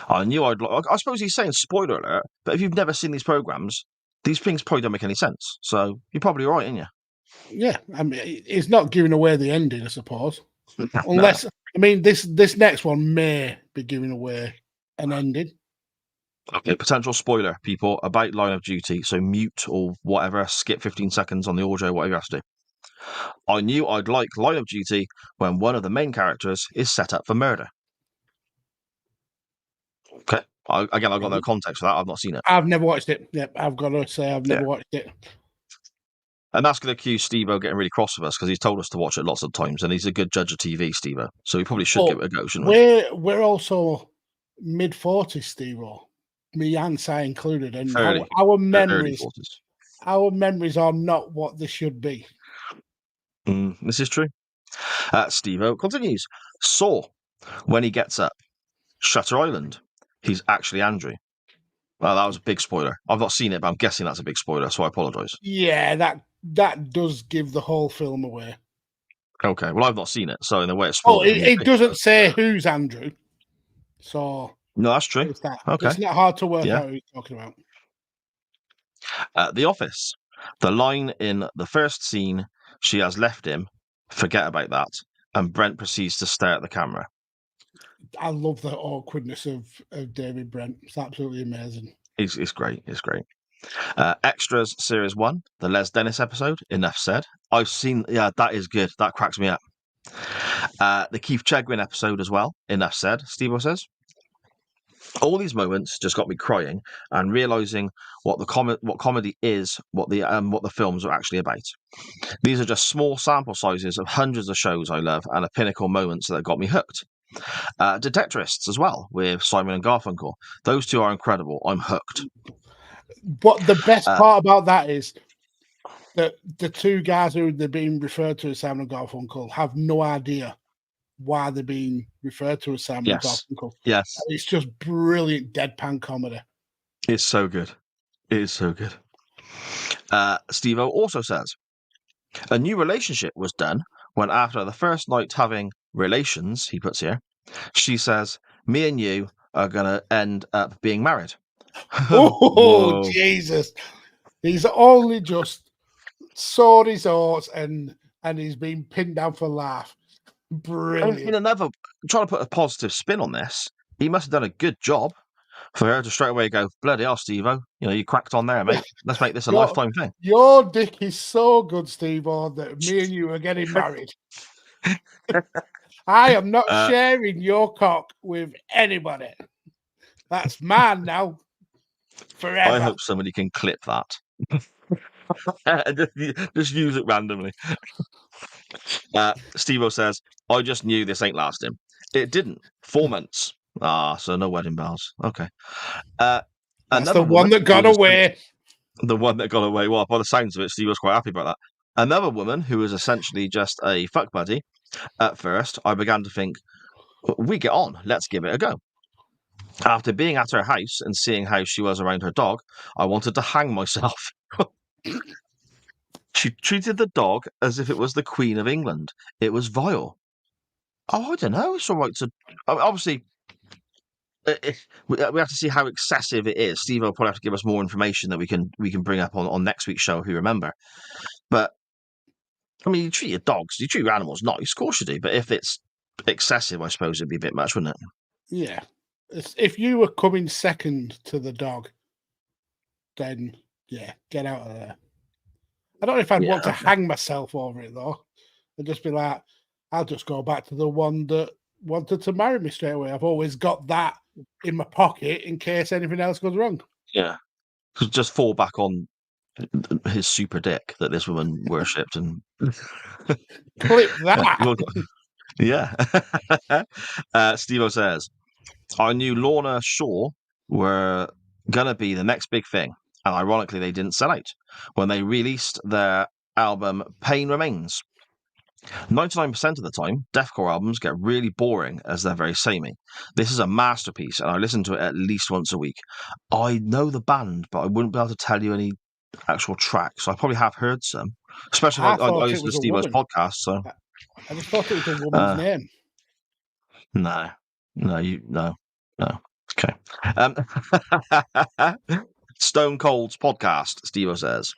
I knew I'd like. I suppose he's saying spoiler alert, but if you've never seen these programs, these things probably don't make any sense. So you're probably right, aren't you? Yeah, I mean, it's not giving away the ending, I suppose. Unless, I mean, this next one may be giving away an ending. Okay, potential spoiler, people, about Line of Duty. So mute or whatever, skip 15 seconds on the audio, whatever you have to do. I knew I'd like Line of Duty when one of the main characters is set up for murder. Okay. Again, I've got no context for that. I've not seen it. I've never watched it. Yep, I've got to say I've never watched it. And that's going to accuse Steve-O getting really cross with us because he's told us to watch it lots of times and he's a good judge of TV, Steve-O. So we probably should give it a go, shouldn't we? We're also mid-40s, Steve-O. Me and Si included. And our memories are not what they should be. This is true. Steve-O continues. Saw when he gets up. Shutter Island. He's actually Andrew. Well, that was a big spoiler. I've not seen it, but I'm guessing that's a big spoiler, so I apologise. Yeah, that does give the whole film away. Okay, well, I've not seen it, so in a way it's spoiled. It doesn't say who's Andrew. So no, that's true. It's okay. It's not hard to work out who he's talking about. The Office. The line in the first scene, she has left him, forget about that, and Brent proceeds to stare at the camera. I love the awkwardness of David Brent. It's absolutely amazing. It's great. It's great. Extras Series 1, the Les Dennis episode, enough said. I've seen, that is good. That cracks me up. The Keith Chegwin episode as well, enough said, Steve-O says. All these moments just got me crying and realising what comedy is, what the films are actually about. These are just small sample sizes of hundreds of shows I love and a pinnacle moments that got me hooked. Detectorists as well, with Simon and Garfunkel. Those two are incredible. I'm hooked. But the best part about that is that the two guys who they're being referred to as Simon and Garfunkel have no idea why they're being referred to as Simon and Garfunkel. Yes. It's just brilliant deadpan comedy. It's so good. It is so good. Steve-O also says, a new relationship was done when after the first night having relations, he puts here, she says, me and you are going to end up being married. Oh, Jesus. He's only just sawed his horse and he's been pinned down for laugh. Brilliant. In another, trying to put a positive spin on this, he must have done a good job for her to straight away go, bloody hell, Steve-O, you cracked on there, mate. Let's make this a lifetime thing. Your dick is so good, Steve-O, that me and you are getting married. I am not sharing your cock with anybody. That's mine now. Forever. I hope somebody can clip that. just use it randomly. Steve-O says, I just knew this ain't lasting. It didn't. 4 months. So no wedding bells. Okay. That's the one that got away. The one that got away. Well, by the sounds of it, Steve was quite happy about that. Another woman who was essentially just a fuck buddy. At first, I began to think, we get on, let's give it a go. After being at her house and seeing how she was around her dog, I wanted to hang myself. She treated the dog as if it was the Queen of England. It was vile. Oh, I don't know. It's all right to... Obviously, we have to see how excessive it is. Steve will probably have to give us more information that we can bring up on next week's show if you remember. But, I mean, you treat your dogs, you treat your animals nice, of course you do. But if it's excessive, I suppose it'd be a bit much, wouldn't it? Yeah. If you were coming second to the dog, then, yeah, get out of there. I don't know if I'd want to hang myself over it, though. I'd just be like, I'll just go back to the one that wanted to marry me straight away. I've always got that in my pocket in case anything else goes wrong. Yeah. Just fall back on his super dick that this woman worshipped and... Clip that! Yeah. Steve-O says, I knew Lorna Shore were going to be the next big thing. And ironically, they didn't sell out when they released their album Pain Remains. 99% of the time, deathcore albums get really boring as they're very samey. This is a masterpiece, and I listen to it at least once a week. I know the band, but I wouldn't be able to tell you any actual tracks. I probably have heard some, especially I listen to Steve-O's podcast. So I just thought it was a woman's name. No. Okay. Stone Cold's podcast, Steve-O says.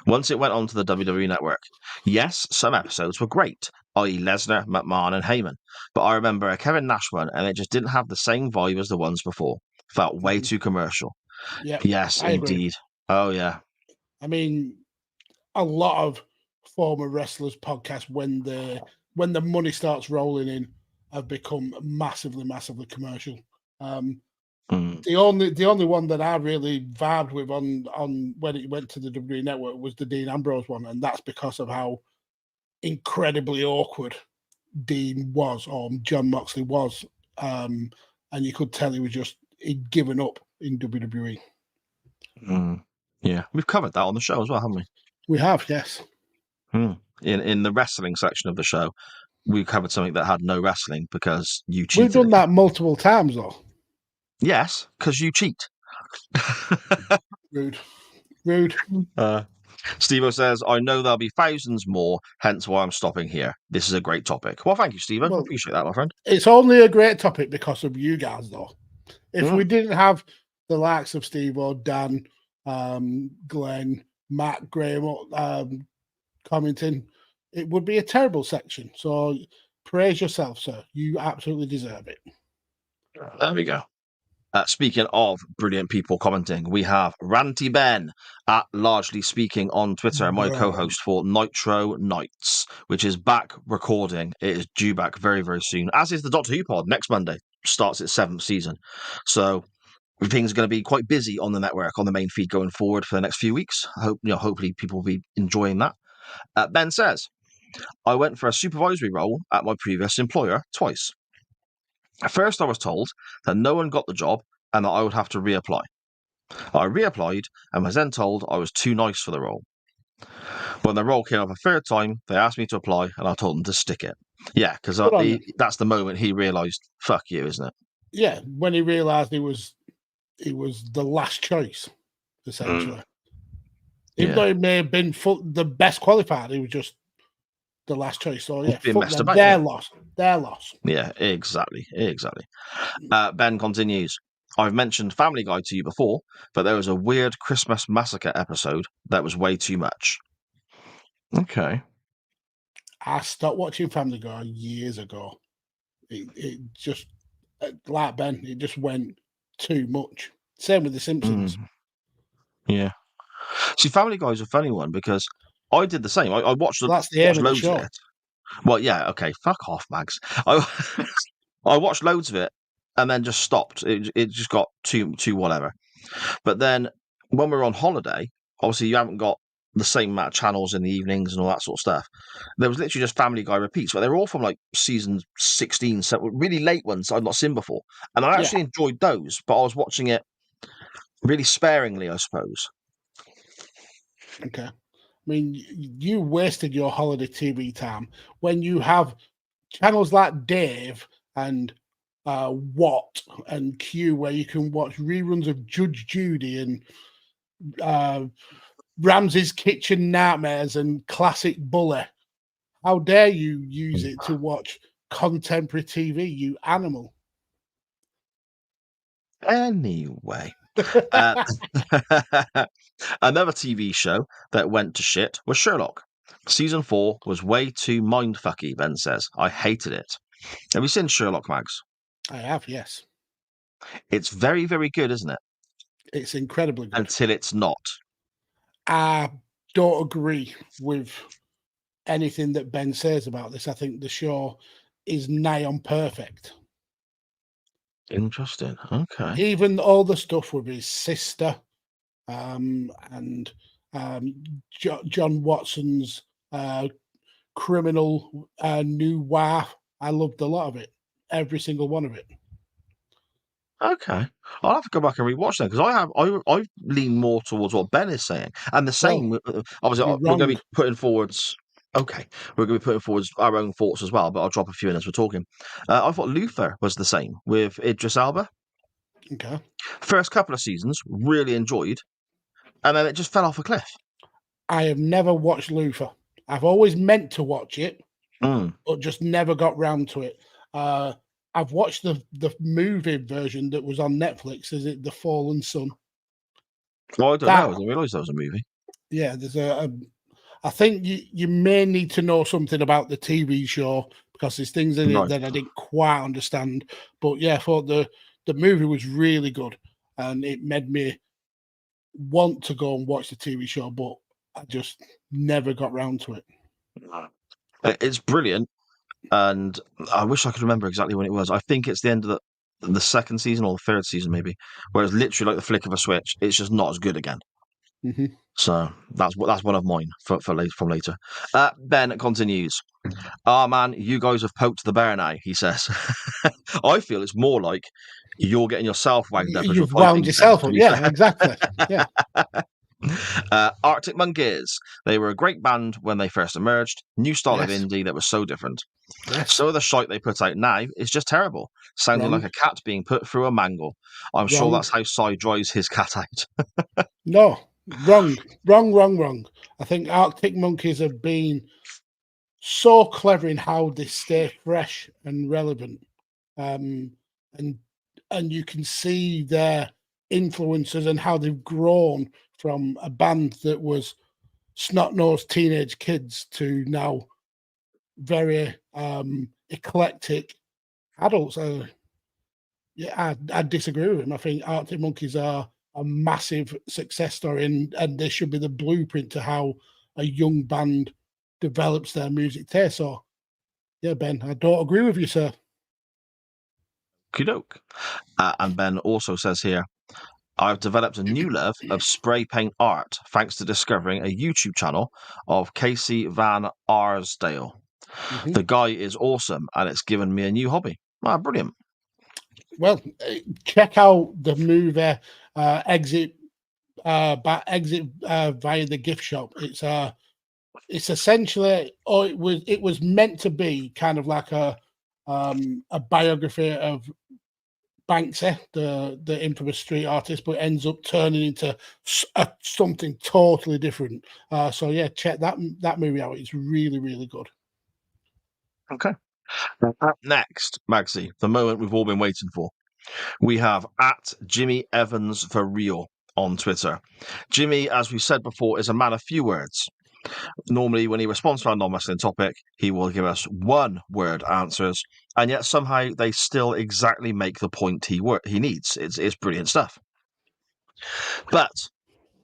Once it went onto the WWE Network, yes, some episodes were great, i.e. Lesnar, McMahon and Heyman, but I remember a Kevin Nash one and it just didn't have the same vibe as the ones before. Felt way too commercial. Yep, yes, indeed. Agree. Oh, yeah. I mean, a lot of former wrestlers' podcasts, when the money starts rolling in, have become massively, massively commercial. The only one that I really vibed with on when it went to the WWE Network was the Dean Ambrose one, and that's because of how incredibly awkward Dean was, or John Moxley was, and you could tell he'd given up in WWE. Yeah, we've covered that on the show as well, haven't we? We have, yes. In the wrestling section of the show, we covered something that had no wrestling because you cheated. We've done that multiple times, though. Yes, because you cheat. Rude. Steve-O says, I know there'll be thousands more, hence why I'm stopping here. This is a great topic. Well, thank you, Steve-O. I appreciate that, my friend. It's only a great topic because of you guys, though. If we didn't have the likes of Steve-O, Dan, Glenn, Matt, Graham commenting, it would be a terrible section. So praise yourself, sir. You absolutely deserve it. There we go. Speaking of brilliant people commenting, we have Ranty Ben at Largely Speaking on Twitter, my co-host for Nitro Nights, which is back recording. It is due back very, very soon, as is the Doctor Who pod. Next Monday starts its 7th season. So things are going to be quite busy on the network, on the main feed going forward for the next few weeks. Hopefully people will be enjoying that. Ben says, I went for a supervisory role at my previous employer twice. At first, I was told that no one got the job and that I would have to reapply. I reapplied and was then told I was too nice for the role. When the role came up a third time, they asked me to apply and I told them to stick it. Yeah, because that's the moment he realised, fuck you, isn't it? Yeah, when he realised he was the last choice, essentially. Even though he may have been the best qualified, he was just the last choice. So yeah, their loss. Yeah, exactly. Ben continues. I've mentioned Family Guy to you before, but there was a weird Christmas massacre episode that was way too much. Okay. I stopped watching Family Guy years ago. It just, like Ben, it just went too much. Same with The Simpsons. Yeah. See, Family Guy is a funny one because I did the same. I watched That's the end of the loads show. of it. Well, yeah, okay, fuck off, Mags. I watched loads of it and then just stopped. It just got too whatever. But then when we were on holiday, obviously you haven't got the same amount of channels in the evenings and all that sort of stuff. There was literally just Family Guy repeats, but they were all from like season 16, so really late ones I'd not seen before. And I actually enjoyed those, but I was watching it really sparingly, I suppose. Okay. mean, you wasted your holiday TV time when you have channels like Dave and What and Q, where you can watch reruns of Judge Judy and Ramsey's Kitchen Nightmares and Classic Bully. How dare you use it to watch contemporary TV, you animal? Anyway, another TV show that went to shit was Sherlock. Season 4 was way too mindfucky, Ben says. I hated it. Have you seen Sherlock, Mags? I have, yes. It's very, very good, isn't it? It's incredibly good. Until it's not. I don't agree with anything that Ben says about this. I think the show is nigh on perfect. Interesting. Okay. Even all the stuff with his sister and John Watson's criminal new wife. I loved a lot of it. Every single one of it. Okay. I'll have to go back and rewatch them because I lean more towards what Ben is saying. And the same, obviously, we're going to be putting forwards. Okay. We're going to be putting forwards our own thoughts as well, but I'll drop a few in as we're talking. I thought Luther was the same with Idris Elba. Okay. First couple of seasons, really enjoyed. And then it just fell off a cliff. I have never watched Luther. I've always meant to watch it, but just never got round to it. I've watched the movie version that was on Netflix. Is it The Fallen Son? Well, I don't know. I didn't realise that was a movie. Yeah, there's I think you may need to know something about the TV show because there's things in it that I didn't quite understand. But yeah, I thought the movie was really good and it made me want to go and watch the TV show, but I just never got round to it. It's brilliant. And I wish I could remember exactly when it was. I think it's the end of the second season or the third season, maybe, where it's literally like the flick of a switch. It's just not as good again. Mm-hmm. So that's one of mine from later. Ben continues. Man, you guys have poked the bear now, he says. I feel it's more like you're getting yourself wagged up. You've wound yourself up. Yeah, exactly. Yeah. Arctic Monkeys. They were a great band when they first emerged. New style of indie that was so different. Yes. So the shite they put out now is just terrible. Sounding like a cat being put through a mangle. I'm sure that's how Cy drives his cat out. No, wrong. I think Arctic Monkeys have been so clever in how they stay fresh and relevant. And you can see their influences and how they've grown from a band that was snot-nosed teenage kids to now very eclectic adults. I disagree with him. I think Arctic Monkeys are a massive success story and they should be the blueprint to how a young band develops their music taste. So, yeah, Ben, I don't agree with you, sir. Kudoke. And Ben also says here, I've developed a new love of spray paint art thanks to discovering a YouTube channel of Casey Van Arsdale. Mm-hmm. The guy is awesome and it's given me a new hobby. Brilliant. Well, check out the movie Exit via the gift shop. It's essentially, it was meant to be kind of like a biography of Banksy, the infamous street artist, but ends up turning into something totally different. So yeah, check that movie out. It's really, really good. Okay. Up next, Magsy, the moment we've all been waiting for. We have at Jimmy Evans for real on Twitter. Jimmy, as we said before, is a man of few words. Normally, when he responds to our non-wrestling topic, he will give us one-word answers, and yet somehow they still exactly make the point he needs. It's brilliant stuff. But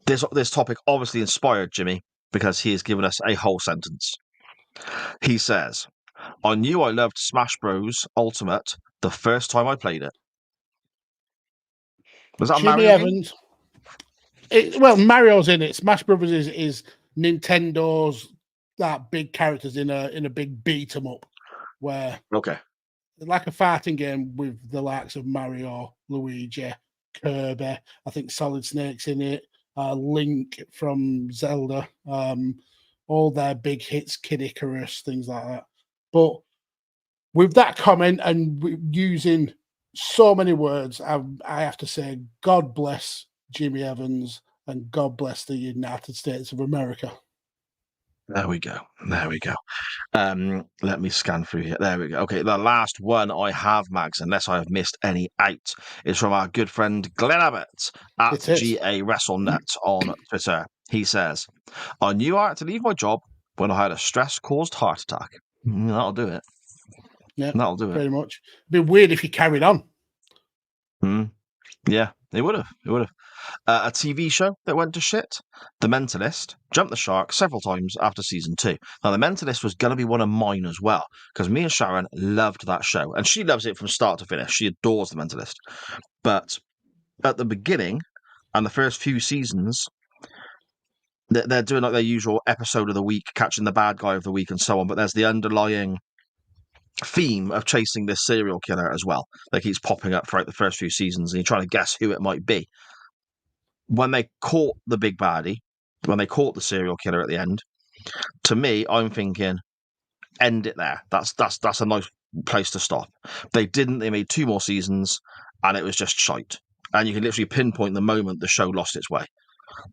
this topic obviously inspired Jimmy because he has given us a whole sentence. He says, I knew I loved Smash Bros. Ultimate the first time I played it. Was that Jimmy Mario Evans? Mario's in it. Smash Brothers is Nintendo's that big characters in a big beat 'em up, where like a fighting game with the likes of Mario, Luigi, Kirby. I think Solid Snake's in it. Link from Zelda, all their big hits, Kid Icarus, things like that. But with that comment and using so many words, I have to say, God bless Jimmy Evans and God bless the United States of America. There we go. Let me scan through here. There we go. Okay, the last one I have, Mags, unless I have missed any out, is from our good friend Glenn Abbott at GA WrestleNet on Twitter. He says, I knew I had to leave my job when I had a stress-caused heart attack. That'll do it. Yeah, that'll do it. Pretty much. It'd be weird if you carried on. Yeah, it would have. A TV show that went to shit. The Mentalist jumped the shark several times after season 2. Now, The Mentalist was going to be one of mine as well, because me and Sharon loved that show, and she loves it from start to finish. She adores The Mentalist. But at the beginning and the first few seasons, they're doing like their usual episode of the week, catching the bad guy of the week and so on, but there's the underlying theme of chasing this serial killer as well. Like, he's popping up throughout the first few seasons and you're trying to guess who it might be. When they caught the big baddie, when they caught the serial killer at the end, to me, I'm thinking, end it there. That's a nice place to stop. They didn't. They made 2 more seasons, and it was just shite. And you can literally pinpoint the moment the show lost its way.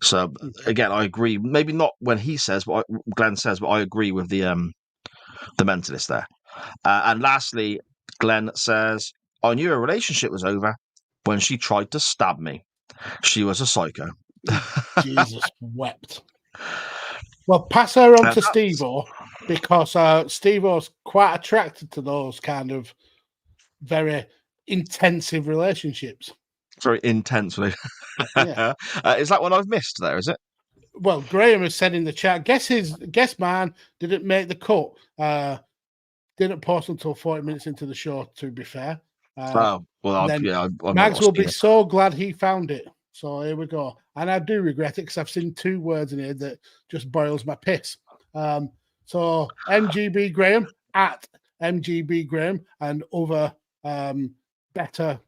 So again, I agree. Maybe not when he says, but Glenn says, but I agree with the Mentalist there. And lastly, Glenn says, I knew a relationship was over when she tried to stab me. She was a psycho. Jesus wept. Well, pass her on to Steve-O, because Steve-O's quite attracted to those kind of very intensive relationships. Very intense. Yeah. Is that one I've missed there, is it? Well, Graham has said in the chat, guess man didn't make the cut. Didn't post until 40 minutes into the show, to be fair. Mags will be so glad he found it. So here we go. And I do regret it because I've seen 2 words in here that just boils my piss. So MGB Graham at MGB Graham and other better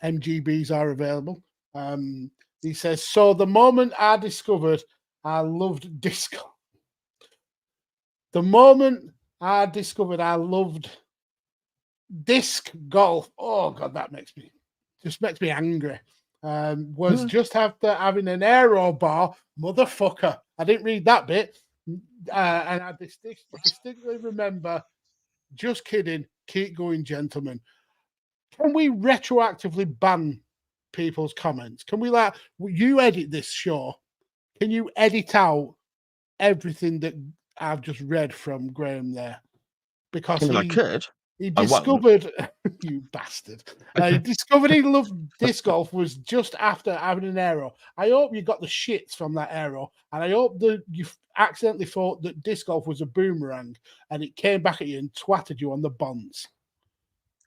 MGBs are available. He says, so the moment I discovered I loved disco. The moment I discovered I loved disc golf. Oh God, that makes me angry. Was just after having an aero bar, motherfucker. I didn't read that bit. And I distinctly remember, just kidding, keep going, gentlemen. Can we retroactively ban people's comments? Can we, like, you edit this show? Can you edit out everything that I've just read from Graham there? Because I could. He discovered, you bastard. He discovered he loved disc golf was just after having an aero. I hope you got the shits from that aero, and I hope that you accidentally thought that disc golf was a boomerang, and it came back at you and twatted you on the bonds.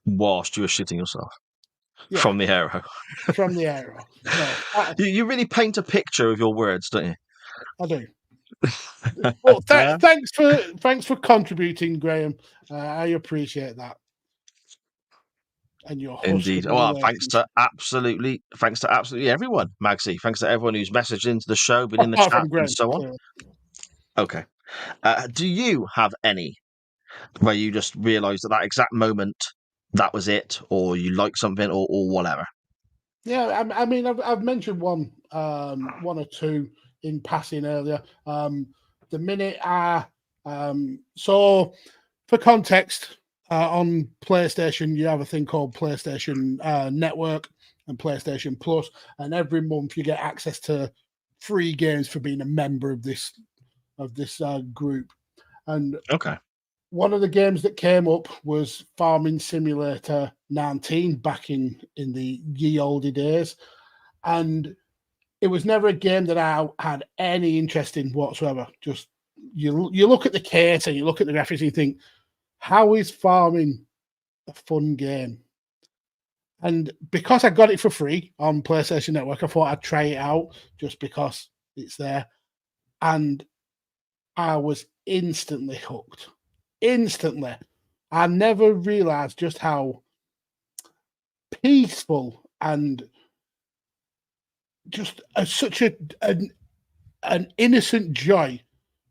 Whilst you were shitting yourself. Yeah. From the aero. From the aero. No, you really paint a picture of your words, don't you? I do. Well, thanks for contributing, Graham. I appreciate that. And your indeed. Well, thanks to absolutely everyone, Magsy. Thanks to everyone who's messaged into the show, been in the chat, and so on. Okay. Do you have any where you just realised at that exact moment that was it, or you like something, or whatever? Yeah, I mean, I've mentioned one or two in passing earlier. The minute so for context, on PlayStation, you have a thing called PlayStation Network and PlayStation Plus, and every month you get access to free games for being a member of this group. And one of the games that came up was Farming Simulator 19 back in the Ye Olde days, and it was never a game that I had any interest in whatsoever. Just you look at the case and you look at the graphics and you think, how is farming a fun game? And because I got it for free on PlayStation Network, I thought I'd try it out just because it's there. And I was instantly hooked. Instantly. I never realized just how peaceful and just such an innocent joy,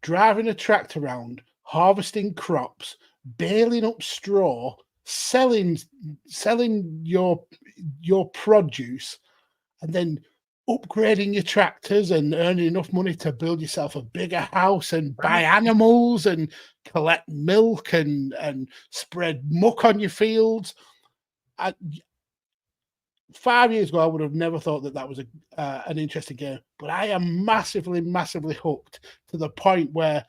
driving a tractor around, harvesting crops, baling up straw, selling your produce, and then upgrading your tractors and earning enough money to build yourself a bigger house and buy animals and collect milk and spread muck on your fields. 5 years ago, I would have never thought that was an interesting game, but I am massively, massively hooked to the point where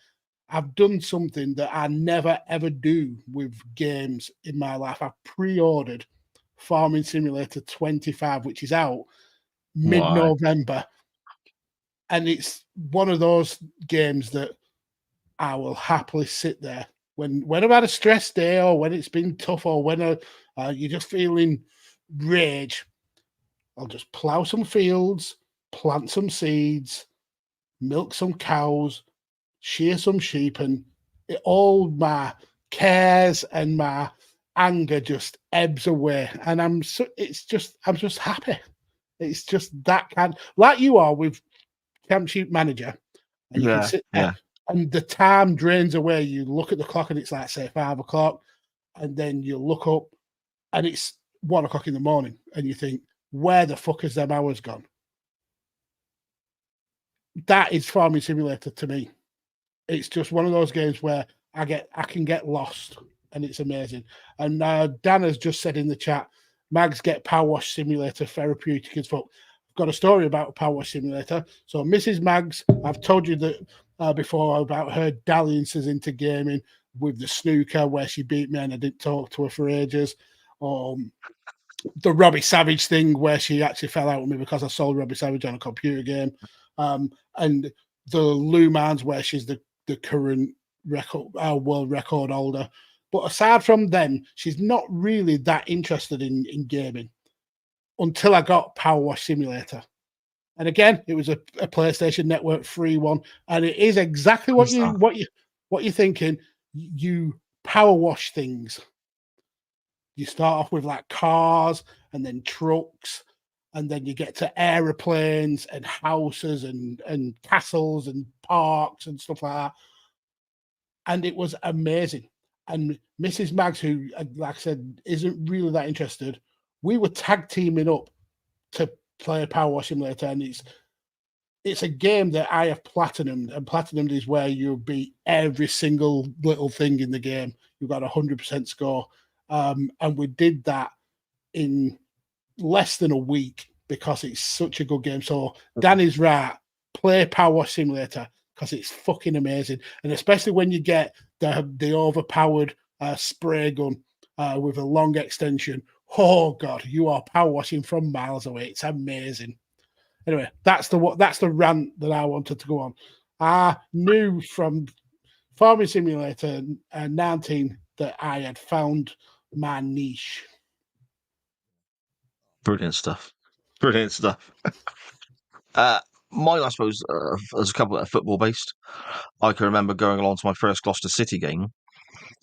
I've done something that I never ever do with games in my life. I've pre-ordered Farming Simulator 25, which is out mid-November, and it's one of those games that I will happily sit there when I've had a stress day, or when it's been tough, or when you're just feeling rage. I'll just plow some fields, plant some seeds, milk some cows, shear some sheep, and all my cares and my anger just ebbs away. And I'm just happy. It's just that kind, like you are with Camp Sheep Manager, and you can sit there, and the time drains away. You look at the clock, and it's like, say, 5 o'clock, and then you look up, and it's 1 o'clock in the morning, and you think, where the fuck has them hours gone? That is Farming Simulator to me. It's just one of those games where I can get lost, and it's amazing. And Dan has just said in the chat, Mags, get Power Wash Simulator therapeutic as fuck. I've got a story about Power Wash Simulator. So Mrs. Mags, I've told you that before about her dalliances into gaming with the snooker, where she beat me and I didn't talk to her for ages. The Robbie Savage thing, where she actually fell out with me because I sold Robbie Savage on a computer game, and the Le Mans, where she's the current world record holder. But aside from them, she's not really that interested in gaming until I got Power Wash Simulator. And again, it was a PlayStation Network free one, and it is exactly what you're thinking. You power wash things. You start off with like cars, and then trucks, and then you get to aeroplanes and houses and castles and parks and stuff like that. And it was amazing. And Mrs. Mags, who, like I said, isn't really that interested, we were tag teaming up to play Power Wash Simulator, and it's a game that I have platinumed, and platinumed is where you beat every single little thing in the game. You've got 100% score. And we did that in less than a week because it's such a good game. So Danny's right. Play Power Wash Simulator because it's fucking amazing. And especially when you get the overpowered spray gun with a long extension. Oh, God, you are power washing from miles away. It's amazing. Anyway, that's the rant that I wanted to go on. I knew from Farming Simulator 19 that I had found my niche. Brilliant stuff. Mine, I suppose, there's a couple that are football based. I can remember going along to my first Gloucester City game,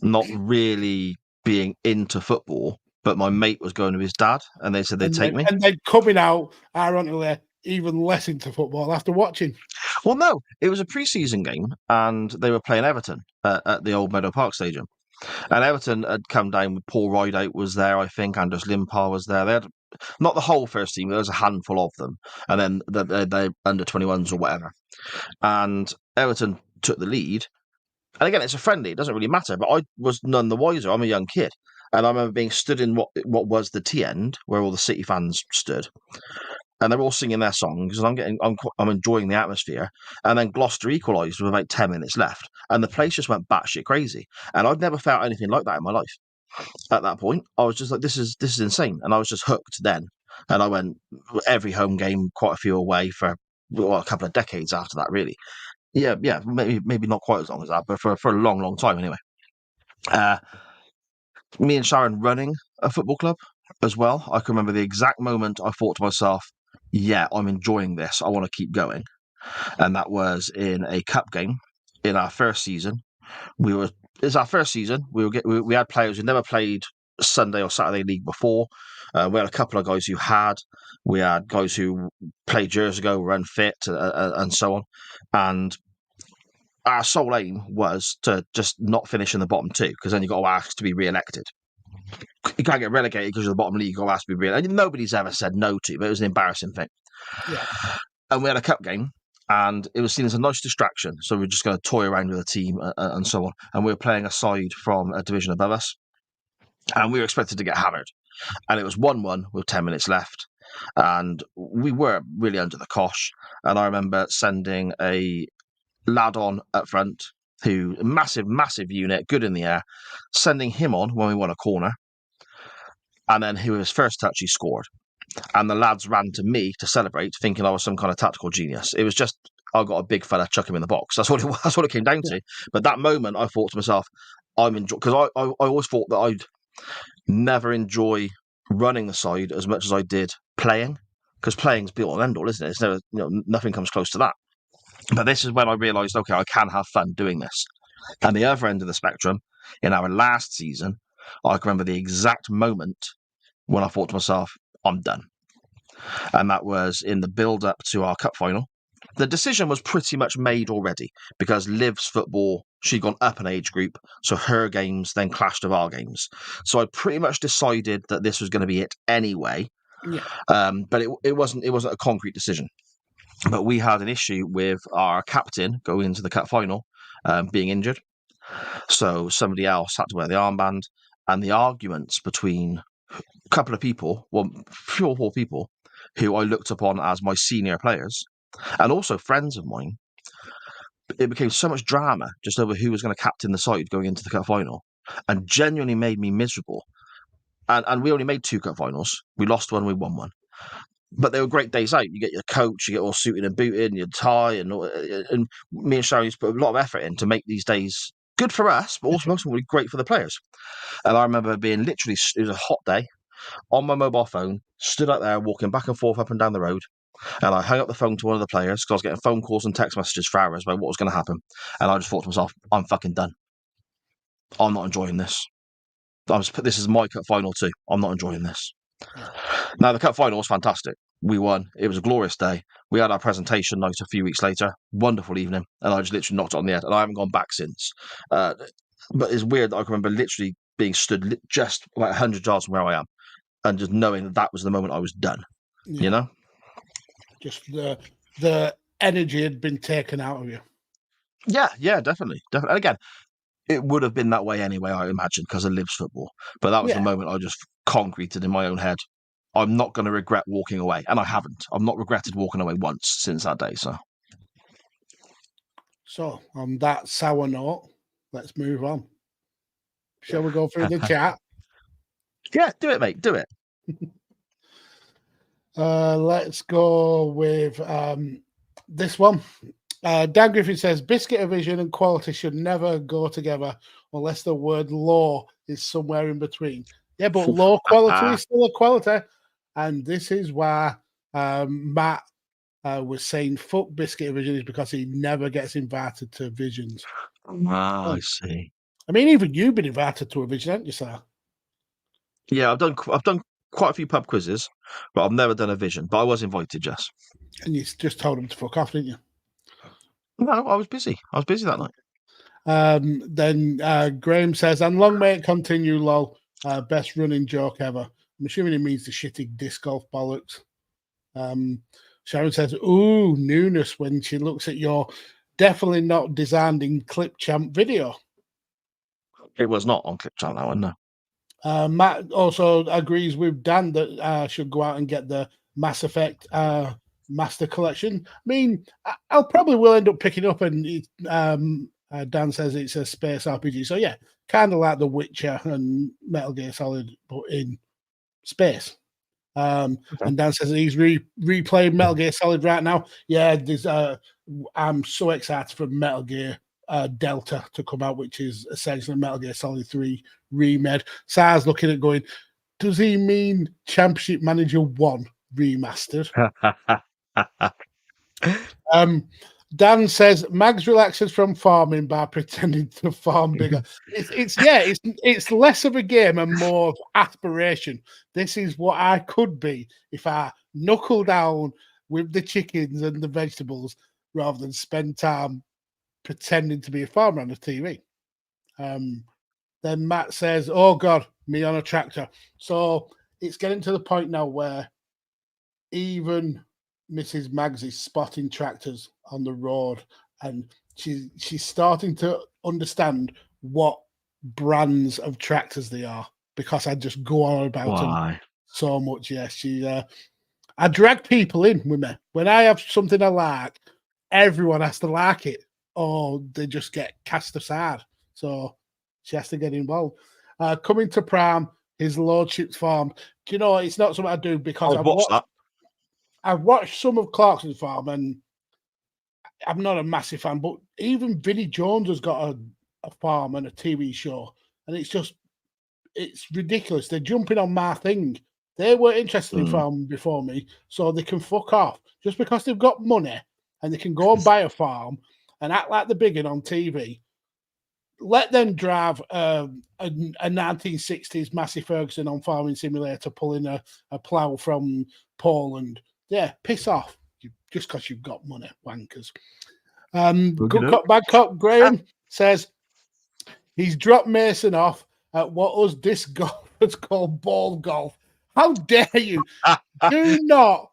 not really being into football, but my mate was going with his dad, and they said they'd take me. And then coming out, ironically, even less into football after watching. Well, no, it was a pre-season game, and they were playing Everton at the old Meadow Park Stadium. And Everton had come down with Paul Rideout was there, I think. Anders Limpar was there. They had not the whole first team, there was a handful of them. And then they under 21s or whatever. And Everton took the lead. And again, it's a friendly, it doesn't really matter. But I was none the wiser. I'm a young kid. And I remember being stood in what was the T end, where all the City fans stood. And they're all singing their songs, and I'm enjoying the atmosphere. And then Gloucester equalised with about 10 minutes left, and the place just went batshit crazy. And I'd never felt anything like that in my life. At that point, I was just like, "This is insane," and I was just hooked then. And I went every home game, quite a few away for a couple of decades after that. Really, yeah, maybe not quite as long as that, but for a long time anyway. Me and Sharon running a football club as well. I can remember the exact moment I thought to myself, yeah, I'm enjoying this. I want to keep going. And that was in a cup game in our first season. It was our first season. We had players who never played Sunday or Saturday league before. We had a couple of guys who had. We had guys who played years ago, were unfit, and so on. And our sole aim was to just not finish in the bottom two, because then you've got to ask to be re-elected. You can't get relegated because you're the bottom league. You've got to ask to be re-elected. Nobody's ever said no to, but it was an embarrassing thing. Yeah. And we had a cup game, and it was seen as a nice distraction. So we were just going to toy around with the team and so on. And we were playing a side from a division above us, and we were expected to get hammered. And it was 1-1 with 10 minutes left. And we were really under the cosh. And I remember sending a lad on up front, who massive unit, good in the air, sending him on when we won a corner. And then his first touch, he scored. And the lads ran to me to celebrate, thinking I was some kind of tactical genius. It was just, I got a big fella, chuck him in the box. That's what it came down to. But that moment, I thought to myself, because I always thought that I'd never enjoy running the side as much as I did playing, because playing's be all and end all, isn't it? It's never, nothing comes close to that. But this is when I realised, okay, I can have fun doing this. And the other end of the spectrum, in our last season, I can remember the exact moment when I thought to myself, I'm done. And that was in the build-up to our cup final. The decision was pretty much made already, because Liv's football, she'd gone up an age group, so her games then clashed with our games. So I pretty much decided that this was going to be it anyway. Yeah. But it wasn't a concrete decision. But we had an issue with our captain going into the cup final being injured. So somebody else had to wear the armband, and the arguments between a couple of people, well, 3 or 4 people, who I looked upon as my senior players, and also friends of mine, it became so much drama just over who was going to captain the side going into the cup final, and genuinely made me miserable. And we only made 2 cup finals. We lost one, we won one. But they were great days out. You get your coach, you get all suited and booted, and your tie, and me and Sharon used to put a lot of effort in to make these days good for us, but also most importantly great for the players. And I remember being literally, it was a hot day, on my mobile phone, stood out there walking back and forth up and down the road, and I hung up the phone to one of the players because I was getting phone calls and text messages for hours about what was going to happen. And I just thought to myself, I'm fucking done. I'm not enjoying this. This is my cup final too. I'm not enjoying this. Now, the cup final was fantastic. We won. It was a glorious day. We had our presentation night a few weeks later. Wonderful evening. And I just literally knocked it on the head. And I haven't gone back since. But it's weird that I can remember literally being stood just about 100 yards from where I am, and just knowing that was the moment I was done. Yeah. You know? Just the energy had been taken out of you. Yeah, definitely. And again, it would have been that way anyway, I imagine, because of Liv's football. But that was the moment I just concreted in my own head. I'm not going to regret walking away. And I haven't. I've not regretted walking away once since that day. So on that sour note, let's move on. Shall we go through the chat? Yeah, do it, mate. Do it. Let's go with this one. Dan Griffin says, Biscuit vision and quality should never go together unless the word low is somewhere in between. Yeah, but low quality is still a quality. And this is why Matt was saying fuck Biscuit Vision, is because he never gets invited to Visions. I see. I mean, even you've been invited to a Vision, haven't you, sir? Yeah, I've done quite a few pub quizzes, but I've never done a Vision. But I was invited, yes. And you just told him to fuck off, didn't you? No, I was busy. I was busy that night. Then Graham says, and long may it continue, lol. Best running joke ever. I'm assuming it means the shitty disc golf bollocks. Sharon says, ooh, newness when she looks at your definitely not designed in Clip Champ video. It was not on Clip Champ, that one, no. Matt also agrees with Dan that should go out and get the Mass Effect Master Collection. I mean, I'll probably will end up picking up, and Dan says it's a space RPG. So yeah, kind of like The Witcher and Metal Gear Solid, but in space. And Dan says he's replaying Metal Gear Solid right now. Yeah, there's I'm so excited for Metal Gear Delta to come out, which is essentially Metal Gear Solid 3 remade. Sar's looking at going, does he mean Championship Manager 1 remastered? Dan says Mags relaxes from farming by pretending to farm bigger. It's less of a game and more of aspiration. This is what I could be if I knuckle down with the chickens and the vegetables rather than spend time pretending to be a farmer on the TV. Then Matt says, "Oh God, me on a tractor." So it's getting to the point now where even Mrs. Maggs is spotting tractors on the road, and she's starting to understand what brands of tractors they are, because I just go on about them so much. Yes, I drag people in with me. When I have something I like, everyone has to like it, or they just get cast aside. So she has to get involved. Coming to Pram, his lordship's farm. Do you know, it's not something I do because I've watched some of Clarkson's farm, and I'm not a massive fan, but even Vinnie Jones has got a farm and a TV show, and it's ridiculous. They're jumping on my thing. They were interested in farming before me, so they can fuck off. Just because they've got money and they can go and buy a farm and act like they're big on TV, let them drive a 1960s Massey Ferguson on Farming Simulator pulling a plough from Poland. Yeah, piss off. Just because you've got money, wankers. Good cop, bad cop. Graham says he's dropped Mason off at what us disc golfers call ball golf. How dare you? Do not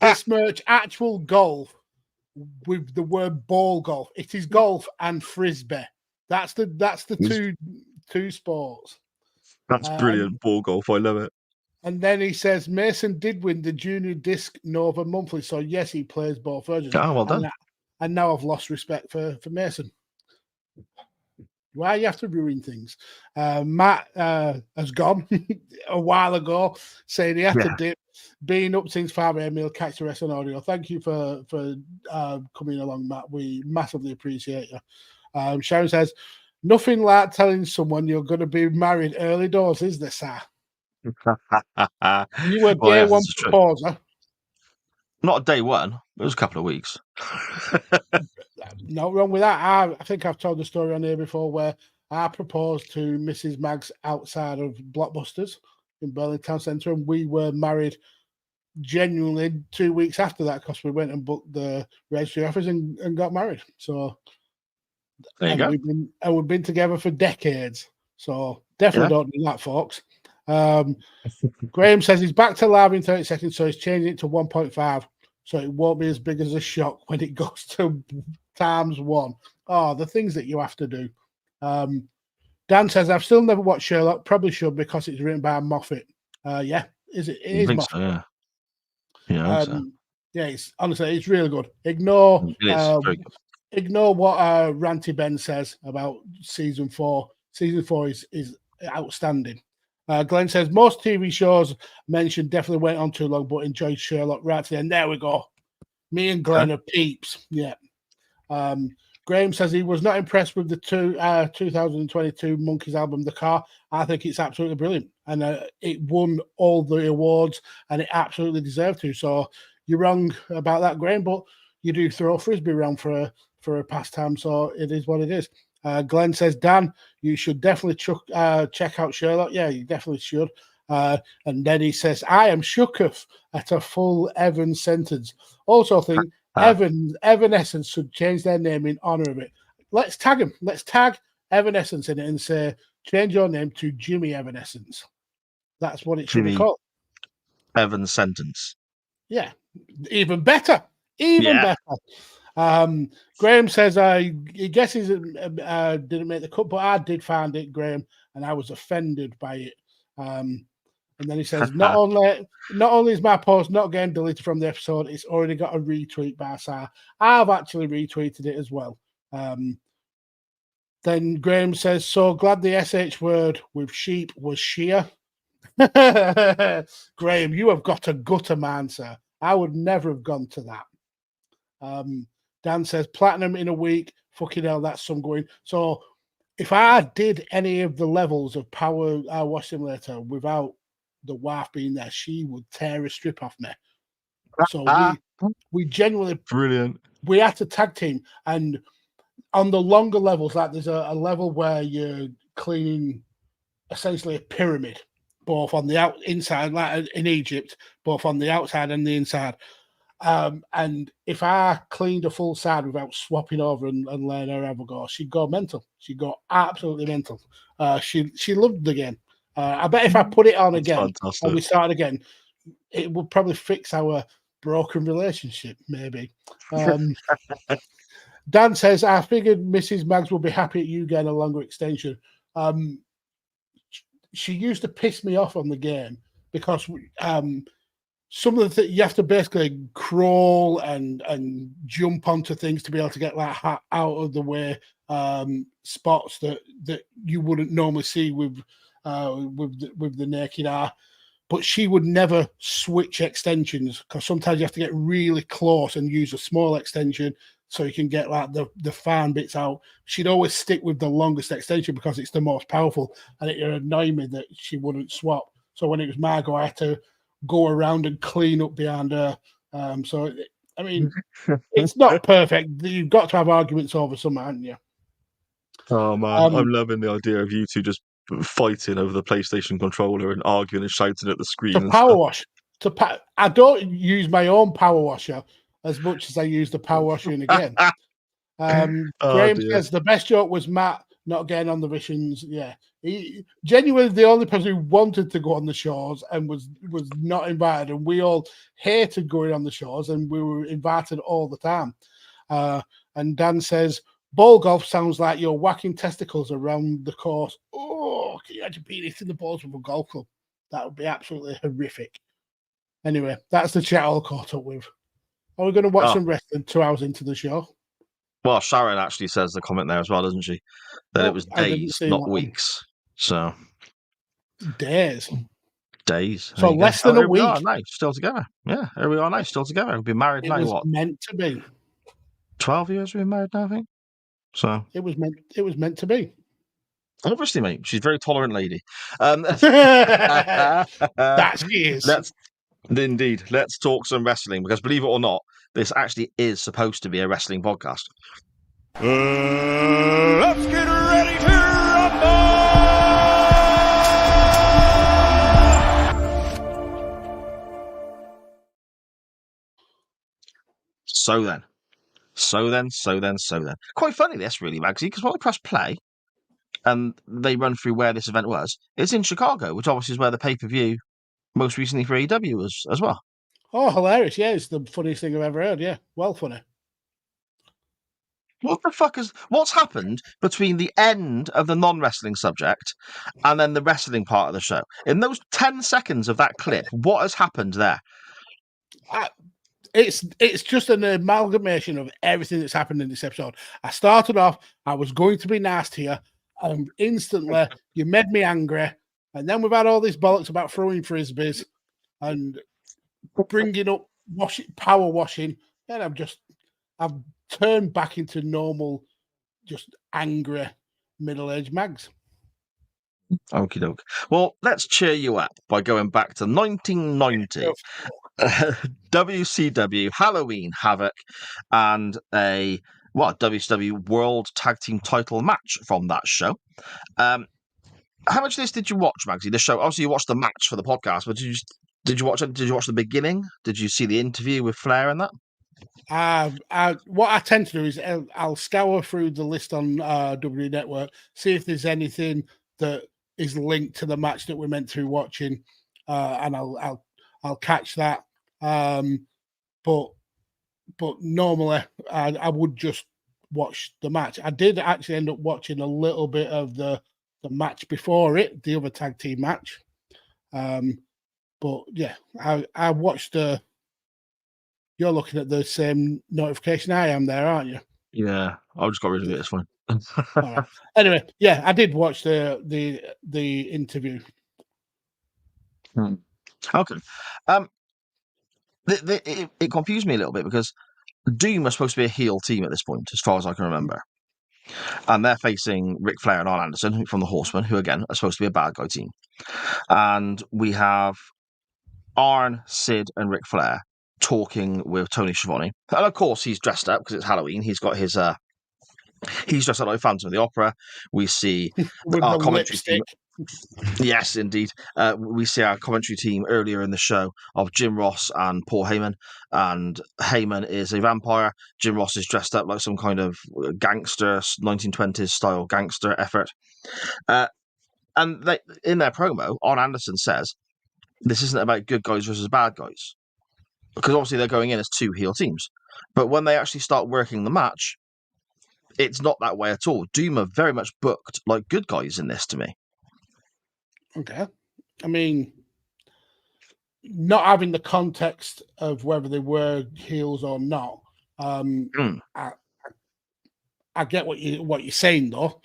besmirch actual golf with the word ball golf. It is golf and frisbee. That's the two sports. That's brilliant. Ball golf. I love it. And then he says Mason did win the Junior Disc Nova Monthly, so yes, he plays both versions. Oh, well done. And now I've lost respect for Mason. Why you have to ruin things? Matt has gone a while ago, saying he had to dip. Being up since 5 a.m, he'll catch the rest on audio. Thank you for coming along, Matt. We massively appreciate you. Sharon says, nothing like telling someone you're going to be married early doors, is there, sir? You were day one proposer. Not day one. It was a couple of weeks. No wrong with that. I think I've told the story on here before where I proposed to Mrs. Maggs outside of Blockbusters in Berlin Town Centre, and we were married genuinely 2 weeks after that because we went and booked the registry office and got married. So there you go. We've been together for decades. So definitely don't do that, folks. Graham says he's back to live in 30 seconds, so he's changing it to 1.5, so it won't be as big as a shock when it goes to *1. Oh, the things that you have to do. Dan says I've still never watched Sherlock. Probably should because it's written by Moffat. It is Moffat. So, yeah. Yeah, it's honestly it's really good. Ignore very good. Ignore what Ranty Ben says about season 4. Season 4 is outstanding. Glenn says most TV shows mentioned definitely went on too long, but enjoyed Sherlock right to the end. There we go. Me and Glenn are peeps. Yeah. Graham says he was not impressed with the 2022 Monkeys album, The Car. I think it's absolutely brilliant. And it won all the awards and it absolutely deserved to. So you're wrong about that, Graham, but you do throw frisbee around for a pastime. So it is what it is. Glenn says, Dan, you should definitely check out Sherlock. Yeah, you definitely should. And then he says, I am shooketh at a full Evan sentence. Also think Evanescence should change their name in honor of it. Let's tag him. Let's tag Evanescence in it and say, change your name to Jimmy Evanescence. That's what it should be called. Evan Sentence. Yeah, even better. Even better. Graham says he guesses didn't make the cut, but I did find it, Graham, and I was offended by it. And then he says, not only is my post not getting deleted from the episode, it's already got a retweet by Sar. I've actually retweeted it as well. Then Graham says, so glad the SH word with sheep was sheer. Graham, you have got a gutter man, sir. I would never have gone to that. Dan says, platinum in a week. Fucking hell, that's some going. So if I did any of the levels of Power Wash Simulator without the wife being there, she would tear a strip off me. So we genuinely brilliant. we had to tag team, and on the longer levels, like there's a level where you're cleaning essentially a pyramid, both on the inside, like in Egypt, both on the outside and the inside. And if I cleaned a full side without swapping over and letting her have a go, she'd go mental. She'd go absolutely mental. She loved the game. I bet if I put it on again and we started again, it would probably fix our broken relationship, maybe. Dan says, I figured Mrs. Maggs would be happy at you getting a longer extension. She used to piss me off on the game because some of the you have to basically crawl and jump onto things to be able to get that hat out of the way spots that you wouldn't normally see with the naked eye. But she would never switch extensions because sometimes you have to get really close and use a small extension so you can get like the fine bits out. She'd always stick with the longest extension because it's the most powerful, and it annoyed me that she wouldn't swap. So when it was my go, I had to go around and clean up behind her. So, I mean, it's not perfect. You've got to have arguments over something, haven't you? Oh, man. I'm loving the idea of you two just fighting over the PlayStation controller and arguing and shouting at the screen. To power wash. I don't use my own power washer as much as I use the power washer in the game. Graham says the best joke was Matt not getting on the Vishans. Yeah. He genuinely the only person who wanted to go on the shows and was not invited, and we all hated going on the shows, and we were invited all the time. And Dan says ball golf sounds like you're whacking testicles around the course. Oh, can you imagine being hitting the balls with a golf club? That would be absolutely horrific. Anyway, that's the chat all caught up with. Are we going to watch some wrestling 2 hours into the show? Well, Sharon actually says the comment there as well, doesn't she? That it was days, not weeks. So days. So less than a week. Are now, still together. Yeah, here we are now, still together. We've been married now. What? Meant to be. 12 years we've been married now, I think. So it was meant to be. Obviously, mate. She's a very tolerant lady. That she is. Indeed. Let's talk some wrestling, because believe it or not, this actually is supposed to be a wrestling podcast. Let's get ready to rumble! So then. Quite funny this, really, Magsy, because when I press play and they run through where this event was, it's in Chicago, which obviously is where the pay-per-view most recently for AEW was as well. Oh, hilarious. Yeah, it's the funniest thing I've ever heard. Yeah, well funny. What's happened between the end of the non-wrestling subject and then the wrestling part of the show? In those 10 seconds of that clip, what has happened there? It's just an amalgamation of everything that's happened in this episode. I started off, I was going to be nasty here, and instantly you made me angry. And then we've had all these bollocks about throwing frisbees and bringing up power washing. And I've turned back into normal, just angry middle-aged Mags. Okie doke. Well, let's cheer you up by going back to 1990. WCW, Hallowe'en Havoc, and a WCW World Tag Team Title match from that show. How much of this did you watch, Magsy? The show. Obviously, you watched the match for the podcast, but did you watch it? Did you watch the beginning? Did you see the interview with Flair and that? What I tend to do is I'll scour through the list on W Network, see if there's anything that is linked to the match that we're meant to be watching, and I'll catch that. But normally I would just watch the match. I did actually end up watching a little bit of the match before it, the other tag team match. But yeah, I watched you're looking at the same notification I am there, aren't you? Yeah, I just got rid of it. It's fine. Right. Anyway, yeah, I did watch the interview. Okay. It confused me a little bit because Doom was supposed to be a heel team at this point, as far as I can remember. And they're facing Ric Flair and Arn Anderson from the Horsemen, who, again, are supposed to be a bad guy team. And we have Arn, Sid, and Ric Flair talking with Tony Schiavone, and of course he's dressed up because it's Halloween. He's got his he's dressed up like Phantom of the Opera. We see with our the commentary team. lipstick. Yes, indeed. We see our commentary team earlier in the show of Jim Ross and Paul Heyman, and Heyman is a vampire. Jim Ross is dressed up like some kind of gangster, 1920s style gangster effort. And they, in their promo, Arn Anderson says, this isn't about good guys versus bad guys. Because obviously they're going in as two heel teams. But when they actually start working the match, it's not that way at all. Doom are very much booked like good guys in this to me. Okay. I mean, not having the context of whether they were heels or not, I get what you're saying though.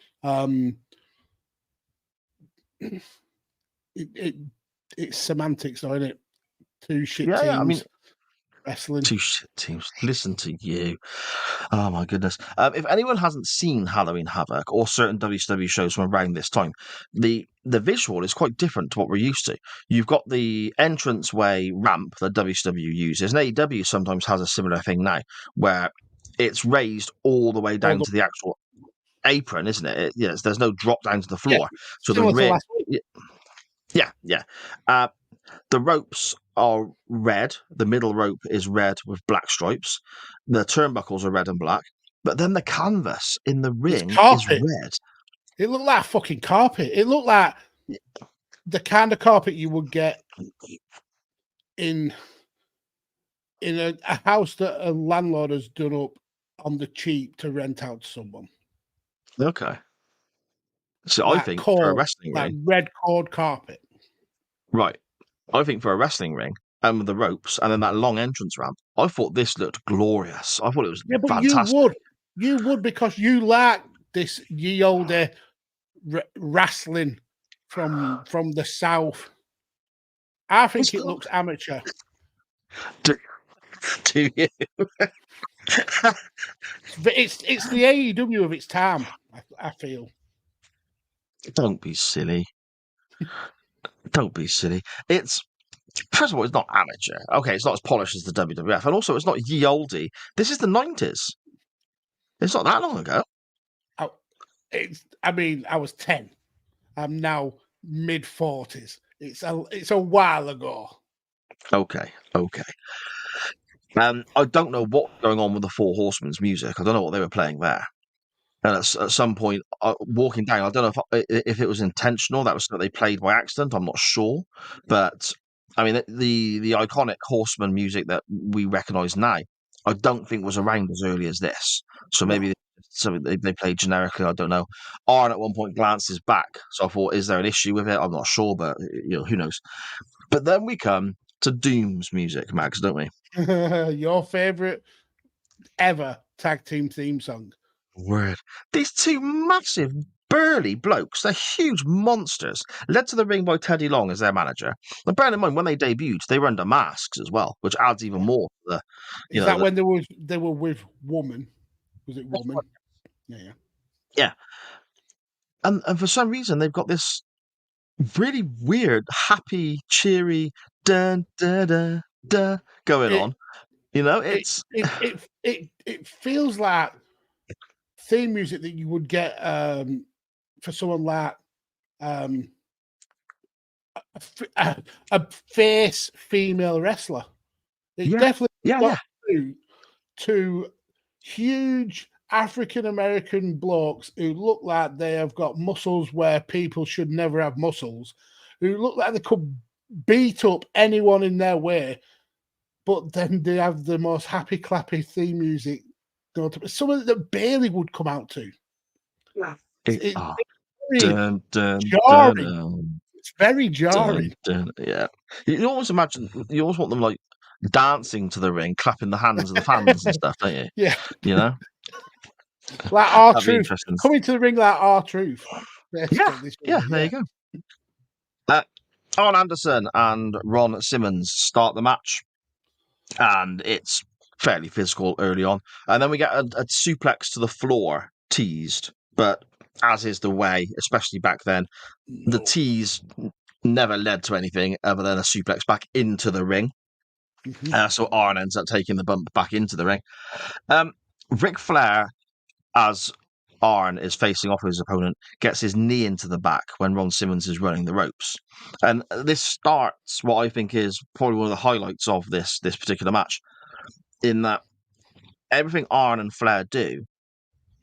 It's semantics, though, isn't it? Two shit teams. Yeah, I mean, wrestling. Two shit teams. Listen to you. Oh my goodness. If anyone hasn't seen Hallowe'en Havoc or certain WCW shows from around this time, the visual is quite different to what we're used to. You've got the entranceway ramp that WCW uses, and AEW sometimes has a similar thing now, where it's raised all the way down to the actual apron, isn't it? Yes, there's no drop down to the floor. Yeah, so the ring. Yeah. The ropes are red. The middle rope is red with black stripes. The turnbuckles are red and black. But then the canvas in the ring is red. It looked like fucking carpet. It looked like the kind of carpet you would get in a house that a landlord has done up on the cheap to rent out to someone. Okay. So I think for a wrestling ring, red cord carpet. Right. I think for a wrestling ring and with the ropes and then that long entrance ramp, I thought this looked glorious. I thought it was fantastic. You would because you like this Ye Olde Rasslin from the south. I think it looks amateur. Do you? It's the AEW of its time. I feel. Don't be silly. Don't be silly. It's first of all, it's not amateur. Okay, it's not as polished as the WWF, and also it's not ye olde. This is the 90s. It's not that long ago. I was 10. I'm now mid 40s. It's a while ago. Okay. I don't know what's going on with the Four Horsemen's music. I don't know what they were playing there. And at some point, walking down, I don't know if it was intentional. That was something they played by accident. I'm not sure. But, I mean, the iconic Horseman music that we recognise now, I don't think was around as early as this. So maybe something they played generically. I don't know. Arn at one point glances back. So I thought, is there an issue with it? I'm not sure, but who knows? But then we come to Doom's music, Max, don't we? Your favourite ever tag team theme song. Word. These two massive, burly blokes, they're huge monsters, led to the ring by Teddy Long as their manager. And bearing in mind, when they debuted, they were under masks as well, which adds even more to the... Is that when they were with Woman? Was it Woman? Yeah. And for some reason, they've got this really weird, happy, cheery, dun, da, da, da, going on. It's... It feels like theme music that you would get for someone like a face female wrestler. It definitely two huge African American blokes who look like they have got muscles where people should never have muscles, who look like they could beat up anyone in their way, but then they have the most happy clappy theme music. Something that Bailey would come out to. It's very jarring. It's very jarring. Yeah. You always imagine, you always want them like dancing to the ring, clapping the hands of the fans and stuff, don't you? Yeah. Like R-Truth. Coming to the ring like R-Truth. Yeah, there you go. Arn Anderson and Ron Simmons start the match, and it's fairly physical early on. And then we get a suplex to the floor teased, but as is the way, especially back then, the tease never led to anything other than a suplex back into the ring. So Arn ends up taking the bump back into the ring. Ric Flair, as Arn is facing off his opponent, gets his knee into the back when Ron Simmons is running the ropes. And this starts what I think is probably one of the highlights of this particular match, in that everything Arn and Flair do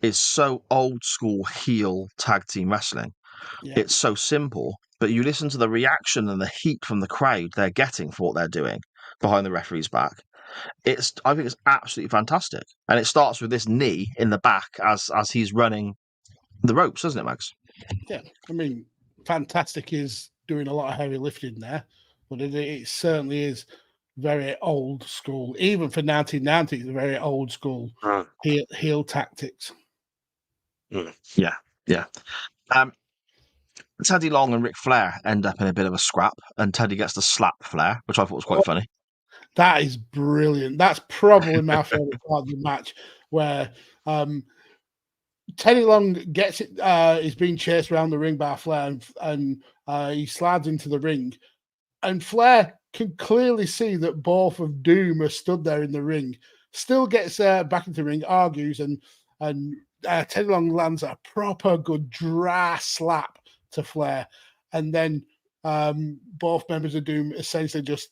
is so old school heel tag team wrestling. Yeah. It's so simple, but you listen to the reaction and the heat from the crowd they're getting for what they're doing behind the referee's back. I think it's absolutely fantastic. And it starts with this knee in the back as he's running the ropes, doesn't it, Max? Yeah, I mean, fantastic is doing a lot of heavy lifting there, but it certainly is very old school. Even for 1990, it's very old school heel tactics. Yeah. Teddy Long and Ric Flair end up in a bit of a scrap, and Teddy gets to slap Flair, which I thought was quite funny. That is brilliant. That's probably my favorite part of the match, where Teddy Long gets it. Is being chased around the ring by Flair, and he slides into the ring, and Flair can clearly see that both of Doom are stood there in the ring. Still gets back into the ring, argues, and Teddy Long lands a proper good dry slap to Flair, and then both members of Doom essentially just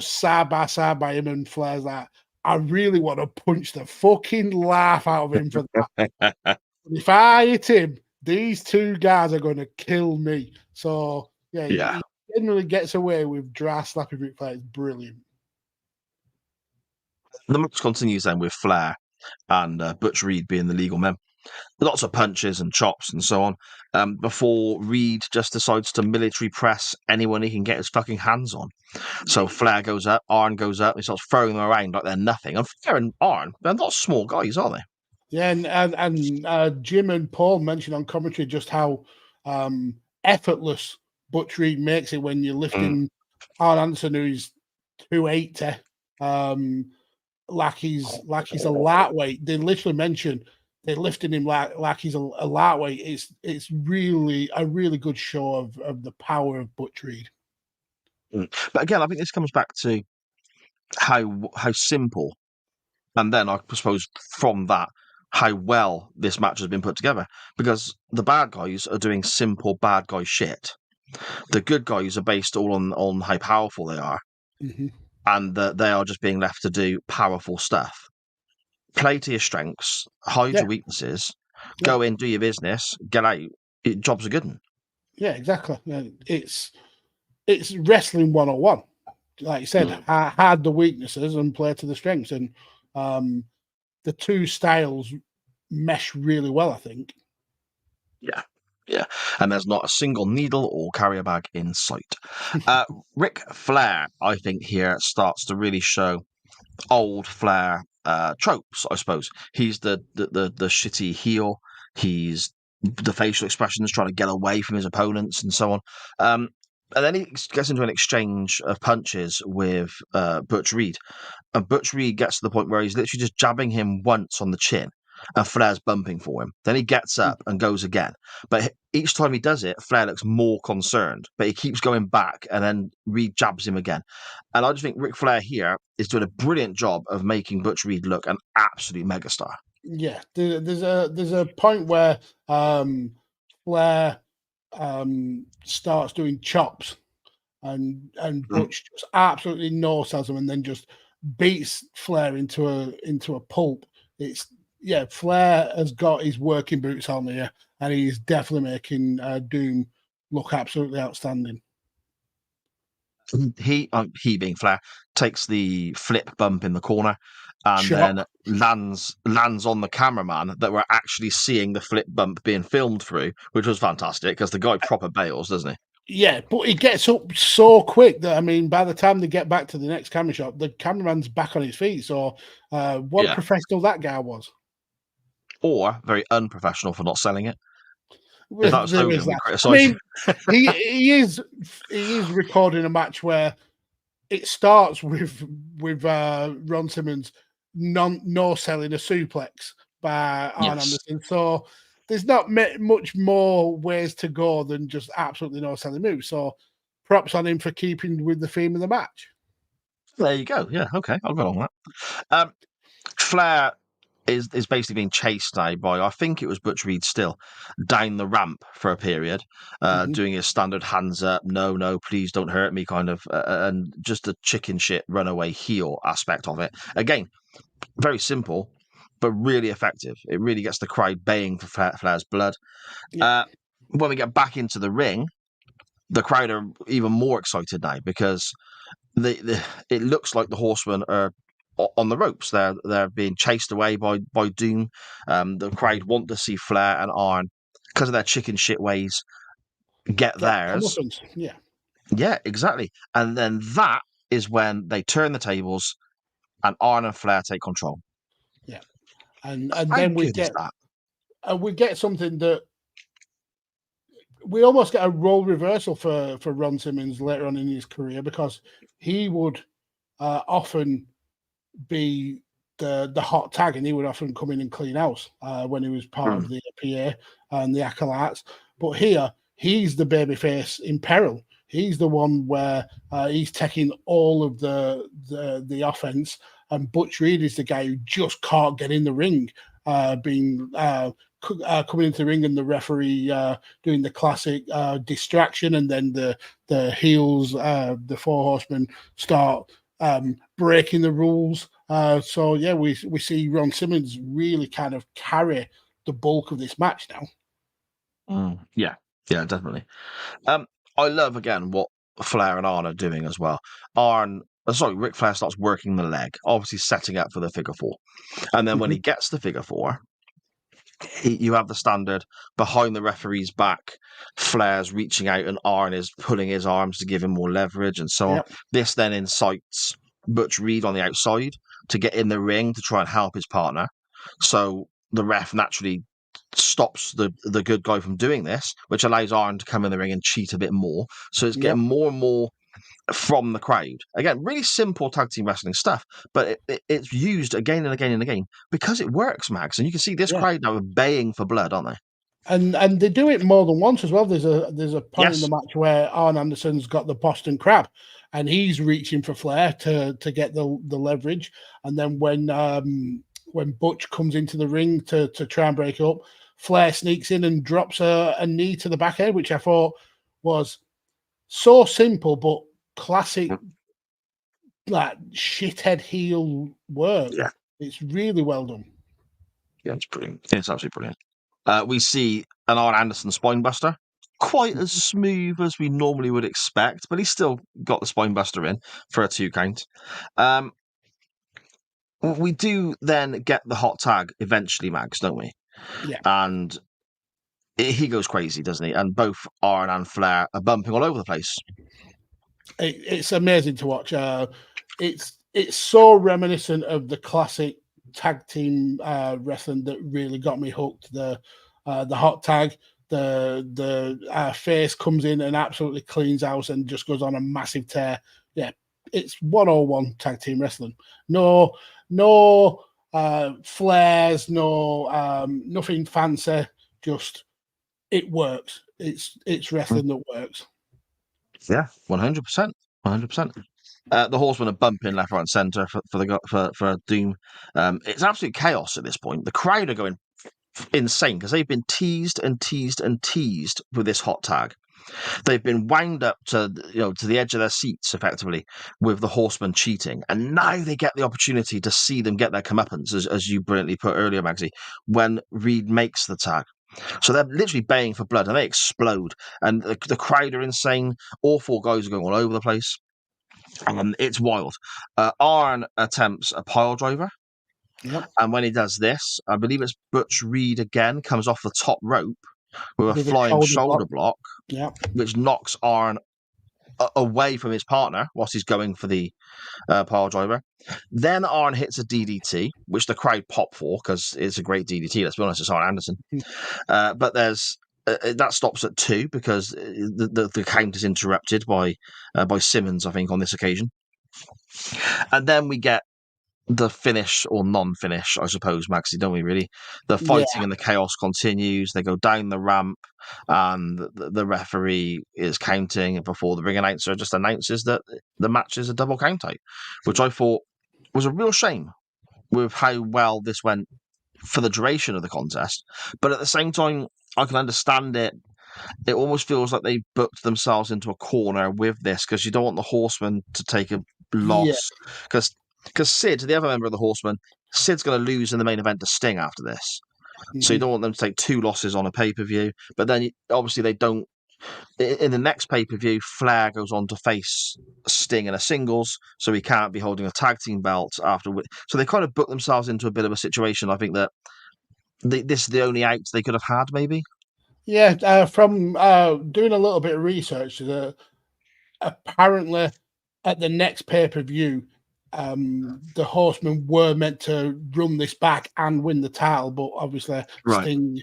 side by side by him, and Flair's like, I really want to punch the fucking laugh out of him for that. If I hit him, these two guys are going to kill me. So yeah. He generally gets away with dry slapping Ric Flair. It's brilliant. The match continues then with Flair and Butch Reed being the legal men. Lots of punches and chops and so on, before Reed just decides to military press anyone he can get his fucking hands on. So Flair goes up, Arn goes up, and he starts throwing them around like they're nothing. And Flair and Arn, they're not small guys, are they? Yeah, and Jim and Paul mentioned on commentary just how effortless Butch Reed makes it when you're lifting Arn Anderson, who's 280, like he's a lightweight. They literally mention they're lifting him like he's a lightweight. It's really a really good show of the power of Butch Reed. But again, I think this comes back to how simple, and then I suppose from that, how well this match has been put together. Because the bad guys are doing simple bad guy shit. The good guys are based all on how powerful they are, and that they are just being left to do powerful stuff. Play to your strengths, hide your weaknesses, go in, do your business, get out. Job's a good one. Yeah, exactly. Yeah, it's wrestling 101. Like you said, hide the weaknesses and play to the strengths. And the two styles mesh really well, I think. Yeah. And there's not a single needle or carrier bag in sight. Ric Flair, I think, here starts to really show old Flair tropes, I suppose. He's the shitty heel. He's the facial expressions trying to get away from his opponents and so on. And then he gets into an exchange of punches with Butch Reed. And Butch Reed gets to the point where he's literally just jabbing him once on the chin, and Flair's bumping for him. Then he gets up and goes again. But each time he does it, Flair looks more concerned. But he keeps going back, and then Reed jabs him again. And I just think Ric Flair here is doing a brilliant job of making Butch Reed look an absolute megastar. Yeah, there's a point where Flair starts doing chops, and Butch just absolutely no-sells him, and then just beats Flair into a pulp. Flair has got his working boots on here, and he's definitely making Doom look absolutely outstanding. He being Flair, takes the flip bump in the corner and then lands on the cameraman that we're actually seeing the flip bump being filmed through, which was fantastic because the guy proper bails, doesn't he? Yeah, but he gets up so quick that, I mean, by the time they get back to the next camera shot, the cameraman's back on his feet. So what a professional that guy was. Or very unprofessional for not selling it. If that was Hogan, we criticize. I mean, he is recording a match where it starts with Ron Simmons no selling a suplex by Arn Anderson. So there's not much more ways to go than just absolutely no selling moves. So props on him for keeping with the theme of the match. There you go. Yeah, okay, I'll go on that. Flair is basically being chased now by, I think it was Butch Reed still, down the ramp for a period, doing his standard hands up, no, please don't hurt me kind of, and just a chicken shit runaway heel aspect of it. Again, very simple, but really effective. It really gets the crowd baying for Flair's blood. Yeah. When we get back into the ring, the crowd are even more excited now because it looks like the Horsemen are on the ropes. They're being chased away by Doom. The crowd want to see Flair and Arn, because of their chicken shit ways, get theirs. Yeah, exactly. And then that is when they turn the tables and Arn and Flair take control. Yeah. And then we get something that we almost get a role reversal for Ron Simmons later on in his career, because he would often be the hot tag, and he would often come in and clean house when he was part of the PA and the Acolytes. But here, he's the babyface in peril. He's the one where he's taking all of the offense, and Butch Reed is the guy who just can't get in the ring, coming into the ring, and the referee doing the classic distraction, and then the heels, the Four Horsemen, start breaking the rules. So yeah, we see Ron Simmons really kind of carry the bulk of this match now. Yeah, definitely. I love again what Flair and Arn are doing as well. Ric Flair starts working the leg, obviously setting up for the figure four, and then when he gets the figure four, you have the standard behind the referee's back. Flair's reaching out and Arn is pulling his arms to give him more leverage and so on. This then incites Butch Reed on the outside to get in the ring to try and help his partner. So the ref naturally stops the good guy from doing this, which allows Arn to come in the ring and cheat a bit more. So it's getting more and more from the crowd. Again, really simple tag team wrestling stuff, but it's used again and again and again because it works, Max. And you can see this crowd now are baying for blood, aren't they? And they do it more than once as well. There's a point in the match where Arn Anderson's got the Boston Crab, and he's reaching for Flair to get the leverage. And then when Butch comes into the ring to try and break up, Flair sneaks in and drops a knee to the back head, which I thought was so simple but classic, like shithead heel work. Yeah, it's really well done. Yeah, it's brilliant. It's absolutely brilliant. We see an Arn Anderson spinebuster, quite as smooth as we normally would expect, but he's still got the spinebuster in for a 2 count. We do then get the hot tag eventually, Max, don't we? Yeah. And he goes crazy, doesn't he? And both Arn and Flair are bumping all over the place. It's amazing to watch. It's so reminiscent of the classic tag team wrestling that really got me hooked. The hot tag, the face comes in and absolutely cleans house and just goes on a massive tear. Yeah, it's 101 tag team wrestling. No flares, nothing fancy. Just it works. It's wrestling that works. Yeah, 100%. 100%. The Horsemen are bumping left, right, and centre for Doom. It's absolute chaos at this point. The crowd are going insane because they've been teased and teased and teased with this hot tag. They've been wound up to the edge of their seats effectively with the Horsemen cheating, and now they get the opportunity to see them get their comeuppance, as you brilliantly put earlier, Magsy, when Reed makes the tag. So they're literally baying for blood, and they explode, and the crowd are insane. All 4 guys are going all over the place. It's wild. Arn attempts a pile driver. Yep. And when he does this, I believe it's Butch Reed again, comes off the top rope with a flying shoulder block, which knocks Arn away from his partner whilst he's going for the pile driver. Then Arn hits a DDT, which the crowd pop for because it's a great DDT. Let's be honest, it's Arn Anderson. But there's that stops at 2 because the count is interrupted by Simmons, I think, on this occasion. And then we get the finish or non-finish, I suppose, Maxie, don't we? Really, the fighting and the chaos continues. They go down the ramp, and the referee is counting before the ring announcer just announces that the match is a double count out, which I thought was a real shame with how well this went for the duration of the contest. But at the same time, I can understand it. It almost feels like they booked themselves into a corner with this, because you don't want the Horsemen to take a loss. Because Sid, the other member of the Horsemen, Sid's going to lose in the main event to Sting after this. So you don't want them to take 2 losses on a pay-per-view. But then, obviously, they don't. In the next pay-per-view, Flair goes on to face Sting in a singles, so he can't be holding a tag team belt afterward. So they kind of booked themselves into a bit of a situation. I think that this is the only out they could have had, maybe. Yeah, from doing a little bit of research, apparently at the next pay-per-view, the Horsemen were meant to run this back and win the title, but obviously Sting,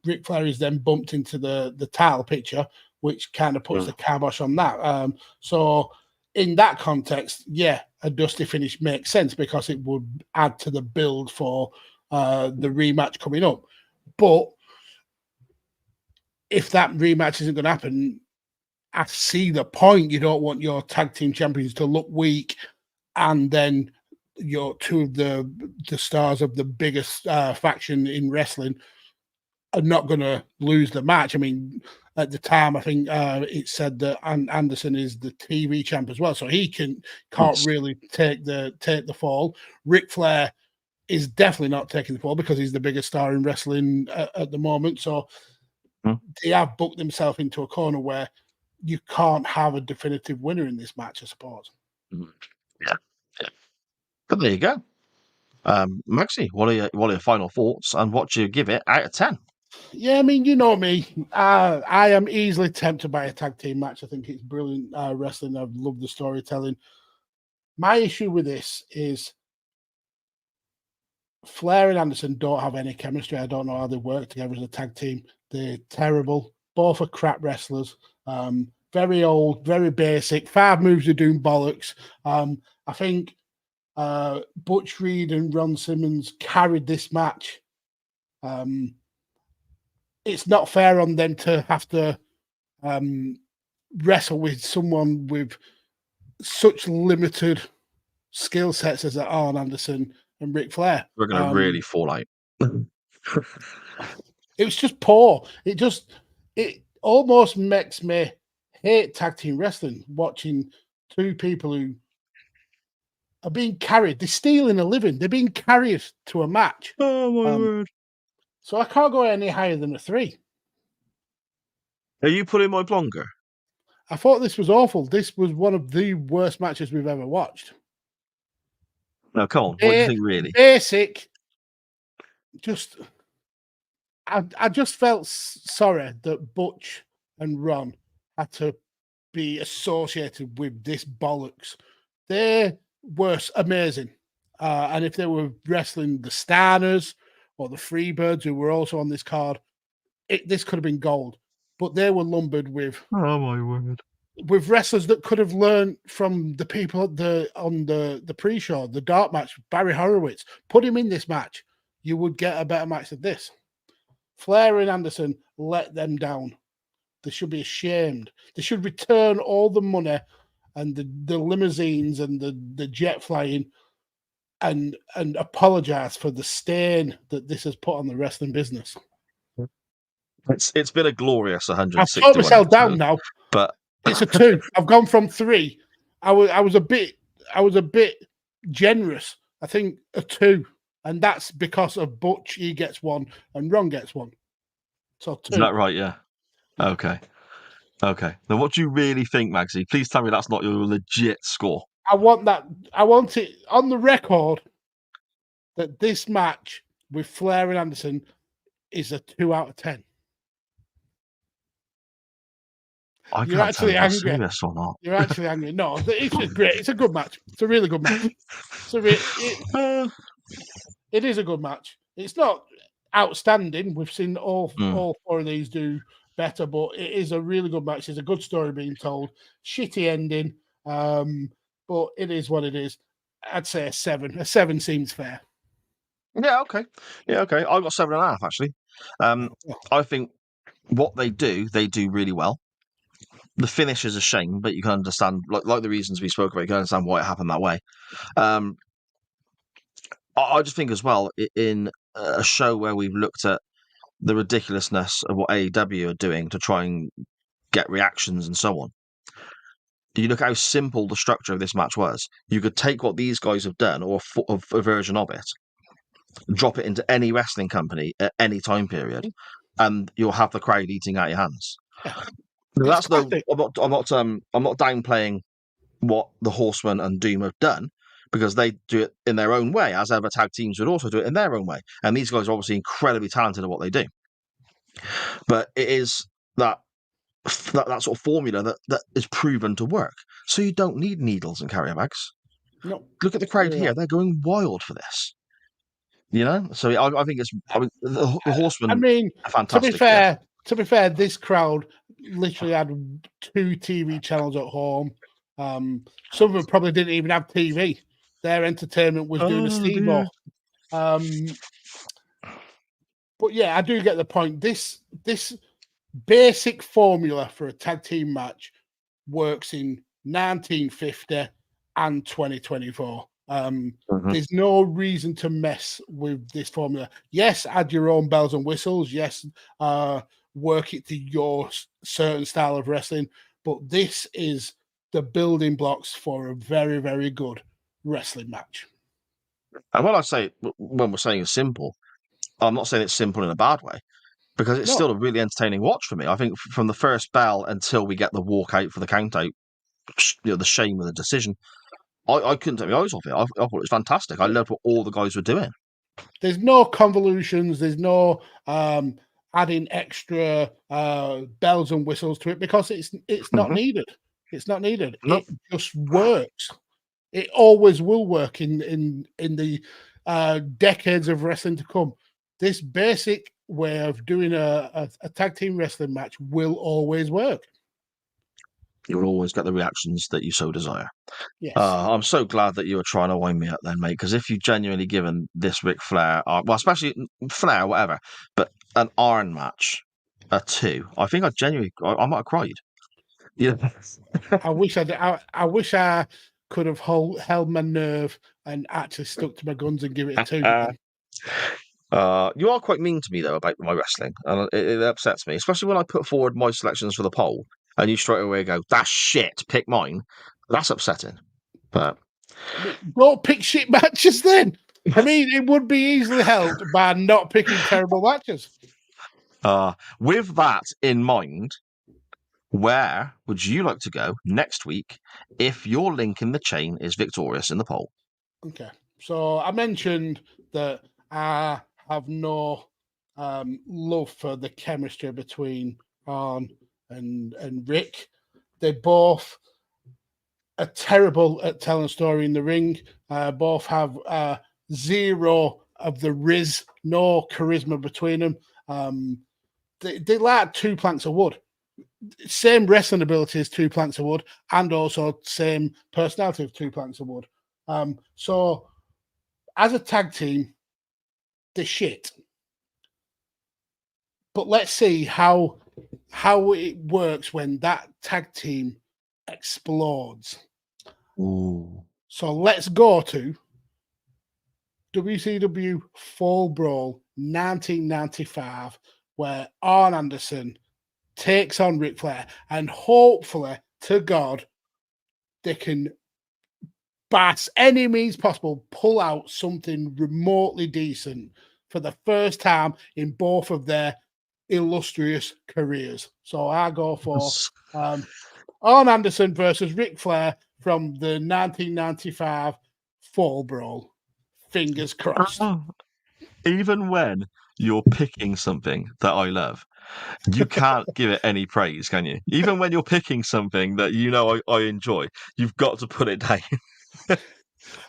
Ric Flair is then bumped into the title picture, which kind of puts the kibosh on that. So in that context, a dusty finish makes sense, because it would add to the build for the rematch coming up. But if that rematch isn't going to happen, I see the point. You don't want your tag team champions to look weak, and then your 2 of the stars of the biggest faction in wrestling are not going to lose the match. I mean, at the time, I think it said that Anderson is the TV champ as well, so he can't really take the fall. Ric Flair is definitely not taking the fall, because he's the biggest star in wrestling at the moment. So they have booked themselves into a corner where you can't have a definitive winner in this match, I suppose. Yeah. But there you go. Maxie, what are your final thoughts, and what do you give it out of 10? Yeah, I mean, you know me. I am easily tempted by a tag team match. I think it's brilliant wrestling. I've loved the storytelling. My issue with this is Flair and Anderson don't have any chemistry. I don't know how they work together as a tag team. They're terrible. Both are crap wrestlers. Very old, very basic. 5 moves are doing bollocks. I think Butch Reed and Ron Simmons carried this match. It's not fair on them to have to wrestle with someone with such limited skill sets as Arn Anderson and Ric Flair. We're going to really fall out. It was just poor. It almost makes me hate tag team wrestling, watching 2 people who are being carried. They're stealing a living. They're being carried to a match. Oh, my word. So I can't go any higher than a 3. Are you putting my Plonker? I thought this was awful. This was one of the worst matches we've ever watched. No, come on. What do you think, really? Basic. I just felt sorry that Butch and Ron had to be associated with this bollocks. They were amazing. And if they were wrestling the Stanners or the Freebirds, who were also on this card, this could have been gold. But they were lumbered with wrestlers that could have learned from the people on the pre-show, the dark match, Barry Horowitz. Put him in this match. You would get a better match than this. Flair and Anderson let them down. They should be ashamed. They should return all the money and the limousines and the jet flying and apologize for the stain that this has put on the wrestling business. It's been a glorious 160. I've put myself down now, but it's a 2. I've gone from 3. I was a bit generous. I think a 2, and that's because of Butch. He gets 1, and Ron gets 1. So 2. Is that right? Yeah. Okay. Now, what do you really think, Maxie? Please tell me that's not your legit score. I want it on the record that this match with Flair and Anderson is a 2 out of 10. You're actually angry. Or not. You're actually angry. No, it's just great. It's a good match. It's a really good match. It is a good match. It's not outstanding. We've seen all 4 of these do better, but it is a really good match. There's a good story being told. Shitty ending, but it is what it is. I'd say a 7. A 7 seems fair. Yeah, okay. I got 7.5 actually. I think what they do really well. The finish is a shame, but you can understand, like the reasons we spoke about, you can understand why it happened that way. I just think as well, in a show where we've looked at the ridiculousness of what AEW are doing to try and get reactions and so on. You look at how simple the structure of this match was. You could take what these guys have done, or a version of it, drop it into any wrestling company at any time period, and you'll have the crowd eating out your hands. Yeah. That's no. I'm not downplaying what the Horsemen and Doom have done, because they do it in their own way, as other tag teams would also do it in their own way. And these guys are obviously incredibly talented at what they do. But it is that sort of formula that is proven to work. So you don't need needles and carrier bags. No. Look at the crowd here; they're going wild for this. So I think the Horsemen. I mean, are fantastic. To be fair, this crowd literally had 2 TV channels at home. Some of them probably didn't even have TV. Their entertainment was doing a Steve-O. But yeah, I do get the point. This basic formula for a tag team match works in 1950 and 2024. There's no reason to mess with this formula. Yes, add your own bells and whistles. Yes, work it to your certain style of wrestling. But this is the building blocks for a very, very good wrestling match. And when I say, when we're saying it's simple, I'm not saying it's simple in a bad way, because it's still a really entertaining watch for me. I think from the first bell until we get the walk out for the count out, the shame of the decision, I couldn't take my eyes off it. I thought it was fantastic. I loved what all the guys were doing. There's no convolutions. There's no adding extra bells and whistles to it, because it's not needed. It's not needed. Nope. It just works. It always will work in the decades of wrestling to come. This basic way of doing a tag team wrestling match will always work. You will always get the reactions that you so desire. Yes. I'm so glad that you were trying to wind me up then, mate, because if you genuinely given this Ric Flair, well, especially Flair, whatever, but an iron match, a 2, I think I might have cried. Yeah. I wish I could have held my nerve and actually stuck to my guns and give it a 2. You are quite mean to me, though, about my wrestling, and it upsets me, especially when I put forward my selections for the poll, and you straight away go, "That's shit, pick mine." That's upsetting. But don't pick shit matches then. I mean, it would be easily helped by not picking terrible matches. With that in mind, where would you like to go next week if your link in the chain is victorious in the poll? Okay. So I mentioned that I have no love for the chemistry between Arn and Rick. They both are terrible at telling a story in the ring. Both have zero of the riz, no charisma between them. They like 2 planks of wood. Same wrestling ability as 2 planks of wood, and also same personality of 2 planks of wood. So as a tag team, they're shit. But let's see how it works when that tag team explodes. Ooh. So let's go to WCW Fall Brawl 1995, where Arn Anderson takes on Ric Flair, and hopefully, to God, they can, by any means possible, pull out something remotely decent for the first time in both of their illustrious careers. So I go for Arn Anderson versus Ric Flair from the 1995 Fall Brawl. Fingers crossed. Even when you're picking something that I love, you can't give it any praise, can you? Even when you're picking something that I enjoy, you've got to put it down.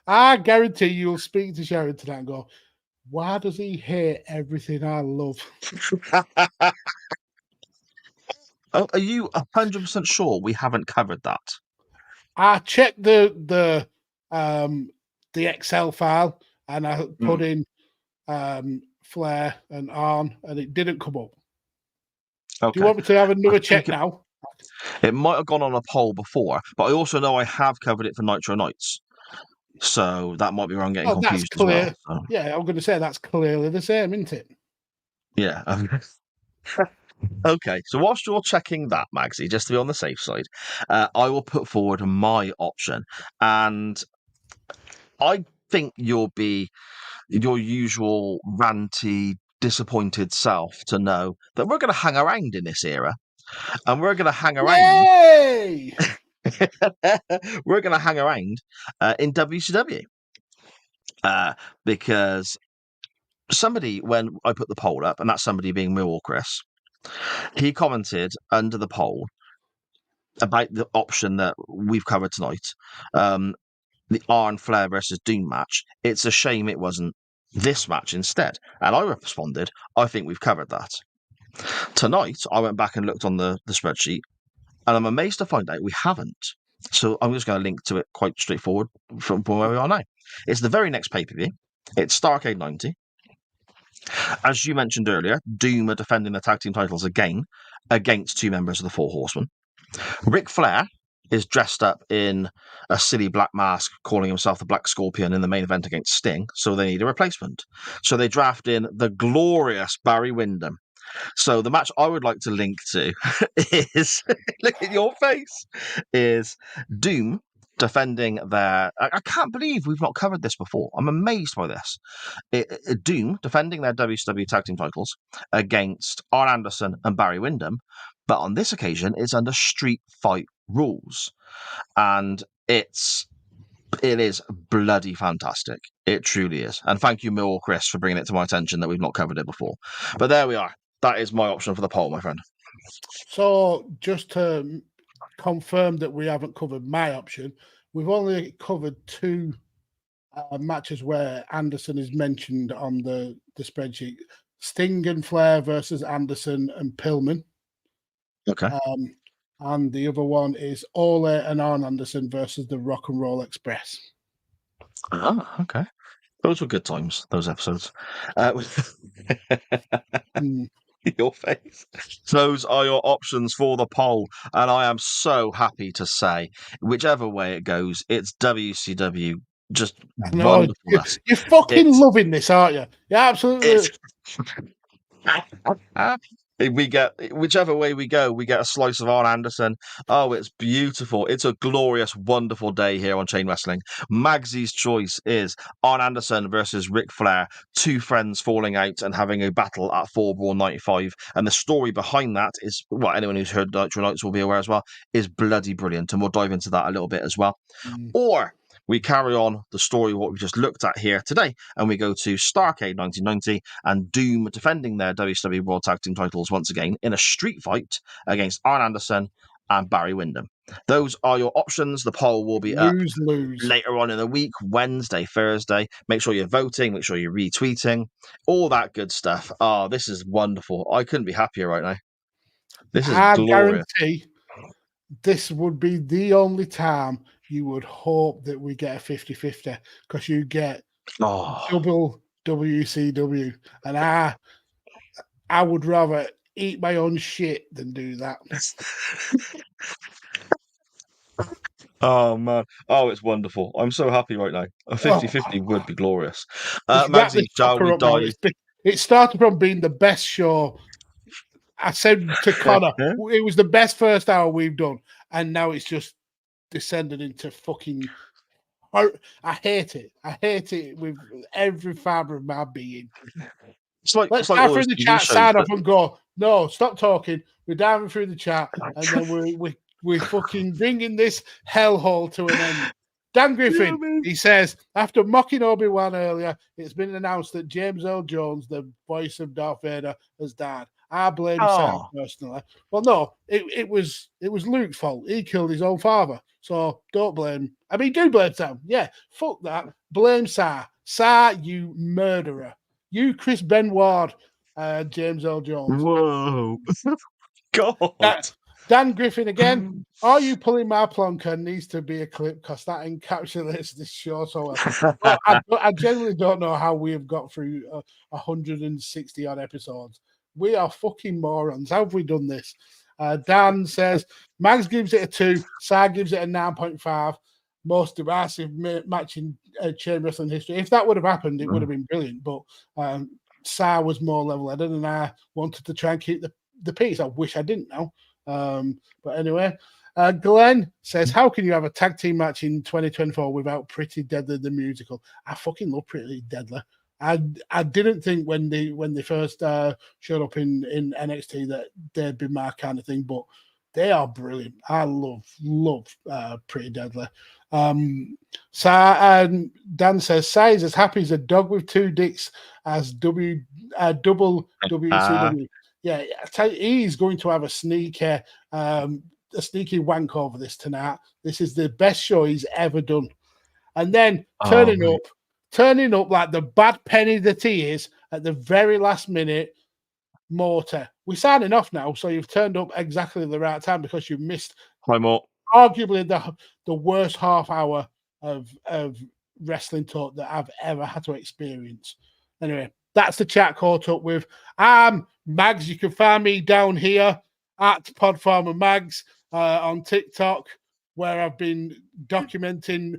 I guarantee you'll speak to Sharon tonight and go, "Why does he hate everything I love?" Are you 100% sure we haven't covered that? I checked the the Excel file and I put in Flair and Arn, and it didn't come up. Okay. Do you want me to have another check now? It might have gone on a poll before, but I also know I have covered it for Nitro Nights. So that might be where I'm getting confused that's clear. as well. So. Yeah, I'm going to say that's clearly the same, isn't it? Yeah. Okay, so whilst you're checking that, Magsy, just to be on the safe side, I will put forward my option. And I think you'll be your usual ranty, disappointed self to know that we're going to hang around in this era. And we're going to hang around. Yay! We're going to hang around in WCW. Because somebody, when I put the poll up, and that somebody being Millwall Chris, he commented under the poll about the option that we've covered tonight, the Arn Flair versus Doom match. It's a shame it wasn't this match instead. And I responded, I think we've covered that. Tonight, I went back and looked on the spreadsheet, and I'm amazed to find out we haven't. So I'm just going to link to it quite straightforward from where we are now. It's the very next pay-per-view. It's Starrcade 90. As you mentioned earlier, Doom are defending the tag team titles again against two members of the Four Horsemen. Ric Flair is dressed up in a silly black mask, calling himself the Black Scorpion in the main event against Sting, so they need a replacement. So they draft in the glorious Barry Windham. So the match I would like to link to is, look at your face, is Doom defending their... I can't believe we've not covered this before. I'm amazed by this. Doom defending their WCW tag team titles against Arn Anderson and Barry Windham, but on this occasion it's under street fight rules. And it is bloody fantastic. It truly is. And thank you, Millwall Chris, for bringing it to my attention that we've not covered it before. But there we are. That is my option for the poll, my friend. So just to confirm that we haven't covered my option, we've only covered two matches where Anderson is mentioned on the spreadsheet. Sting and Flair versus Anderson and Pillman. Okay. And the other one is Ole and Arn Anderson versus the Rock and Roll Express. Oh, okay. Those were good times, those episodes. Your face. Those are your options for the poll. And I am so happy to say, whichever way it goes, it's WCW. Just wonderful. You're fucking loving this, aren't you? You're absolutely. We get, whichever way we go, we get a slice of Arn Anderson. Oh, it's beautiful. It's a glorious, wonderful day here on Chain Wrestling. Magsy's choice is Arn Anderson versus Ric Flair, two friends falling out and having a battle at 4 Brawl 95. And the story behind that is, well, anyone who's heard Nitro Nights will be aware as well, is bloody brilliant. And we'll dive into that a little bit as well. Or we carry on the story, what we just looked at here today, and we go to Starrcade 1990 and Doom defending their WCW World Tag Team titles once again in a street fight against Arn Anderson and Barry Windham. Those are your options. The poll will be up later on in the week, Wednesday, Thursday. Make sure you're voting, make sure you're retweeting, all that good stuff. Oh, this is wonderful. I couldn't be happier right now. This is glorious. Guarantee this would be the only time you would hope that we get a 50-50 because you get double WCW. And I would rather eat my own shit than do that. Oh, man. Oh, it's wonderful. I'm so happy right now. A 50-50 would be glorious. Magsy, shall we dive? It started from being the best show. I said to Connor, it was the best first hour we've done. And now it's just descended into fucking... I hate it. I hate it with every fibre of my being. Let's dive through the chat, sign off and go, no, stop talking. We're diving through the chat and then we're fucking bringing this hellhole to an end. Dan Griffin, he says, after mocking Obi-Wan earlier, it's been announced that James Earl Jones, the voice of Darth Vader, has died. I blame Sam personally. Well, no, it was Luke's fault. He killed his own father. So don't blame. I mean, do blame Sam. Yeah, fuck that. Blame Sar. Sar, you murderer. You, Chris Benoit, James Earl Jones. Whoa. God. Dan Griffin again. Are you pulling my plonker? Needs to be a clip because that encapsulates this show so well. Well, I genuinely don't know how we have got through 160 odd episodes. We are fucking morons. How have we done this? Dan says Mags gives it a 2, Sar gives it a 9.5. Most divisive match in chain wrestling history. If that would have happened, it would have been brilliant. But Sar was more level-headed, and I wanted to try and keep the peace. I wish I didn't know. But anyway, Glenn says, how can you have a tag team match in 2024 without Pretty Deadly the musical? I fucking love Pretty Deadly. I didn't think when they first showed up in NXT that they'd be my kind of thing, but they are brilliant. I love Pretty Deadly. Dan says, Sai is as happy as a dog with 2 dicks as double WCW. Yeah, I tell you, he's going to have a sneaky wank over this tonight. This is the best show he's ever done. And then turning up like the bad penny that he is at the very last minute. Mortar, we're signing off now, so you've turned up exactly the right time because you missed arguably the worst half hour of wrestling talk that I've ever had to experience. Anyway, that's the chat caught up with. I'm Mags. You can find me down here at Podfarmer Mags on TikTok, where I've been documenting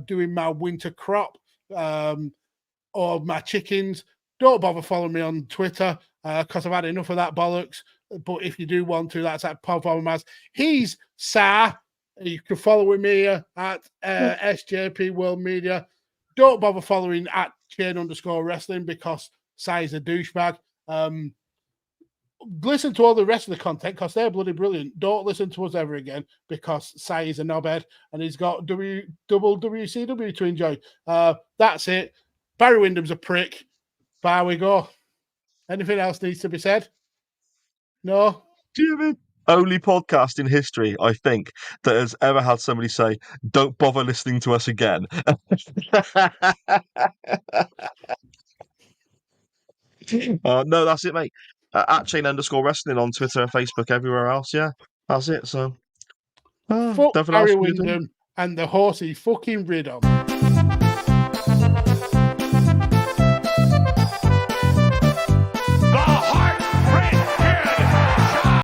doing my winter crop or my chickens. Don't bother following me on Twitter because I've had enough of that bollocks. But if you do want to, that's at Podfarmer Mags. He's Sar. You can follow him here at SJP World Media. Don't bother following at chain_wrestling because Sai's a douchebag. Listen to all the rest of the content because they're bloody brilliant. Don't listen to us ever again because Sai is a knobhead and he's got double WCW to enjoy. That's it. Barry Windham's a prick. There we go. Anything else needs to be said? No? Only podcast in history, I think, that has ever had somebody say, don't bother listening to us again. No, that's it, mate. At chain_wrestling on Twitter and Facebook, everywhere else. Yeah, that's it. So, fuck Barry Windham and the horse he fucking rid on.